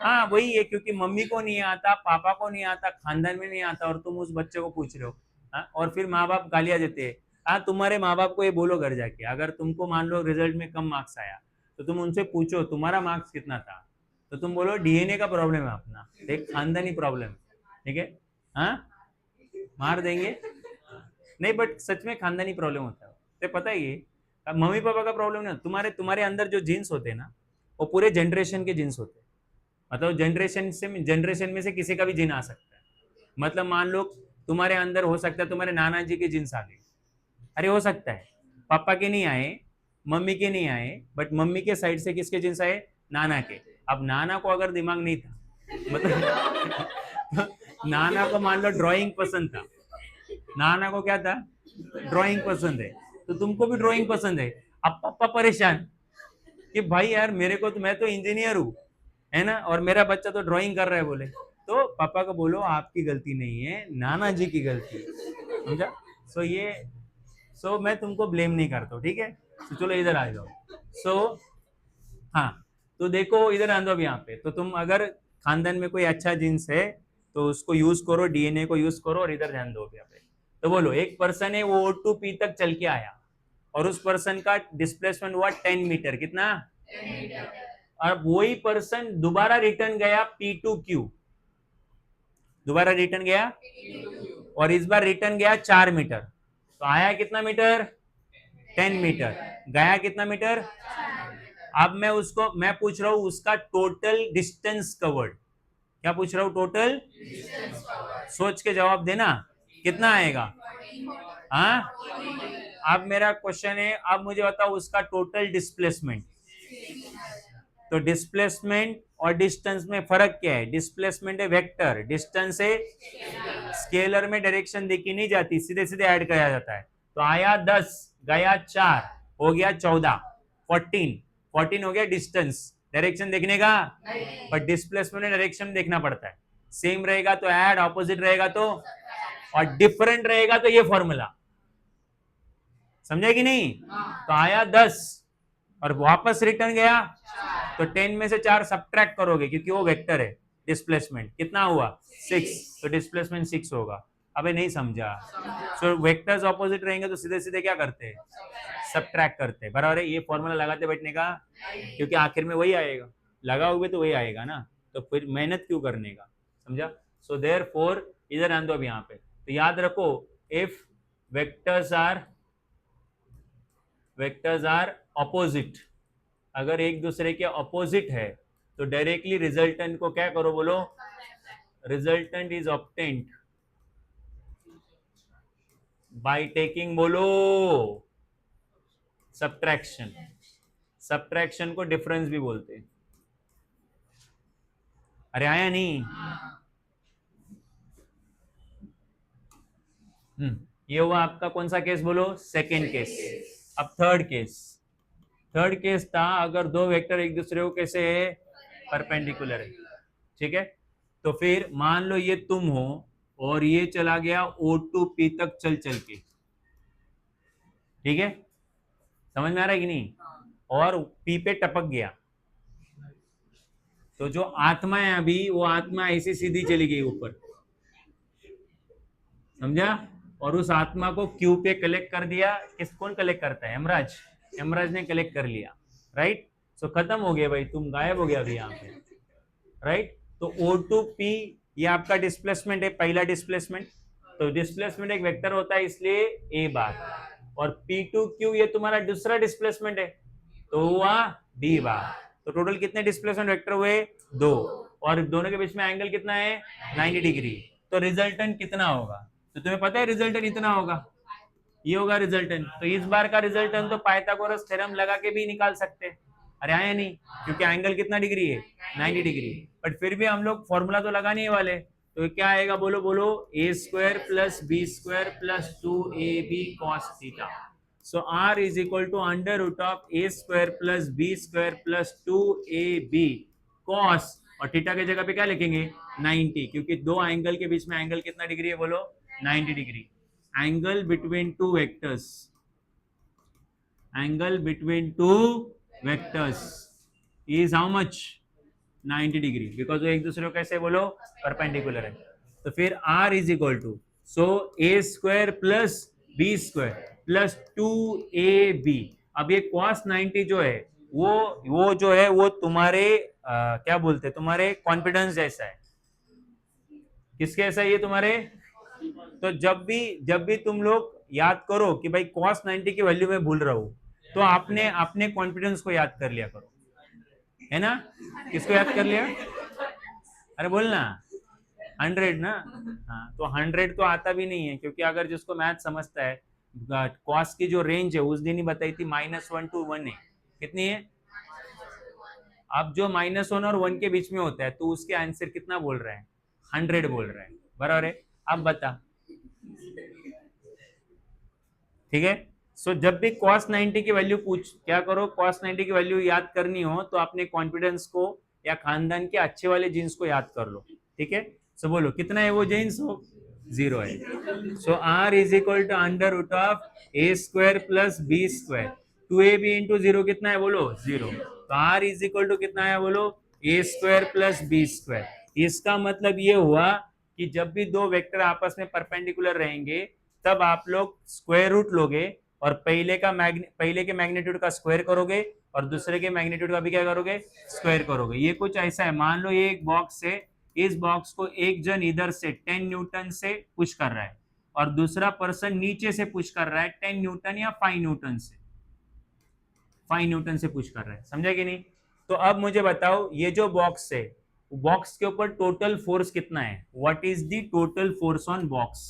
हाँ वही है, क्योंकि मम्मी को नहीं आता, पापा को नहीं आता, खानदान में नहीं आता, और तुम उस बच्चे को पूछ रहे हो। हाँ, और फिर माँ बाप गालियां देते हैं। हाँ, तुम्हारे माँ बाप को ये बोलो घर जाके, अगर तुमको मान लो रिजल्ट में कम मार्क्स आया तो तुम उनसे पूछो तुम्हारा मार्क्स कितना था, तो तुम बोलो डीएनए का प्रॉब्लम है अपना, एक खानदानी प्रॉब्लम, ठीक है। हाँ, मार देंगे नहीं, बट सच में खानदानी प्रॉब्लम होता है, तो पता ही है, मम्मी पापा का प्रॉब्लम नहीं, तुम्हारे अंदर जो जीन्स होते हैं ना, वो पूरे जनरेशन के जीन्स होते हैं, मतलब जनरेशन में से किसी का भी जीन आ सकता है। मतलब मान लो तुम्हारे अंदर हो सकता है तुम्हारे नाना जी के जीन्स आ गए, अरे हो सकता है, पापा के नहीं आए, मम्मी के नहीं आए, बट मम्मी के साइड से किसके जीन्स आए, नाना के। अब नाना को अगर दिमाग नहीं था, मतलब नाना को मान लो ड्राइंग पसंद था, नाना को क्या था, ड्राइंग पसंद है, तो तुमको भी ड्राइंग पसंद है। अब पापा परेशान कि भाई यार मेरे को तो, मैं तो इंजीनियर हूँ, है ना, और मेरा बच्चा तो ड्राइंग कर रहा है, बोले तो पापा को बोलो आपकी गलती नहीं है, नाना जी की गलती है, समझा। सो मैं तुमको ब्लेम नहीं करता, ठीक है। तो चलो इधर आ जाओ। हाँ, तो देखो इधर आ जाओ यहाँ पे, तो तुम अगर खानदान में कोई अच्छा जीन्स है तो उसको यूज करो, डीएनए को यूज करो, और इधर ध्यान दो यहाँ पे। तो बोलो एक पर्सन है वो O2P तक चल के आया और उस पर्सन का डिस्प्लेसमेंट हुआ 10 मीटर, कितना, 10 मीटर। और वही पर्सन दोबारा रिटर्न गया P2Q, दोबारा रिटर्न गया और इस बार रिटर्न गया 4 मीटर, तो आया कितना मीटर, 10 मीटर, गया कितना मीटर। अब मैं पूछ रहा हूं उसका टोटल डिस्टेंस कवर्ड, क्या पूछ रहा हूं, टोटल सोच के जवाब देना, कितना आएगा। हाँ, अब मेरा क्वेश्चन है, अब मुझे बताओ उसका टोटल डिस्प्लेसमेंट। तो डिस्प्लेसमेंट और डिस्टेंस में फर्क क्या है, डिस्प्लेसमेंट है वेक्टर, डिस्टेंस है स्केलर, में डायरेक्शन देखी नहीं जाती, सीधे सीधे ऐड किया जाता है। तो आया 10, गया 4, हो गया 14, 14 हो गया डिस्टेंस, डायरेक्शन देखने का, पर डिस्प्लेसमेंट डायरेक्शन देखना पड़ता है, सेम रहेगा तो ऐड, ऑपोजिट रहेगा तो, और डिफरेंट रहेगा तो ये फॉर्मूला, समझे कि नहीं। तो आया 10 और वापस रिटर्न गया, तो 10 में से 4 सब्ट्रैक्ट करोगे क्योंकि वो वेक्टर है, डिस्प्लेसमेंट कितना हुआ 6, तो डिस्प्लेसमेंट 6 होगा। अबे नहीं समझा, सो वेक्टर्स ऑपोजिट रहेंगे तो सीधे सीधे क्या करते हैं, सब्ट्रैक्ट करते हैं, बराबर है। ये फॉर्मूला लगाते बैठने का, क्योंकि आखिर में वही आएगा, लगाओगे तो वही आएगा ना, तो फिर मेहनत क्यों करने का, समझा। सो देयरफॉर इधर आन दो अब यहाँ पे, तो याद रखो इफ वेक्टर्स आर ऑपोजिट। अगर एक दूसरे के ऑपोजिट है तो डायरेक्टली रिजल्टेंट को क्या करो, बोलो resultant is obtained by taking, बोलो सब्ट्रैक्शन। सब्ट्रैक्शन को डिफरेंस भी बोलते हैं। अरे आया नहीं? ये हुआ आपका कौन सा केस, बोलो सेकेंड केस। अब थर्ड केस था अगर दो वेक्टर एक दूसरे को कैसे है, परपेंडिकुलर है, ठीक है। तो फिर मान लो ये तुम हो और ये चला गया O2P तक चल के, ठीक है, समझ में आ रहा है कि नहीं, और P पे टपक गया, तो जो आत्मा है अभी वो आत्मा ऐसी सीधी चली गई ऊपर, समझा, और उस आत्मा को Q पे कलेक्ट कर दिया। कौन कलेक्ट करता है, यमराज ने कलेक्ट कर लिया, राइट। सो खत्म हो गया भाई, तुम गायब हो गया अभी यहाँ पे, राइट। तो O2P ये आपका डिस्प्लेसमेंट है, पहला डिस्प्लेसमेंट। तो डिस्प्लेसमेंट एक वेक्टर होता है इसलिए A बार, और P2Q ये तुम्हारा दूसरा डिस्प्लेसमेंट है तो हुआ D बार। तो टोटल कितने डिस्प्लेसमेंट वेक्टर हुए, 2, और दोनों के बीच में एंगल कितना है, 90 डिग्री। तो रिजल्टेंट कितना होगा, तो तुम्हें पता है रिजल्टेंट इतना होगा, ये होगा रिजल्टेंट। तो इस बार का रिजल्टेंट तो पाइथागोरस थ्योरम लगा के भी निकाल सकते हैं। अरे आया नहीं, क्योंकि एंगल कितना डिग्री है, 90 डिग्री। बट फिर भी हम लोग फॉर्मूला तो लगा नहीं वाले, तो क्या आएगा, बोलो बोलो A² plus B² plus 2AB cos theta. So R is equal to under root of A² plus B² plus 2AB cos, और थीटा की जगह पे क्या लिखेंगे, 90, क्योंकि दो एंगल के बीच में एंगल कितना डिग्री है, बोलो 90 degree. Angle between two vectors is how much, 90 degree, because वो एक दूसरे को कैसे बोलो परपेंडिकुलर है। तो फिर R is equal to, so A² plus B² plus 2AB। अब ये cos 90 जो है वो जो है वो तुम्हारे क्या बोलते हैं, तुम्हारे कॉन्फिडेंस जैसा है। किसके ऐसा है ये तुम्हारे, तो जब भी तुम लोग याद करो कि भाई cos 90 की वैल्यू में भूल रहा हूं, तो आपने अपने कॉन्फिडेंस को याद कर लिया करो, है ना। किसको याद कर लिया, अरे बोलना 100 ना। हाँ, तो 100 तो आता भी नहीं है, क्योंकि अगर जिसको मैथ समझता है, cos की जो रेंज है उस दिन ही बताई थी -1 to 1 है, कितनी है। अब जो -1 और 1 के बीच में होता है तो उसके आंसर कितना बोल रहा है, 100 बोल रहा है, बराबर है। अब बता, ठीक है। सो जब भी cos 90 की वैल्यू क्या करो, cos 90 की वैल्यू याद करनी हो तो अपने कॉन्फिडेंस को या खानदान के अच्छे वाले जीन्स को याद कर लो, ठीक है। सो बोलो कितना है वो जीन्स, हो 0 है। So R is equal to under root of A² plus B² 2AB into 0 कितना है, बोलो 0। तो R इज इक्वल टू कितना है, बोलो A² प्लस B²। इसका मतलब ये हुआ कि जब भी दो वेक्टर आपस में परपेंडिकुलर रहेंगे तब आप लोग स्क्वायर रूट लोगे और पहले के मैग्नीट्यूड का स्क्वायर करोगे और दूसरे के मैग्नीट्यूड का भी क्या करोगे, स्क्वायर करोगे। ये कुछ ऐसा है, मान लो ये एक बॉक्स है, इस बॉक्स को एक जन इधर से 10 न्यूटन से पुश कर रहा है और दूसरा पर्सन नीचे से पुश कर रहा है 10 न्यूटन या 5 न्यूटन से पुश कर रहा है, समझा कि नहीं। तो अब मुझे बताओ ये जो बॉक्स है, बॉक्स के ऊपर टोटल फोर्स कितना है, what is the total force on box.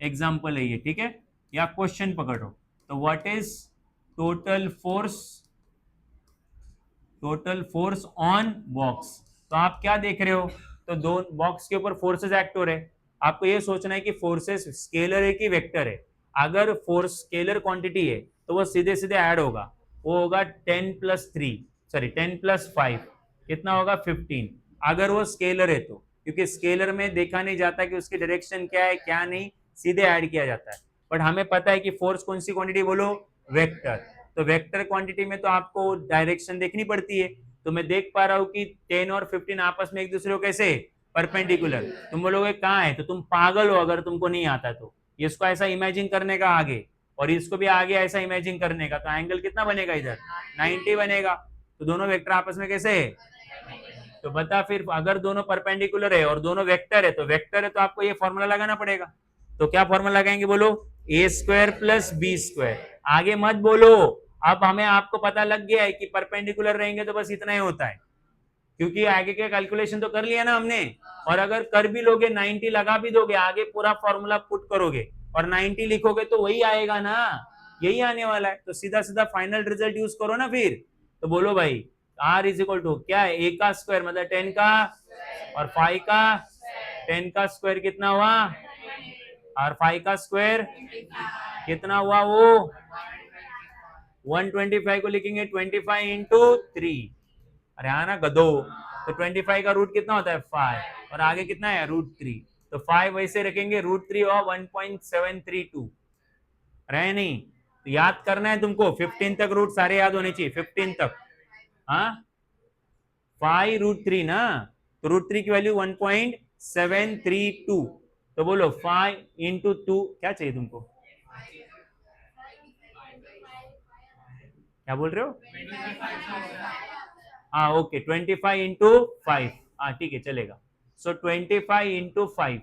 Example है ये, ठीक है, या क्वेश्चन पकड़ो। तो what is total force on box. तो आप क्या देख रहे हो, तो दो बॉक्स के ऊपर फोर्सेस एक्ट हो रहे हैं। आपको ये सोचना है कि फोर्सेस स्केलर है कि वेक्टर है। अगर फोर्स स्केलर क्वांटिटी है तो वो सीधे सीधे ऐड होगा, वो होगा 10 + 5 कितना होगा 15। अगर वो स्केलर है तो, क्योंकि स्केलर में देखा नहीं जाता कि उसकी डायरेक्शन क्या है क्या नहीं, सीधे ऐड किया जाता है। बट हमें पता है कि फोर्स कौन सी क्वांटिटी, बोलो वेक्टर। तो वेक्टर क्वांटिटी में तो आपको डायरेक्शन देखनी पड़ती है। तो मैं देख पा रहा हूं कि 10 और 15 आपस में एक दूसरे को कैसे परपेंडिकुलर। तुम बोलोगे कहाँ है, तो तुम पागल हो अगर तुमको नहीं आता तो। इसको ऐसा इमेजिन करने का आगे, और इसको भी आगे ऐसा इमेजिन करने का, तो एंगल कितना बनेगा इधर 90 बनेगा। तो दोनों वेक्टर आपस में कैसे है, तो बता फिर अगर दोनों परपेंडिकुलर है और दोनों वेक्टर है तो आपको ये फॉर्मूला लगाना पड़ेगा। तो क्या फॉर्मूला लगाएंगे बोलो, ए स्क्वायर प्लस बी स्क्वायर। आगे मत बोलो, अब हमें आपको पता लग गया है कि परपेंडिकुलर रहेंगे तो बस इतना ही होता है, क्योंकि आगे के कैलकुलेशन तो कर लिया ना हमने। और अगर कर भी लोगे 90 लगा भी दोगे, आगे पूरा फॉर्मूला पुट करोगे और 90 लिखोगे तो वही आएगा ना, यही आने वाला है। तो सीधा सीधा फाइनल रिजल्ट यूज करो ना फिर। तो बोलो भाई r इज इक्वल टू क्या है, a का स्क्वायर मतलब 10 का, और 5 का, 10 का स्क्वायर कितना हुआ, और 5 का स्क्वायर कितना हुआ, वो 125 को लिखेंगे 25 इंटू 3। अरे हाँ ना गधो, तो 25 का रूट कितना होता है 5, और आगे कितना है √3, तो 5 वैसे रखेंगे √3 और 1.732 रहे नहीं। तो याद करना है तुमको, 15 तक रूट सारे याद होने चाहिए, 15 तक। हाँ 5 √3 ना, तो √3 की वैल्यू 1.732। तो बोलो 5 इंटू 2 क्या चाहिए तुमको, क्या बोल रहे हो, हाँ ओके 25 इंटू 5, हाँ ठीक है चलेगा। सो 25 इंटू 5,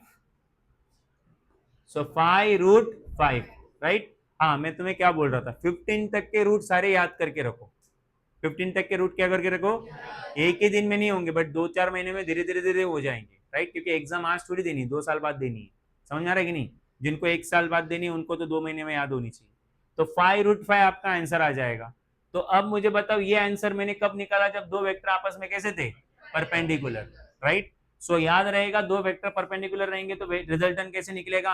सो 5 √5, राइट। हाँ मैं तुम्हें क्या बोल रहा था, 15 तक के रूट सारे याद करके रखो। 15 तक के रूट क्या करके रखो, एक ही दिन में नहीं होंगे बट 2-4 महीने में धीरे धीरे धीरे हो जाएंगे, राइट। क्योंकि एग्जाम आज थोड़ी देनी, 2 साल बाद देनी है, समझ आ रहा है कि नहीं। जिनको 1 साल बाद देनी है उनको तो 2 महीने में याद होनी चाहिए। तो 5 √5 आपका आंसर आ जाएगा। तो अब मुझे बताओ ये आंसर मैंने कब निकाला, जब दो वेक्टर आपस में कैसे थे, परपेंडिकुलर, राइट। सो याद रहेगा, दो वेक्टर परपेंडिकुलर रहेंगे तो रिजल्टेंट कैसे निकलेगा,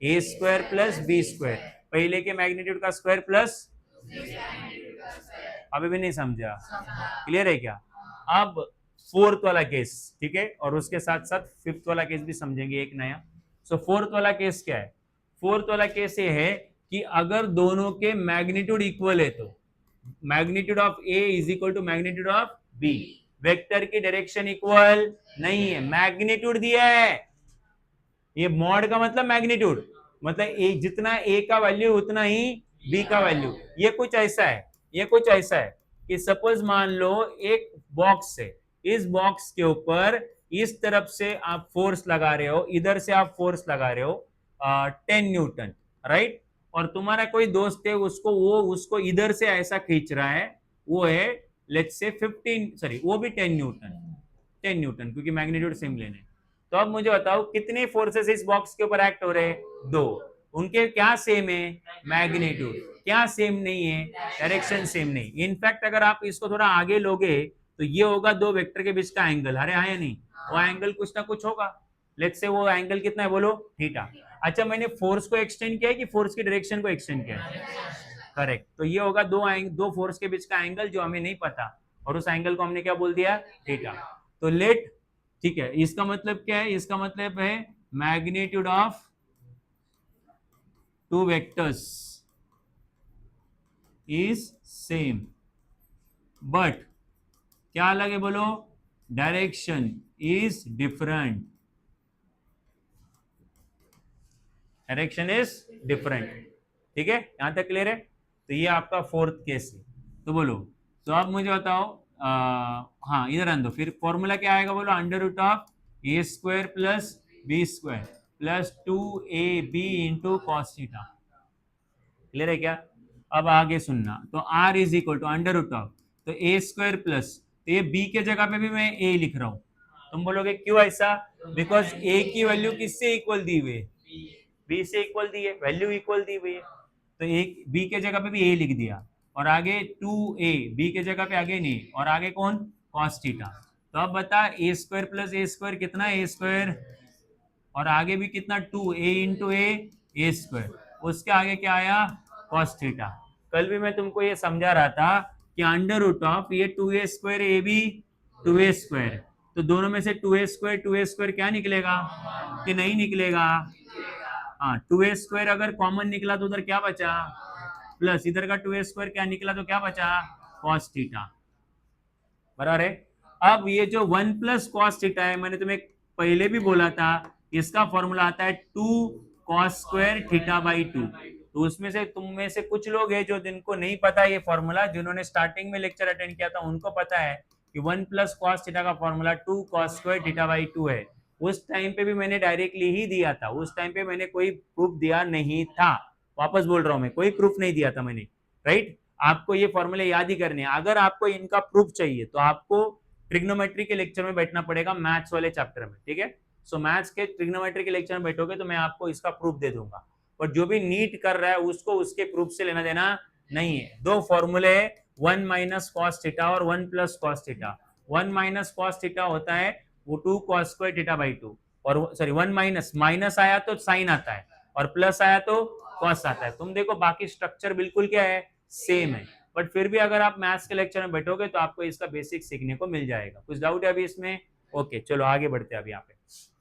√a² प्लस b², पहले के मैग्नीट्यूड का स्क्वायर प्लस, अभी भी नहीं समझा, क्लियर है क्या। अब फोर्थ वाला केस, ठीक है, और उसके साथ साथ फिफ्थ वाला केस भी समझेंगे एक नया। सो फोर्थ वाला केस क्या है, फोर्थ वाला केस ये है कि अगर दोनों के मैग्नीट्यूड इक्वल है तो magnitude of A is equal to magnitude of B, vector की डायरेक्शन इक्वल नहीं है, मैग्नीट्यूड दिया है, ये मॉड का मतलब मैग्नीट्यूड, मतलब ए जितना ए का वैल्यू उतना ही बी का वैल्यू। ये कुछ ऐसा है, ये कुछ ऐसा है कि सपोज मान लो एक बॉक्स है, इस बॉक्स के ऊपर इस तरफ से आप फोर्स लगा रहे हो, इधर से आप फोर्स लगा रहे हो 10 न्यूटन, राइट। और तुम्हारा कोई दोस्त है, उसको इधर से ऐसा खींच रहा है, वो है लेट्स से 15, सॉरी वो भी 10 न्यूटन, 10 न्यूटन क्योंकि मैग्नीट्यूड सेम लेने। तो अब मुझे बताओ कितने फोर्सेस इस बॉक्स के ऊपर एक्ट हो रहे हैं, 2। उनके क्या सेम है, मैग्नीट्यूड। क्या सेम नहीं है, डायरेक्शन सेम नहीं। इनफैक्ट अगर आप इसको थोड़ा आगे लोगे तो ये होगा दो वेक्टर के बीच का एंगल, अरे हाँ या नहीं, वो एंगल कुछ ना कुछ होगा। लेट्स से वो एंगल कितना है बोलो, थीटा। अच्छा मैंने फोर्स को एक्सटेंड किया है कि फोर्स की डायरेक्शन को एक्सटेंड किया है, करेक्ट। तो ये होगा दो फोर्स के बीच का एंगल जो हमें नहीं पता, और उस एंगल को हमने क्या बोल दिया, थीटा। तो लेट, ठीक है, इसका मतलब क्या है, इसका मतलब है magnitude of two vectors is same but क्या अलग है बोलो, direction is different, direction is different, ठीक है, यहां तक क्लियर है। तो ये आपका फोर्थ केस है। तो बोलो, तो आप मुझे बताओ, हाँ इधर आन दो, फिर फॉर्मूला क्या आएगा बोलो, √a² plus b² plus 2ab into cos theta, clear है क्या। अब आगे सुनना, तो r इज इक्वल टू √, तो a² प्लस, तो ये b के जगह पे भी मैं a लिख रहा हूं। तुम बोलोगे क्यों ऐसा, बिकॉज a की वैल्यू किससे इक्वल दी हुई है, b से इक्वल दी है, वैल्यू इक्वल दी हुई है, तो एक b के जगह पे भी a लिख दिया, और आगे 2a, b के जगह पे आगे नहीं, और आगे कौन, cos थीटा। तो अब बता a² प्लस a² कितना है, a², और आगे भी कितना 2a इंटू a², उसके आगे क्या आया, cos थीटा। कल भी मैं तुमको ये समझा रहा था कि √, ये 2a² a भी 2a², तो दोनों में से 2a² क्या निकलेगा, कि नहीं निकलेगा, हाँ 2a² अगर कॉमन निकला तो उधर क्या बचा, प्लस इधर का 2a² क्या निकला तो क्या बचा, cos थीटा, बराबर है। अब ये जो 1 प्लस cos थीटा है, मैंने तुम्हें पहले भी बोला था, इसका फॉर्मूला आता है 2 cos² θ/2। तो उसमें से तुम में से कुछ लोग हैं जो जिनको नहीं पता ये फॉर्मूला, जिन्होंने स्टार्टिंग में लेक्चर अटेंड किया था उनको पता है कि 1 प्लस cos थीटा का फॉर्मूला 2 cos² θ/2 है। उस टाइम पे भी मैंने डायरेक्टली ही दिया था, उस टाइम पे मैंने कोई प्रूफ दिया नहीं था, वापस बोल रहा हूं मैं, कोई प्रूफ नहीं दिया था मैंने, राइट। आपको ये फॉर्मूले याद ही करने हैं। अगर आपको इनका प्रूफ चाहिए तो आपको ट्रिग्नोमेट्री के लेक्चर में बैठना पड़ेगा, मैथ्स वाले चैप्टर में, ठीक है। सो मैथ्स के ट्रिग्नोमेट्री के लेक्चर में बैठोगे तो मैं आपको इसका प्रूफ दे दूंगा, और जो भी नीट कर रहा है उसको उसके प्रूफ से लेना देना नहीं है। दो फॉर्मूले, 1 माइनस कॉस थीटा और 1 plus cos theta. 1 minus cos theta होता है वो 2 कॉस स्क्वायर थीटा बाई 2, और सॉरी 1 माइनस, माइनस आया तो साइन आता है, और प्लस आया तो कॉस आता है। तुम देखो बाकी स्ट्रक्चर बिल्कुल क्या है, सेम है, बट फिर भी अगर आप मैथ्स के लेक्चर में बैठोगे तो आपको इसका बेसिक सीखने को मिल जाएगा। कुछ डाउट है अभी इसमें? ओके, चलो आगे बढ़ते हैं अब यहाँ पे।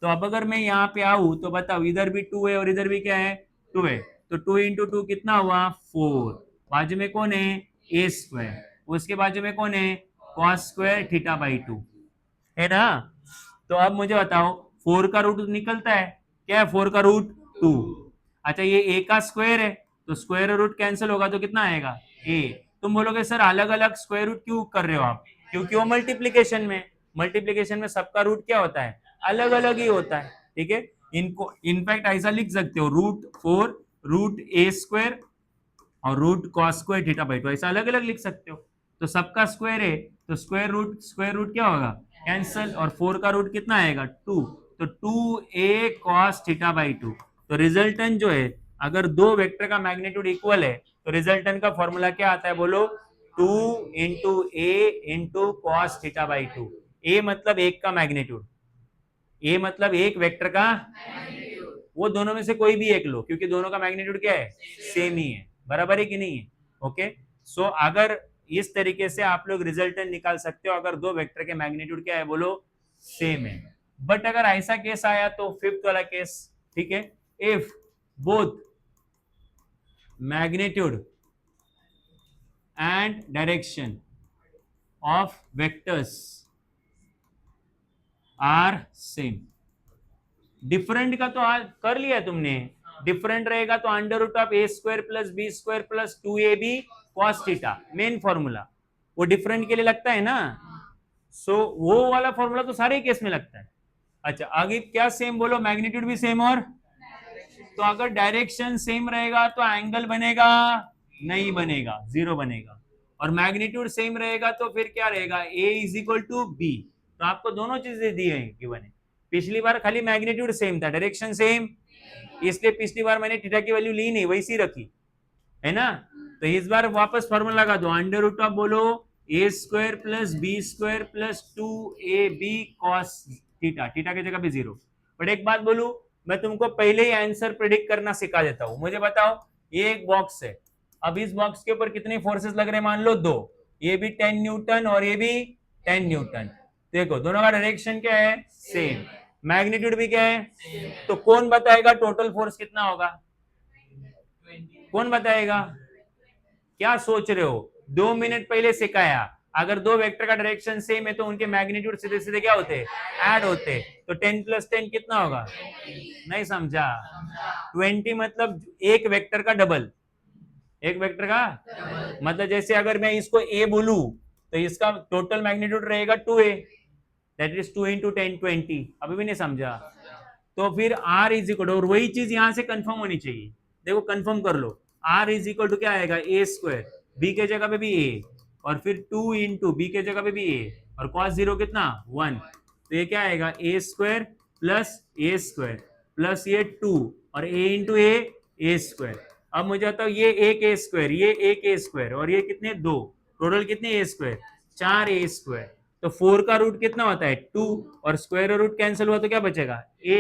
तो अब अगर मैं यहाँ पे आऊं तो बताओ, इधर भी 2 है और इधर भी क्या है, 2 है, तो 2 इंटू 2 कितना हुआ, 4। बाजू में कौन है, ए स्क्वायर, उसके बाजू में कौन है, कॉस स्क्वायर थीटा बाई 2, है ना। तो अब मुझे बताओ 4 का रूट निकलता है, क्या है 4 का रूट, 2। अच्छा ये ए का स्क्वायर है तो स्क्वायर रूट कैंसिल होगा तो कितना आएगा, ए। तुम बोलोगे सर अलग अलग स्क्वायर रूट क्यों कर रहे हो आप, क्योंकि वो मल्टीप्लीकेशन में सबका रूट क्या होता है, अलग अलग ही होता है, ठीक है। इनको इनफैक्ट ऐसा लिख सकते हो, रूट 4 रूट ए स्क्वायर और root cos square theta by 2, ऐसा अलग अलग लिख सकते हो। तो सबका स्क्वायर है तो स्क्वायर रूट क्या होगा, कैंसल, और 4 का रूट कितना आएगा, 2, तो 2a cos थीटा बाई 2। तो रिजल्टेंट जो है, अगर दो वेक्टर का मैग्नीट्यूड इक्वल है तो रिजल्टेंट का फॉर्मूला क्या आता है, बोलो, 2 into A into cos theta by 2। ए मतलब एक का मैग्नीट्यूड, ए मतलब एक वेक्टर का, वो दोनों में से कोई भी एक लो, क्योंकि दोनों का मैग्नीट्यूड क्या है, सेम ही है, बराबर है कि नहीं है। ओके, सो अगर इस तरीके से आप लोग रिजल्टेंट निकाल सकते हो, अगर दो वेक्टर के मैग्नीट्यूड क्या है, बोलो, सेम है। बट अगर ऐसा केस आया तो फिफ्थ वाला केस, ठीक है, if both magnitude and direction of vectors are same. Different का तो कर लिया तुमने, डिफरेंट रहेगा तो under root of A square plus B square plus 2ab cos theta, main formula, वो डिफरेंट के लिए लगता है ना। सो वो वाला फॉर्मूला तो सारे केस में लगता है। अच्छा आगे क्या सेम, बोलो, मैग्नीट्यूड भी सेम, और तो अगर डायरेक्शन सेम रहेगा तो एंगल बनेगा, नहीं बनेगा, जीरो बनेगा। और मैग्नीट्यूड सेम रहेगा तो फिर क्या रहेगा, a is equal to B. तो आपको दोनों चीजें दी है गिवन है। पिछली बार खाली मैग्नीट्यूड सेम था, डायरेक्शन सेम, इसलिए पिछली बार मैंने थीटा की वैल्यू ली नहीं, वैसी रखी, है ना। तो इस बार वापस फॉर्मूला लगा दो, अंडर रूट ऑफ, बोलो, ए square plus B square plus 2ab cos theta, theta की जगह पे 0। बट एक बात बोलू, मैं तुमको पहले ही आंसर प्रेडिक्ट करना सिखा देता हूं। मुझे बताओ, ये एक बॉक्स है, अब इस बॉक्स के ऊपर कितने फोर्सेस लग रहे हैं, मान लो 2, ये भी 10 न्यूटन और ये भी 10 न्यूटन। देखो दोनों का डायरेक्शन क्या है, सेम, मैग्नीट्यूड भी क्या है, तो कौन बताएगा टोटल फोर्स कितना होगा, कौन बताएगा, क्या सोच रहे हो, 2 मिनट पहले सिखाया। अगर दो वेक्टर का डायरेक्शन सेम है तो उनके मैग्नीट्यूड सीधे सीधे क्या होते, ऐड होते। तो 10 प्लस 10 कितना होगा, नहीं समझा, 20 मतलब एक वेक्टर का डबल, एक वेक्टर का मतलब जैसे अगर मैं इसको ए बोलू तो इसका टोटल मैग्नीट्यूड रहेगा 2a, दैट इज 2 इंटू 10 20। अभी भी नहीं समझा, तो फिर r इज इक्वल, और वही चीज यहां से कंफर्म होनी चाहिए, देखो कंफर्म कर लो, r इज इक्वल टू क्या आएगा, ए स्क्वायर, बी के जगह पे भी a, और फिर 2 इंटू बी के जगह पे भी a, और cos 0 कितना 1, तो ये क्या आएगा, a square plus A square plus ये 2 और a इंटू ए स्क्वायर। अब मुझे बताओ, ये एक ए स्क्वायर, ये एक ए स्क्वायर, और ये कितने, 2, टोटल कितने ए स्क्वायर, 4 ए स्क्वायर। तो 4 का रूट कितना होता है, 2, और स्क्वायर रूट कैंसिल हुआ तो क्या बचेगा, a।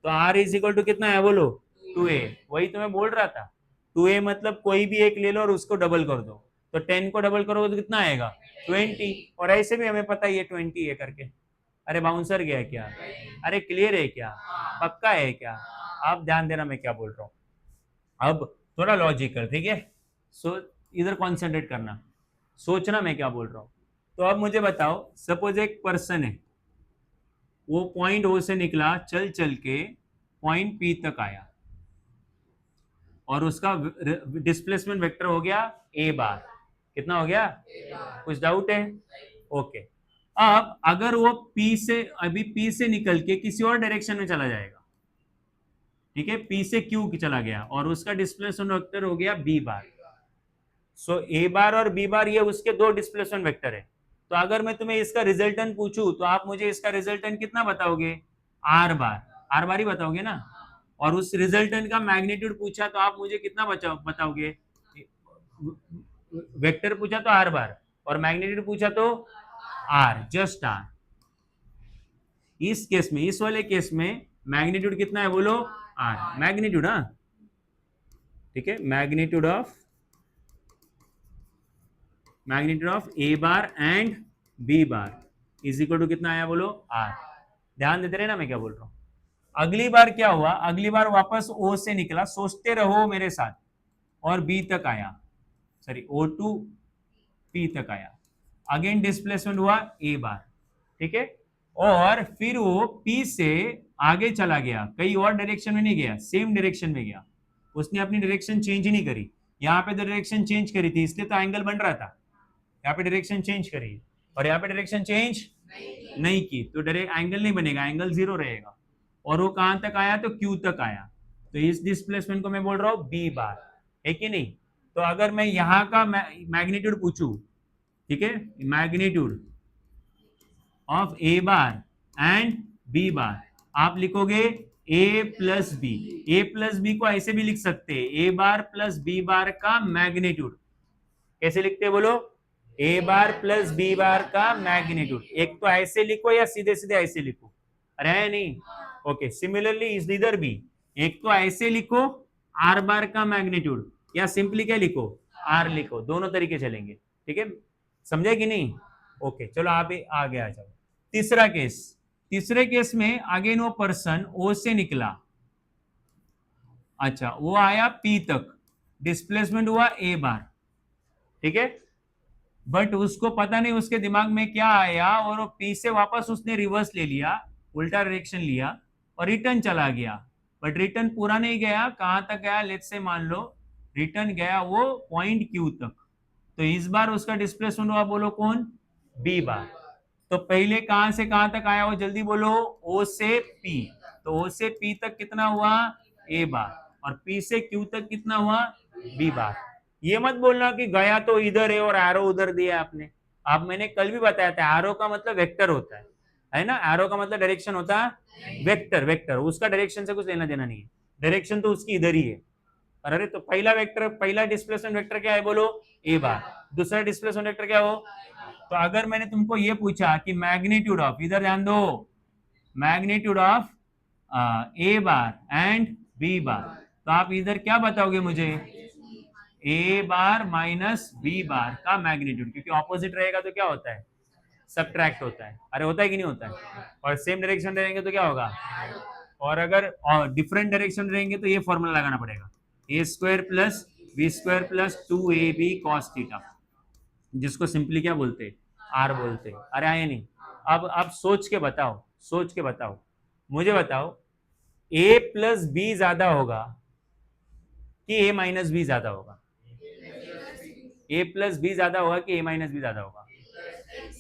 तो r इज इक्वल टू कितना है, बोलो, 2a। वही तो मैं बोल रहा था, 2a मतलब कोई भी एक ले लो और उसको डबल कर दो, तो 10 को डबल करोगे तो कितना आएगा, 20। और ऐसे भी हमें पता है ये 20 है करके। अरे बाउंसर गया है क्या, अरे क्लियर है क्या, पक्का है क्या, आप ध्यान देना मैं क्या बोल रहा हूं। अब थोड़ा लॉजिकल, ठीक है, सो इधर कॉन्सेंट्रेट करना, सोचना मैं क्या बोल रहा हूं। तो अब मुझे बताओ, सपोज एक पर्सन है, वो पॉइंट ओ से निकला, चल चल के पॉइंट पी तक आया, और उसका डिस्प्लेसमेंट वेक्टर हो गया a बार, कितना हो गया, कुछ डाउट है, ओके। अब अगर वो P से अभी P से निकल के किसी और डायरेक्शन में चला जाएगा, ठीक है, P से Q की चला गया और उसका डिस्प्लेसमेंट वेक्टर हो गया B बार। सो A बार और B बार ये उसके दो डिस्प्लेसमेंट वेक्टर है। तो अगर मैं तुम्हें इसका रिजल्टेंट पूछूं तो आप मुझे इसका रिजल्टेंट कितना बताओगे? R बार ही बताओगे ना। और उस रिजल्टेंट का मैग्नीट्यूड पूछा तो आप मुझे कितना बताओगे? वेक्टर पूछा तो R बार और मैग्नीट्यूड पूछा तो R, जस्ट R। इस केस में, इस वाले केस में मैग्नीट्यूड कितना है बोलो? R मैग्नीट्यूड, हाँ ठीक है, magnitude of A bar and B bar is equal to कितना आया बोलो? R। ध्यान देते रहे ना मैं क्या बोल रहा हूं। अगली बार क्या हुआ? अगली बार वापस O से निकला, सोचते रहो मेरे साथ, और B तक आया, सॉरी O टू P तक आया। अगेन डिस्प्लेसमेंट हुआ A बार, ठीक है, और फिर वो P से आगे चला गया, कहीं और डायरेक्शन में नहीं गया, सेम डायरेक्शन में गया। उसने अपनी डायरेक्शन चेंज ही नहीं करी। यहाँ पे तो डायरेक्शन चेंज करी थी, इसलिए तो एंगल बन रहा था। यहाँ पे डायरेक्शन चेंज करी और यहाँ पे डायरेक्शन चेंज नहीं की, तो डायरेक्ट एंगल नहीं बनेगा, एंगल जीरो रहेगा। और वो कहां तक आया? तो Q तक आया। तो इस डिस्प्लेसमेंट को मैं बोल रहा हूँ B बार, है कि नहीं? तो अगर मैं यहाँ का मैग्नीट्यूड पूछूं, ठीक है, magnitude of A bar and B bar, आप लिखोगे A plus B. A plus B को ऐसे भी लिख सकते हैं, A bar plus B bar का मैग्नीट्यूड। कैसे लिखते हैं बोलो? A bar plus B bar का मैग्नीट्यूड। एक तो ऐसे लिखो या सीधे सीधे ऐसे लिखो, अरे है नहीं? ओके, सिमिलरली इज इधर भी एक तो ऐसे लिखो R बार का मैग्नीट्यूड, या सिंपली क्या लिखो? R लिखो, दोनों तरीके चलेंगे, ठीक है, समझे कि नहीं? ओके चलो आप आगे आ जाओ। तीसरा केस, तीसरे केस में अगेन वो पर्सन O से निकला, अच्छा वो आया P तक, डिस्प्लेसमेंट हुआ A बार, ठीक है, बट उसको पता नहीं उसके दिमाग में क्या आया, और वो P से वापस उसने रिवर्स ले लिया, उल्टा डायरेक्शन लिया और रिटर्न चला गया। बट रिटर्न पूरा नहीं गया, कहां तक गया? लेट्स से मान लो रिटर्न गया वो पॉइंट Q तक। तो इस बार उसका डिस्प्लेसमेंट हुआ बोलो कौन? B बार। तो पहले कहां से कहां तक आया वो जल्दी बोलो? O से P। तो O से P तक कितना हुआ? A बार। और P से Q तक कितना हुआ? B बार। ये मत बोलना कि गया तो इधर है और एरो उधर दिया आपने। आप, मैंने कल भी बताया था, एरो का मतलब वेक्टर होता है ना? एरो का मतलब डायरेक्शन होता है वेक्टर, वेक्टर उसका डायरेक्शन से कुछ लेना देना नहीं है, डायरेक्शन तो उसकी इधर ही है। अरे तो पहला वेक्टर, पहला डिस्प्लेसमेंट वेक्टर क्या है बोलो? A बार। दूसरा डिस्प्लेसमेंट वेक्टर क्या हो? तो अगर मैंने तुमको ये पूछा कि मैग्नीट्यूड ऑफ, इधर ध्यान दो, magnitude of A bar and B बार, तो आप इधर क्या बताओगे मुझे? A bar minus B bar का मैग्नीट्यूड, क्योंकि ऑपोजिट रहेगा तो क्या होता है? सबट्रैक्ट होता है। अरे होता है कि नहीं होता है? और सेम डायरेक्शन रहेंगे तो क्या होगा? और अगर डिफरेंट डायरेक्शन रहेंगे तो ये फॉर्मूला लगाना पड़ेगा, a square plus B square plus 2AB cos theta, जिसको सिंपली क्या बोलते हैं? आर बोलते हैं। अरे आए नहीं? अब आप सोच के बताओ, सोच के बताओ, मुझे बताओ, ए प्लस बी ज्यादा होगा कि ए माइनस बी ज्यादा होगा? ए प्लस बी ज्यादा होगा कि ए माइनस बी ज्यादा होगा?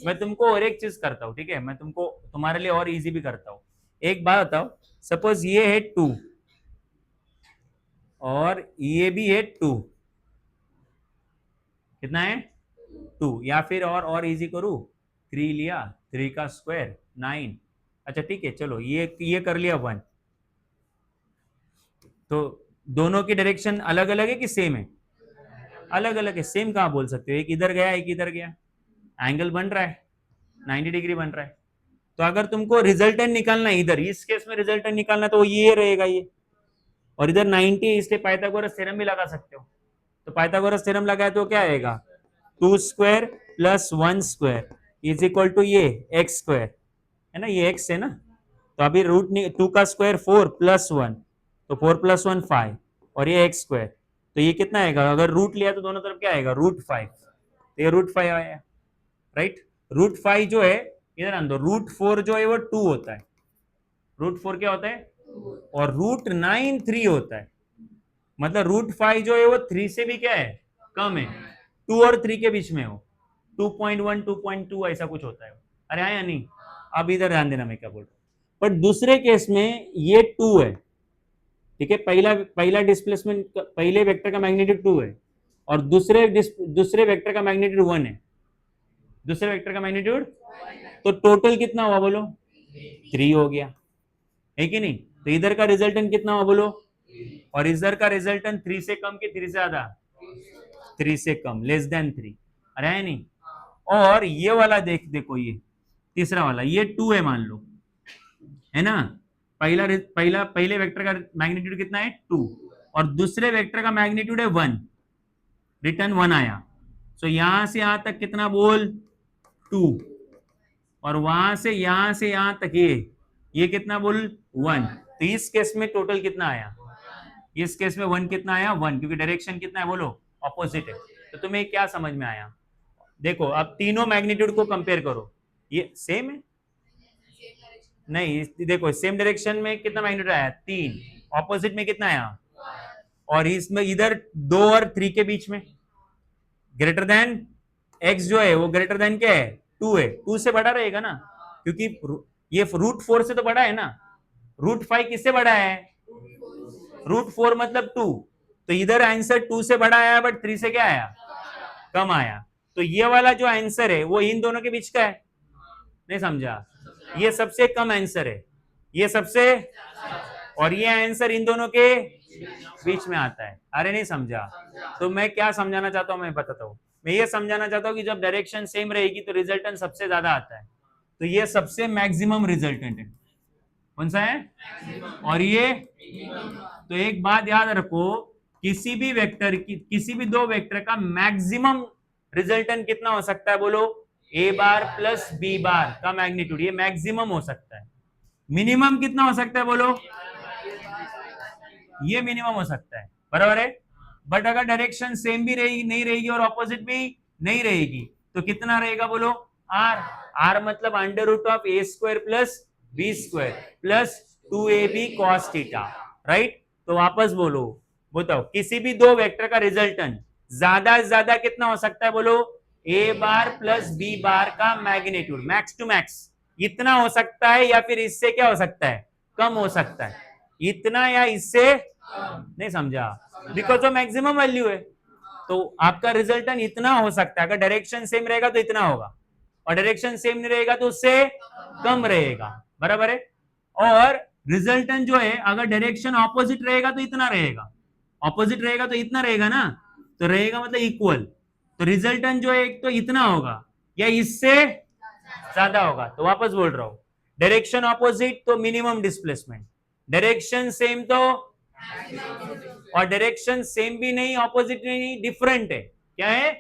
मैं तुमको और एक चीज करता हूँ, ठीक है, मैं तुमको तुम्हारे लिए और इजी भी करता हूँ। एक बात बताओ, सपोज ये है 2 और ये भी है 2, कितना है? 2। या फिर और इजी करूँ, 3 लिया, 3 का स्क्वायर 9। अच्छा ठीक है, चलो ये कर लिया 1। तो दोनों की डायरेक्शन अलग अलग है कि सेम है? अलग अलग है। सेम कहाँ बोल सकते हो? एक इधर गया, एक इधर गया, एंगल बन रहा है, 90 डिग्री बन रहा है। तो अगर तुमको रिजल्टेंट निकालना है, इधर इस केस में रिजल्टेंट निकालना, तो ये रहेगा ये, और इधर 90 है, इसलिए पाइथागोरस थ्योरम भी लगा सकते हो। तो पाइथागोरस थ्योरम लगाए तो क्या आएगा? 2 square plus 1 square is equal to ये एक्स स्क्वायर, है ना, ये एक्स है ना। तो अभी रूट 2 का स्क्वायर 4 प्लस 1, तो 4 प्लस 1 5, और ये एक्स स्क्वायर, तो ये कितना आएगा? अगर रूट लिया तो दोनों तरफ क्या आएगा? रूट 5। तो ये रूट 5 आया, राइट। रूट 5 जो है, इधर आन दो, रूट 4 जो है वो 2 होता है, रूट 4 क्या होता है? और रूट 9 3 होता है। मतलब रूट 5 जो है वो 3 से भी क्या है? कम है, 2 और 3 के बीच में हो, 2.1 2.2 ऐसा कुछ होता है। अरे आया नहीं? अब इधर ध्यान देना मैं क्या बोल रहा हूं। पर दूसरे केस में ये 2 है, ठीक है, पहला डिस्प्लेसमेंट, पहले वेक्टर का मैग्नीट्यूड 2 है और दूसरे वेक्टर का मैग्नीट्यूड 1 है। दूसरे वेक्टर का मैग्नीट्यूड, तो टोटल कितना हुआ बोलो? 3 हो गया, है कि नहीं? तो इधर का रिजल्टेंट कितना हुआ बोलो? और इधर का रिजल्टेंट 3 से कम कि 3 से ज्यादा? 3 से कम, लेस देन 3। अरे है नहीं? और ये वाला देखो, ये तीसरा वाला, ये 2 है मान लो, है ना? पहले वेक्टर का मैग्नीट्यूड कितना है? 2, और दूसरे वेक्टर का मैग्नीट्यूड है 1, रिटर्न 1 आया। सो यहां से यहां तक कितना बोल? 2, और वहां से यहां तक ये कितना बोल? 1। तो इस केस में टोटल कितना आया? इस केस में 1 कितना आया? 1, क्योंकि डायरेक्शन कितना है बोलो? ऑपोजिट है। तो तुम्हें क्या समझ में आया? देखो अब तीनों मैग्नीट्यूड को कंपेयर करो, ये सेम है? नहीं, देखो सेम डायरेक्शन में कितना मैग्नीट्यूड आया? 3, ऑपोजिट में कितना आया? और इसमें इधर 2 और 3 के बीच में ग्रेटर देन x जो है वो ग्रेटर देन क्या है? 2 है। 2 से बड़ा रहेगा ना, क्योंकि ये √4 से तो बड़ा है ना। √5 किससे बड़ा है? √4 मतलब 2। तो इधर आंसर 2 से बड़ा आया, बट 3 से क्या आया? कम आया। तो ये वाला जो आंसर है वो इन दोनों के बीच का है। नहीं समझा? ये सबसे कम आंसर है, ये सबसे, और ये आंसर इन दोनों के बीच में आता है। अरे नहीं समझा? तो मैं क्या समझाना चाहता हूं, मैं बताता हूं। मैं ये समझाना चाहता हूं कि जब डायरेक्शन सेम रहेगी तो रिजल्टेंट सबसे ज्यादा आता है। तो ये सबसे मैक्सिमम रिजल्टेंट है। कौन सा है? और ये, तो एक बात याद रखो, किसी भी वेक्टर की, किसी भी दो वेक्टर का मैक्सिमम रिजल्टेंट कितना हो सकता है बोलो? a bar plus b bar का मैग्नीट्यूड, ये मैक्सिमम हो सकता है। मिनिमम कितना हो सकता है बोलो? ये मिनिमम हो सकता है, बराबर है। बट अगर डायरेक्शन सेम भी रहेगी, नहीं रहेगी, और ऑपोजिट भी नहीं रहेगी, तो कितना रहेगा बोलो? r मतलब √a² plus b² plus 2ab cos theta, right? तो वापस बोलो, बताओ किसी भी दो वेक्टर का रिजल्टेंट ज्यादा से ज्यादा कितना हो सकता है बोलो? a bar plus b bar का मैग्नीट्यूड, मैक्स टू मैक्स इतना हो सकता है, या फिर इससे क्या हो सकता है? कम हो सकता है। इतना या इससे, नहीं समझा? बिकॉज ऑफ मैक्सिमम वैल्यू है। तो आपका रिजल्टेंट इतना हो सकता है, अगर डायरेक्शन सेम रहेगा तो इतना होगा, और डायरेक्शन सेम नहीं रहेगा तो उससे कम रहेगा, बराबर है। और रिजल्टेंट जो है, अगर डायरेक्शन ऑपोजिट रहेगा तो इतना रहेगा, ऑपोजिट रहेगा तो इतना रहेगा ना, तो रहेगा मतलब इक्वल। तो रिजल्टेंट जो है एक तो इतना होगा या इससे ज्यादा होगा। तो वापस बोल रहा हूं, डायरेक्शन ऑपोजिट तो मिनिमम डिस्प्लेसमेंट, डायरेक्शन सेम तो, और डायरेक्शन सेम भी नहीं, ऑपोजिट नहीं, डिफरेंट है। क्या है?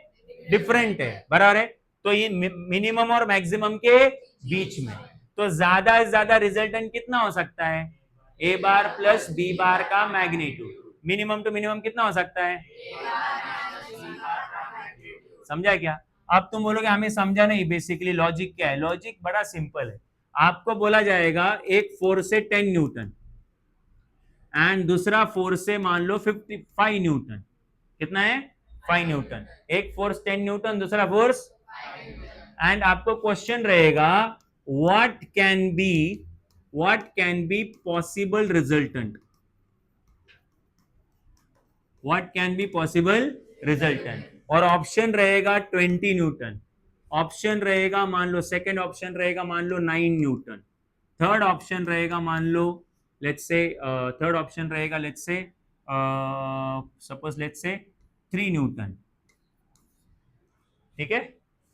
डिफरेंट है, बराबर है। तो ये मिनिमम और मैक्सिमम के बीच में, तो ज्यादा से ज्यादा रिजल्टेंट कितना हो सकता है? a bar plus b bar का मैग्नीट्यूड। मिनिमम टू मिनिमम कितना हो सकता है? समझा क्या? अब तुम बोलोगे हमें समझा नहीं, बेसिकली लॉजिक क्या है? लॉजिक बड़ा सिंपल है। आपको बोला जाएगा एक फोर्स से 10 न्यूटन एंड दूसरा फोर्स से मान लो 55 न्यूटन। कितना है? 5 न्यूटन। एक फोर्स 10 न्यूटन, दूसरा फोर्स, एंड आपको क्वेश्चन रहेगा what can be possible resultant, what can be possible resultant. और ऑप्शन रहेगा 20 न्यूटन, ऑप्शन रहेगा मान लो, सेकंड ऑप्शन रहेगा मान लो 9 न्यूटन, थर्ड ऑप्शन रहेगा मान लो, लेट्स से थर्ड ऑप्शन रहेगा let's say suppose let's say 3 Newton, ठीक है?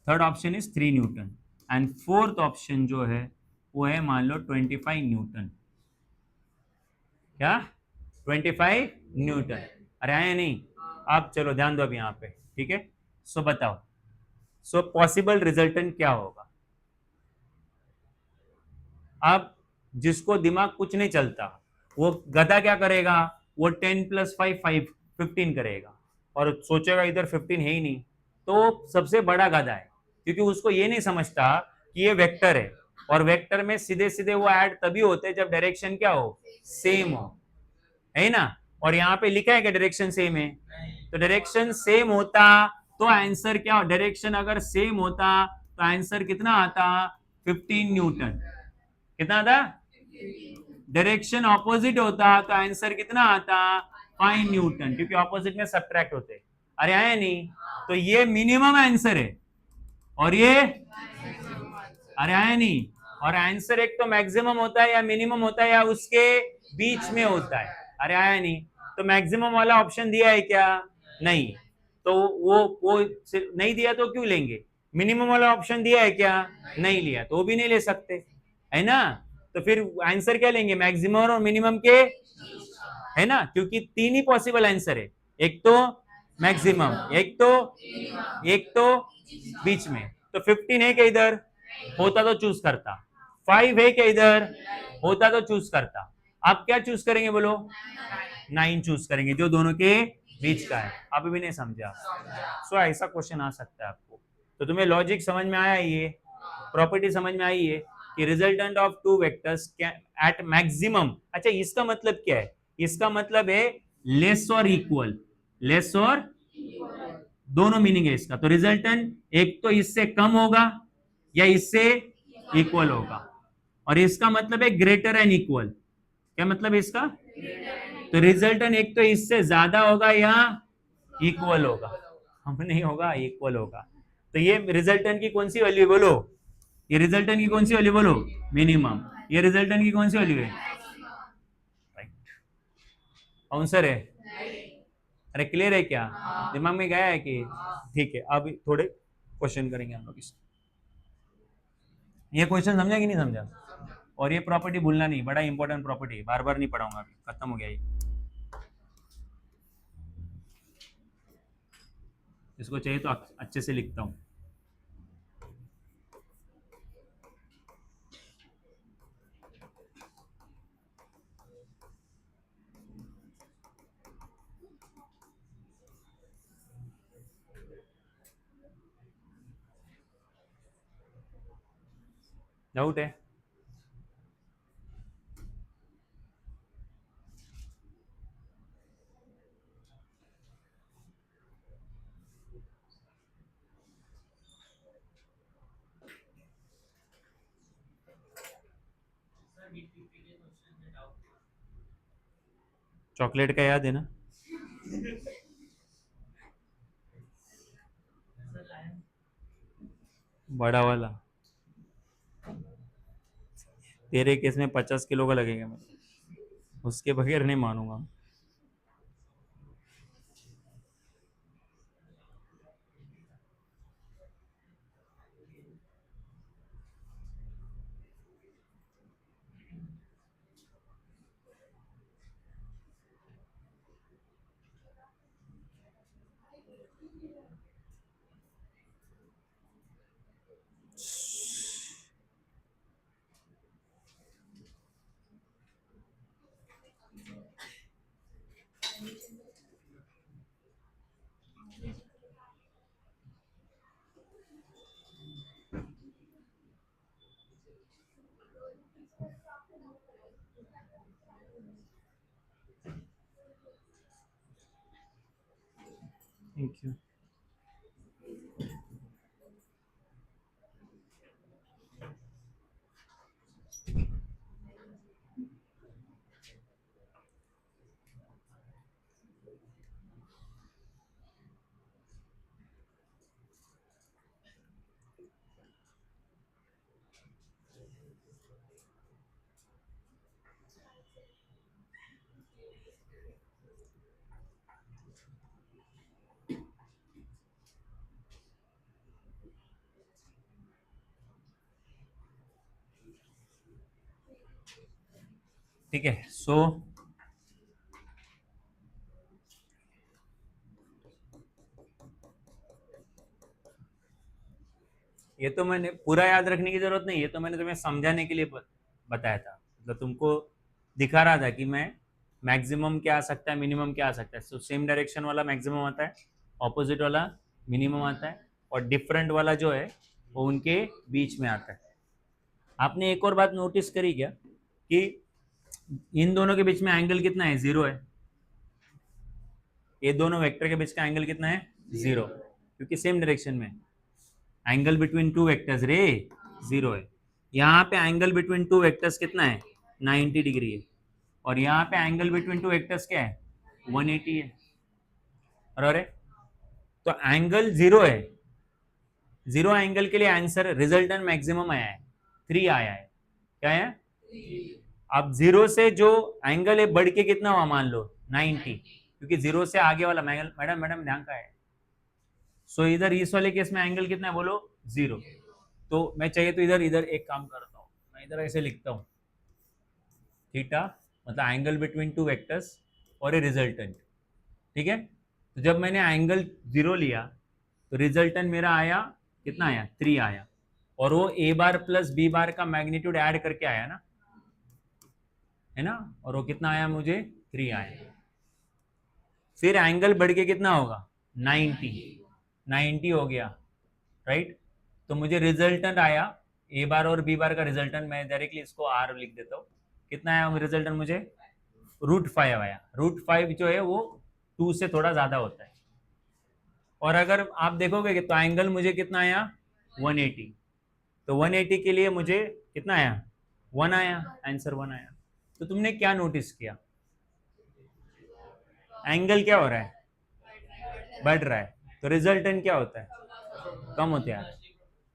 Third option is 3 Newton, and fourth option जो है वो है मान लो 25 न्यूटन। क्या? 25 न्यूटन। अरे आए नहीं? आप चलो ध्यान दो अब यहाँ पे, ठीक है? सो बताओ, सो पॉसिबल रिजल्टेंट क्या होगा? अब जिसको दिमाग कुछ नहीं चलता, वो गधा क्या करेगा? वो 10 + 5 15 करेगा, और सोचेगा इधर 15 है ही नहीं, तो सबसे बड़ा गधा है, क्योंकि उसको ये नहीं समझता कि ये वेक्टर है, और वेक्टर में सीधे सीधे वो ऐड तभी होते हैं जब डायरेक्शन क्या हो? सेम हो, है ना? और यहाँ पे लिखा है कि डायरेक्शन सेम है, तो डायरेक्शन सेम होता तो आंसर क्या? डायरेक्शन अगर सेम होता तो आंसर कितना आता? 15 न्यूटन। कितना था? डायरेक्शन ऑपोजिट होता तो आंसर कितना आता? 5 न्यूटन, क्योंकि ऑपोजिट में सब्ट्रैक्ट होते। अरे आया नहीं? तो ये मिनिमम आंसर है और ये, अरे आया नहीं? और आंसर एक तो मैक्सिमम होता है या मिनिमम होता है या उसके बीच में होता है। अरे आया नहीं? तो मैक्सिमम वाला ऑप्शन दिया है क्या? नहीं। तो वो नहीं दिया तो क्यों लेंगे? मिनिमम वाला ऑप्शन दिया है क्या? नहीं लिया, तो वो भी नहीं ले सकते, है ना? तो फिर आंसर क्या लेंगे? मैक्सिमम और मिनिमम के, है ना? क्योंकि तीन ही पॉसिबल आंसर है, एक तो मैक्सिमम, एक तो बीच में। तो 15 है क्या इधर? होता तो चूज करता। 5 है क्या इधर? होता तो चूज करता। आप क्या चूज करेंगे बोलो? 9 चूज करेंगे, जो दोनों के बीच का है। आप भी नहीं समझा? सो ऐसा क्वेश्चन आ सकता है आपको। तो तुम्हें लॉजिक समझ में आया? ये प्रॉपर्टी समझ में आई है कि resultant of two vectors at maximum. अच्छा, इसका मतलब क्या है? इसका मतलब है लेस और इक्वल। लेस और, दोनों मीनिंग है इसका। तो रिजल्टेंट एक तो इससे कम होगा या इससे इक्वल होगा, और इसका मतलब है ग्रेटर एंड इक्वल। क्या मतलब है इसका? तो रिजल्टेंट एक तो इससे ज्यादा होगा या इक्वल होगा? हम नहीं होगा, इक्वल होगा। तो ये रिजल्टेंट की कौन सी वैल्यू बोलो? ये रिजल्टेंट की कौन सी वैल्यू बोलो? मिनिमम। ये रिजल्टेंट की कौन सी वैल्यू है? राइट आंसर है। अरे क्लियर है क्या? दिमाग में गया है कि? ठीक है, अब थोड़े क्वेश्चन करेंगे हम लोग इस। ये क्वेश्चन समझा कि नहीं समझा? और ये प्रॉपर्टी भूलना नहीं, बड़ा इंपॉर्टेंट प्रॉपर्टी, बार बार नहीं पढ़ाऊंगा, अभी खत्म हो गया ये। इसको चाहिए तो अच्छे से लिखता हूं। डाउट है? चॉकलेट का याद है ना? बड़ा वाला। तेरे केस में 50 किलो का लगेगा, मैं उसके बगैर नहीं मानूंगा। Thank you. ठीक है, सो ये तो मैंने पूरा याद रखने की जरूरत नहीं, ये तो मैंने तुम्हें समझाने के लिए बताया था। मतलब तुमको दिखा रहा था कि मैं मैक्सिमम क्या आ सकता है, मिनिमम क्या आ सकता है। तो सेम डायरेक्शन वाला मैक्सिमम आता है, ऑपोजिट वाला मिनिमम आता है, और डिफरेंट वाला जो है वो उनके बीच में आता है। आपने एक और बात नोटिस करी क्या कि इन दोनों के बीच में एंगल कितना है? 0 है। ये दोनों वेक्टर के बीच का एंगल कितना है? 0, क्योंकि सेम डायरेक्शन में एंगल बिटवीन टू वेक्टर्स रे 0 है। यहाँ पे एंगल बिटवीन टू वेक्टर्स कितना है 90 डिग्री है, और यहाँ पे एंगल बिटवीन टू वेक्टर्स क्या है 180 है। अरे तो एंगल जीरो है, जीरो एंगल के लिए आंसर रिजल्टेंट मैक्सिमम आया है 3 आया है। क्या है? अब जीरो से जो एंगल है बढ़ के कितना हुआ मान लो 90, क्योंकि जीरो से आगे वाला मैडम मैडम ध्यान का है। सो इधर इस वाले केस में एंगल कितना है बोलो जीरो। तो मैं चाहिए तो इधर इधर एक काम करता हूँ, मैं इधर ऐसे लिखता हूँ थीटा मतलब एंगल बिटवीन टू वेक्टर्स और ए रिजल्टेंट। ठीक है, तो जब मैंने एंगल जीरो लिया तो रिजल्टेंट मेरा आया कितना आया 3 आया, और वो ए बार प्लस बी बार का मैग्नीट्यूड ऐड करके आया ना, है ना, और वो कितना आया मुझे 3 आया। फिर एंगल बढ़ के कितना होगा 90, 90 हो गया राइट। तो मुझे रिजल्टेंट आया ए बार और बी बार का रिजल्टेंट, मैं डायरेक्टली इसको आर लिख देता हूँ। कितना आया रिजल्टेंट मुझे √5 आया। √5 जो है वो 2 से थोड़ा ज्यादा होता है। और अगर आप देखोगे कि तो एंगल मुझे कितना आया 180, तो 180 के लिए मुझे कितना आया 1 आया, आंसर 1 आया। तो तुमने क्या नोटिस किया, एंगल क्या हो रहा है बढ़ रहा है, तो रिजल्टेंट क्या होता है कम होते हैं।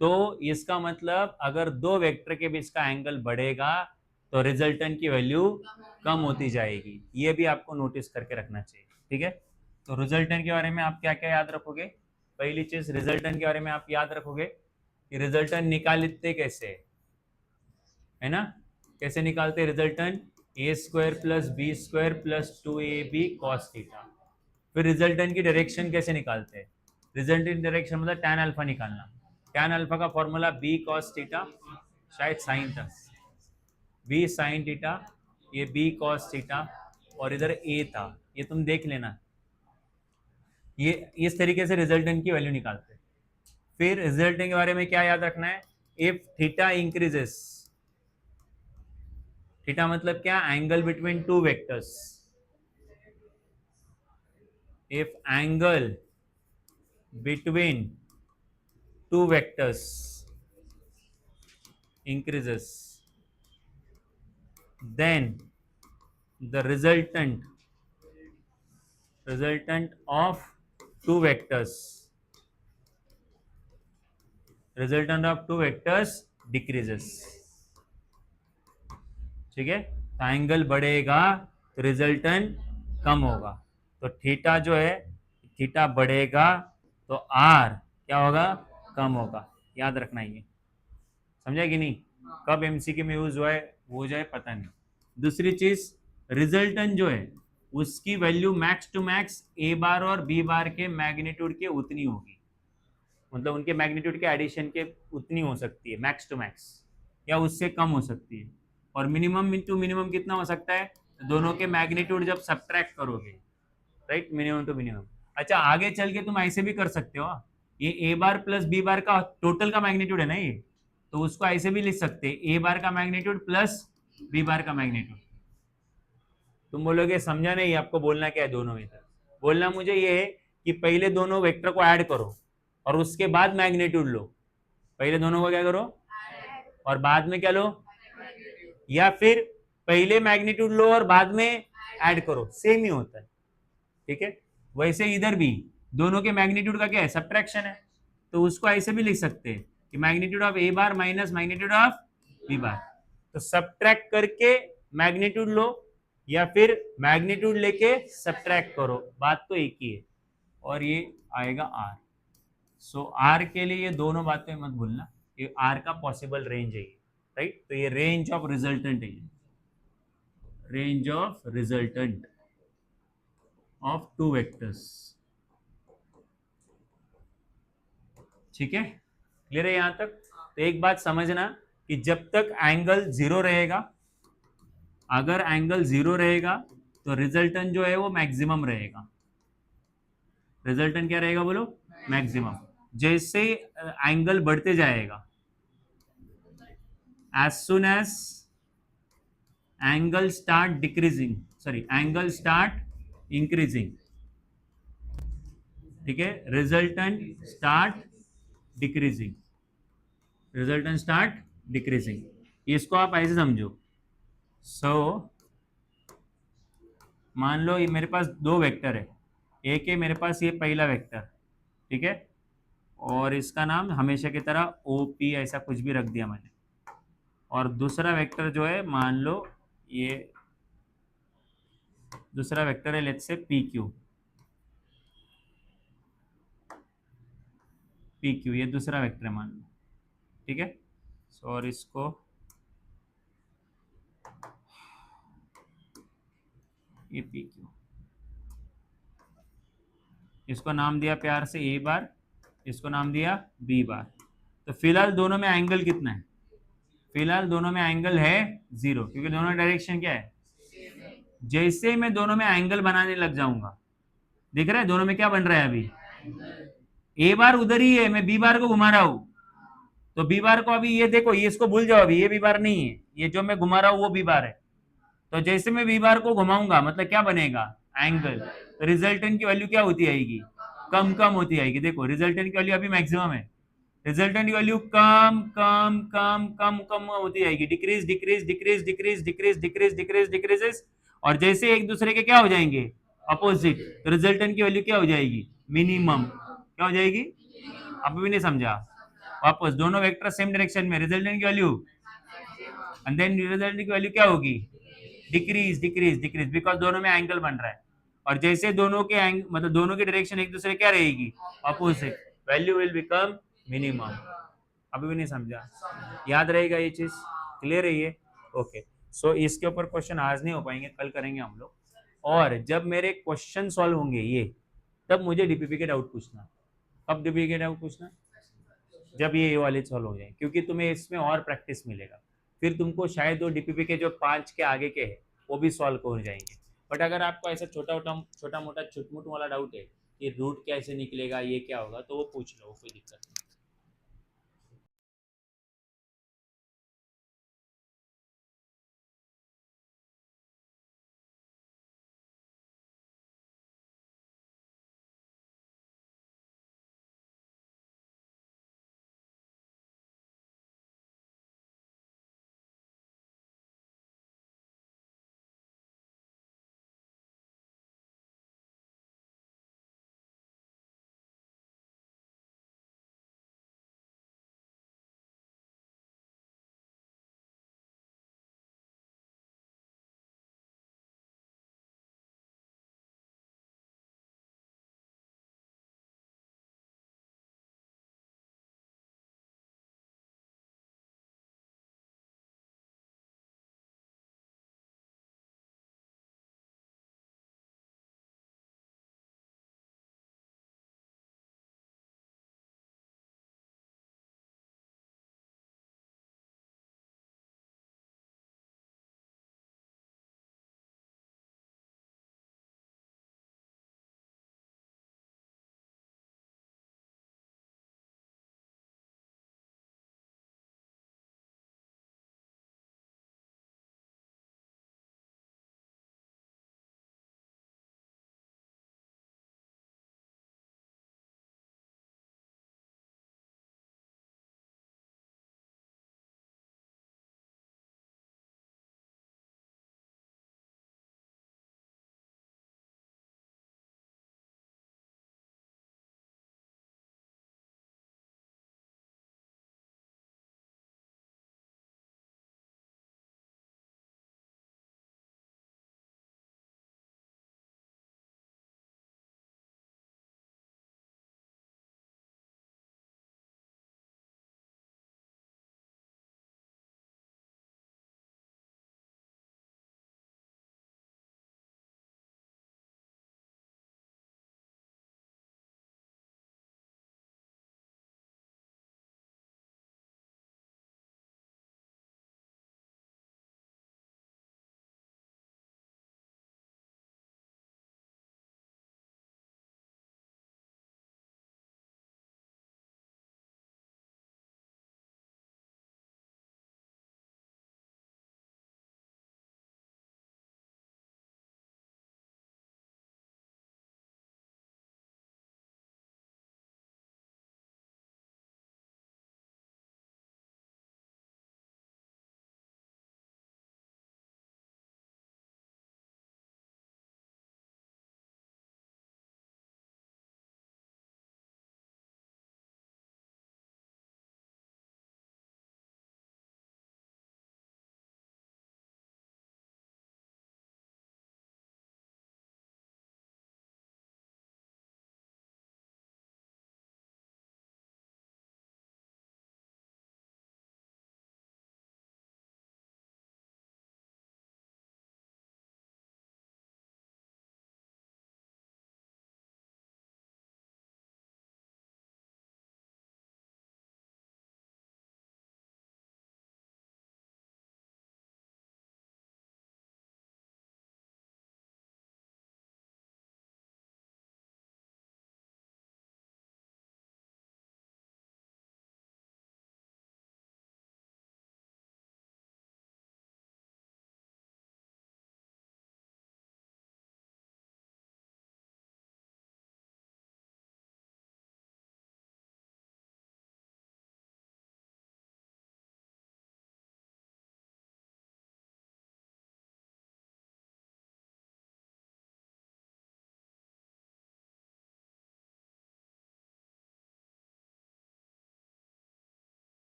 तो इसका मतलब अगर दो वेक्टर के बीच का एंगल बढ़ेगा तो रिजल्टेंट की वैल्यू कम होती जाएगी, ये भी आपको नोटिस करके रखना चाहिए। ठीक है, तो रिजल्टेंट के बारे में आप क्या क्या याद रखोगे, पहली चीज रिजल्टेंट के बारे में आप याद रखोगे कि रिजल्टेंट निकालते कैसे है ना, कैसे निकालते resultant a² + b² + 2ab cos theta. फिर रिजल्टेंट की डायरेक्शन कैसे निकालते हैं, रिजल्टेंट की डायरेक्शन मतलब tan अल्फा निकालना, tan अल्फा का फॉर्मूला b cos थीटा, शायद साइन था b sin थीटा, ये b cos थीटा, और इधर a था, ये तुम देख लेना। ये इस तरीके से रिजल्टेंट की वैल्यू निकालते हैं। फिर रिजल्टेंट के बारे में क्या याद रखना है, इफ थीटा इंक्रीजेस, थीटा मतलब क्या angle between two vectors, if angle between two vectors increases, then the resultant of two vectors decreases। ठीक है, तो एंगल बढ़ेगा तो रिजल्टेंट कम होगा, तो थीटा जो है थीटा बढ़ेगा तो आर क्या होगा कम होगा, याद रखना ये, समझा कि नहीं। कब एमसीक्यू में यूज हुआ है वो जो है पता नहीं। दूसरी चीज रिजल्टेंट जो है उसकी वैल्यू मैक्स टू मैक्स ए बार और बी बार के मैग्नीट्यूड के उतनी होगी, मतलब उनके मैग्नीट्यूड के एडिशन के उतनी हो सकती है मैक्स टू मैक्स, या उससे कम हो सकती है। और मिनिमम टू मिनिमम कितना हो सकता है, दोनों के मैग्नीट्यूड जब सब्ट्रैक्ट करोगे राइट, मिनिमम टू मिनिमम। अच्छा आगे चल के तुम ऐसे भी कर सकते हो, ये ए बार प्लस बी बार का टोटल का मैग्नीट्यूड है ना ये, तो उसको ऐसे भी लिख सकते हैं ए बार का मैग्नीट्यूड प्लस बी बार का मैग्नीट्यूड। तुम बोलोगे समझा नहीं, आपको बोलना क्या है दोनों में, बोलना मुझे ये है कि पहले दोनों वेक्टर को ऐड करो और उसके बाद मैग्नीट्यूड लो, पहले दोनों को क्या करो और बाद में क्या लो, या फिर पहले मैग्नीट्यूड लो और बाद में ऐड करो, सेम ही होता है। ठीक है, वैसे इधर भी दोनों के मैग्नीट्यूड का क्या है सब्ट्रैक्शन है, तो उसको ऐसे भी लिख सकते हैं कि magnitude of A bar minus magnitude of B bar, तो सब्ट्रैक्ट करके मैग्नीट्यूड लो या फिर मैग्नीट्यूड लेके सब्ट्रैक्ट करो, बात तो एक ही है, और ये आएगा आर। सो आर के लिए ये दोनों बातें मत भूलना, ये आर का पॉसिबल रेंज है राइट, तो ये रेंज ऑफ रिजल्टेंट है, range of resultant of two vectors. ठीक है, क्लियर है यहां तक। तो एक बात समझना कि जब तक एंगल जीरो रहेगा, अगर एंगल जीरो रहेगा तो रिजल्टेंट जो है वो मैक्सिमम रहेगा, रिजल्टेंट क्या रहेगा बोलो मैक्सिमम। जैसे एंगल बढ़ते जाएगा, as soon as angle start decreasing, sorry angle start increasing, ठीक है, resultant start decreasing, resultant start decreasing. इसको आप ऐसे समझो, सो मान लो ये मेरे पास दो वेक्टर है, एक है मेरे पास ये पहला वेक्टर, ठीक है, और इसका नाम हमेशा की तरह ओ पी ऐसा कुछ भी रख दिया मैंने, और दूसरा वेक्टर जो है मान लो ये दूसरा वेक्टर है let's say P Q, P Q ये दूसरा वेक्टर है मान लो, ठीक है। और इसको ये पी क्यू, इसको नाम दिया प्यार से ए बार, इसको नाम दिया बी बार। तो फिलहाल दोनों में एंगल कितना है? फिलहाल दोनों में एंगल है 0, क्योंकि दोनों डायरेक्शन क्या है? जैसे मैं दोनों में एंगल बनाने लग जाऊंगा, दिख रहा है दोनों में क्या बन रहा है अभी? ए बार उधर ही है, मैं बी बार को घुमा रहा हूं, तो बी बार को अभी ये देखो, ये इसको भूल जाओ, अभी ये बी बार नहीं है, ये जो मैं घुमा रहा हूं वो बी बार है। तो जैसे मैं बी बार को घुमाऊंगा मतलब क्या बनेगा? एंगल। तो रिजल्टेंट की वैल्यू क्या होती आएगी? कम कम होती आएगी। देखो रिजल्टेंट की वैल्यू अभी मैक्सिमम है, रिजल्टेंट की वैल्यू कम कम कम कम कम होती आएगी, decrease decrease decrease decrease decrease decrease decrease decreases, और जैसे एक दूसरे के क्या हो जाएंगे? अपोजिट, तो रिजल्टेंट की वैल्यू क्या हो जाएगी? मिनिमम। क्या हो जाएगी? अभी भी नहीं समझा? वापस, दोनों वेक्टर सेम डायरेक्शन में, रिजल्टेंट की वैल्यू एंड देन रिजल्टेंट की वैल्यू क्या होगी? डिक्रीज डिक्रीज डिक्रीज, बिकॉज दोनों में एंगल बन रहा है, और जैसे दोनों के मतलब दोनों की डायरेक्शन एक दूसरे क्या रहेगी? Opposite, value will become minimum. अभी भी नहीं समझा? याद रहेगा ये चीज? क्लियर है ये? ओके। सो इसके ऊपर क्वेश्चन आज नहीं हो पाएंगे, कल करेंगे हम लोग। और जब मेरे क्वेश्चन सॉल्व होंगे ये, तब मुझे डीपीपी के डाउट पूछना। कब डीपीपी के डाउट पूछना? जब ये वाले सॉल्व हो जाए, क्योंकि तुम्हें इसमें और प्रैक्टिस मिलेगा, फिर तुमको शायद वो डीपीपी के जो 5 के आगे के हैं वो भी सॉल्व हो जाएंगे। बट अगर आपको ऐसा छोटा मोटा छुटमुट वाला डाउट है कि रूट कैसे निकलेगा, ये क्या होगा, तो वो पूछ लो, कोई दिक्कत नहीं।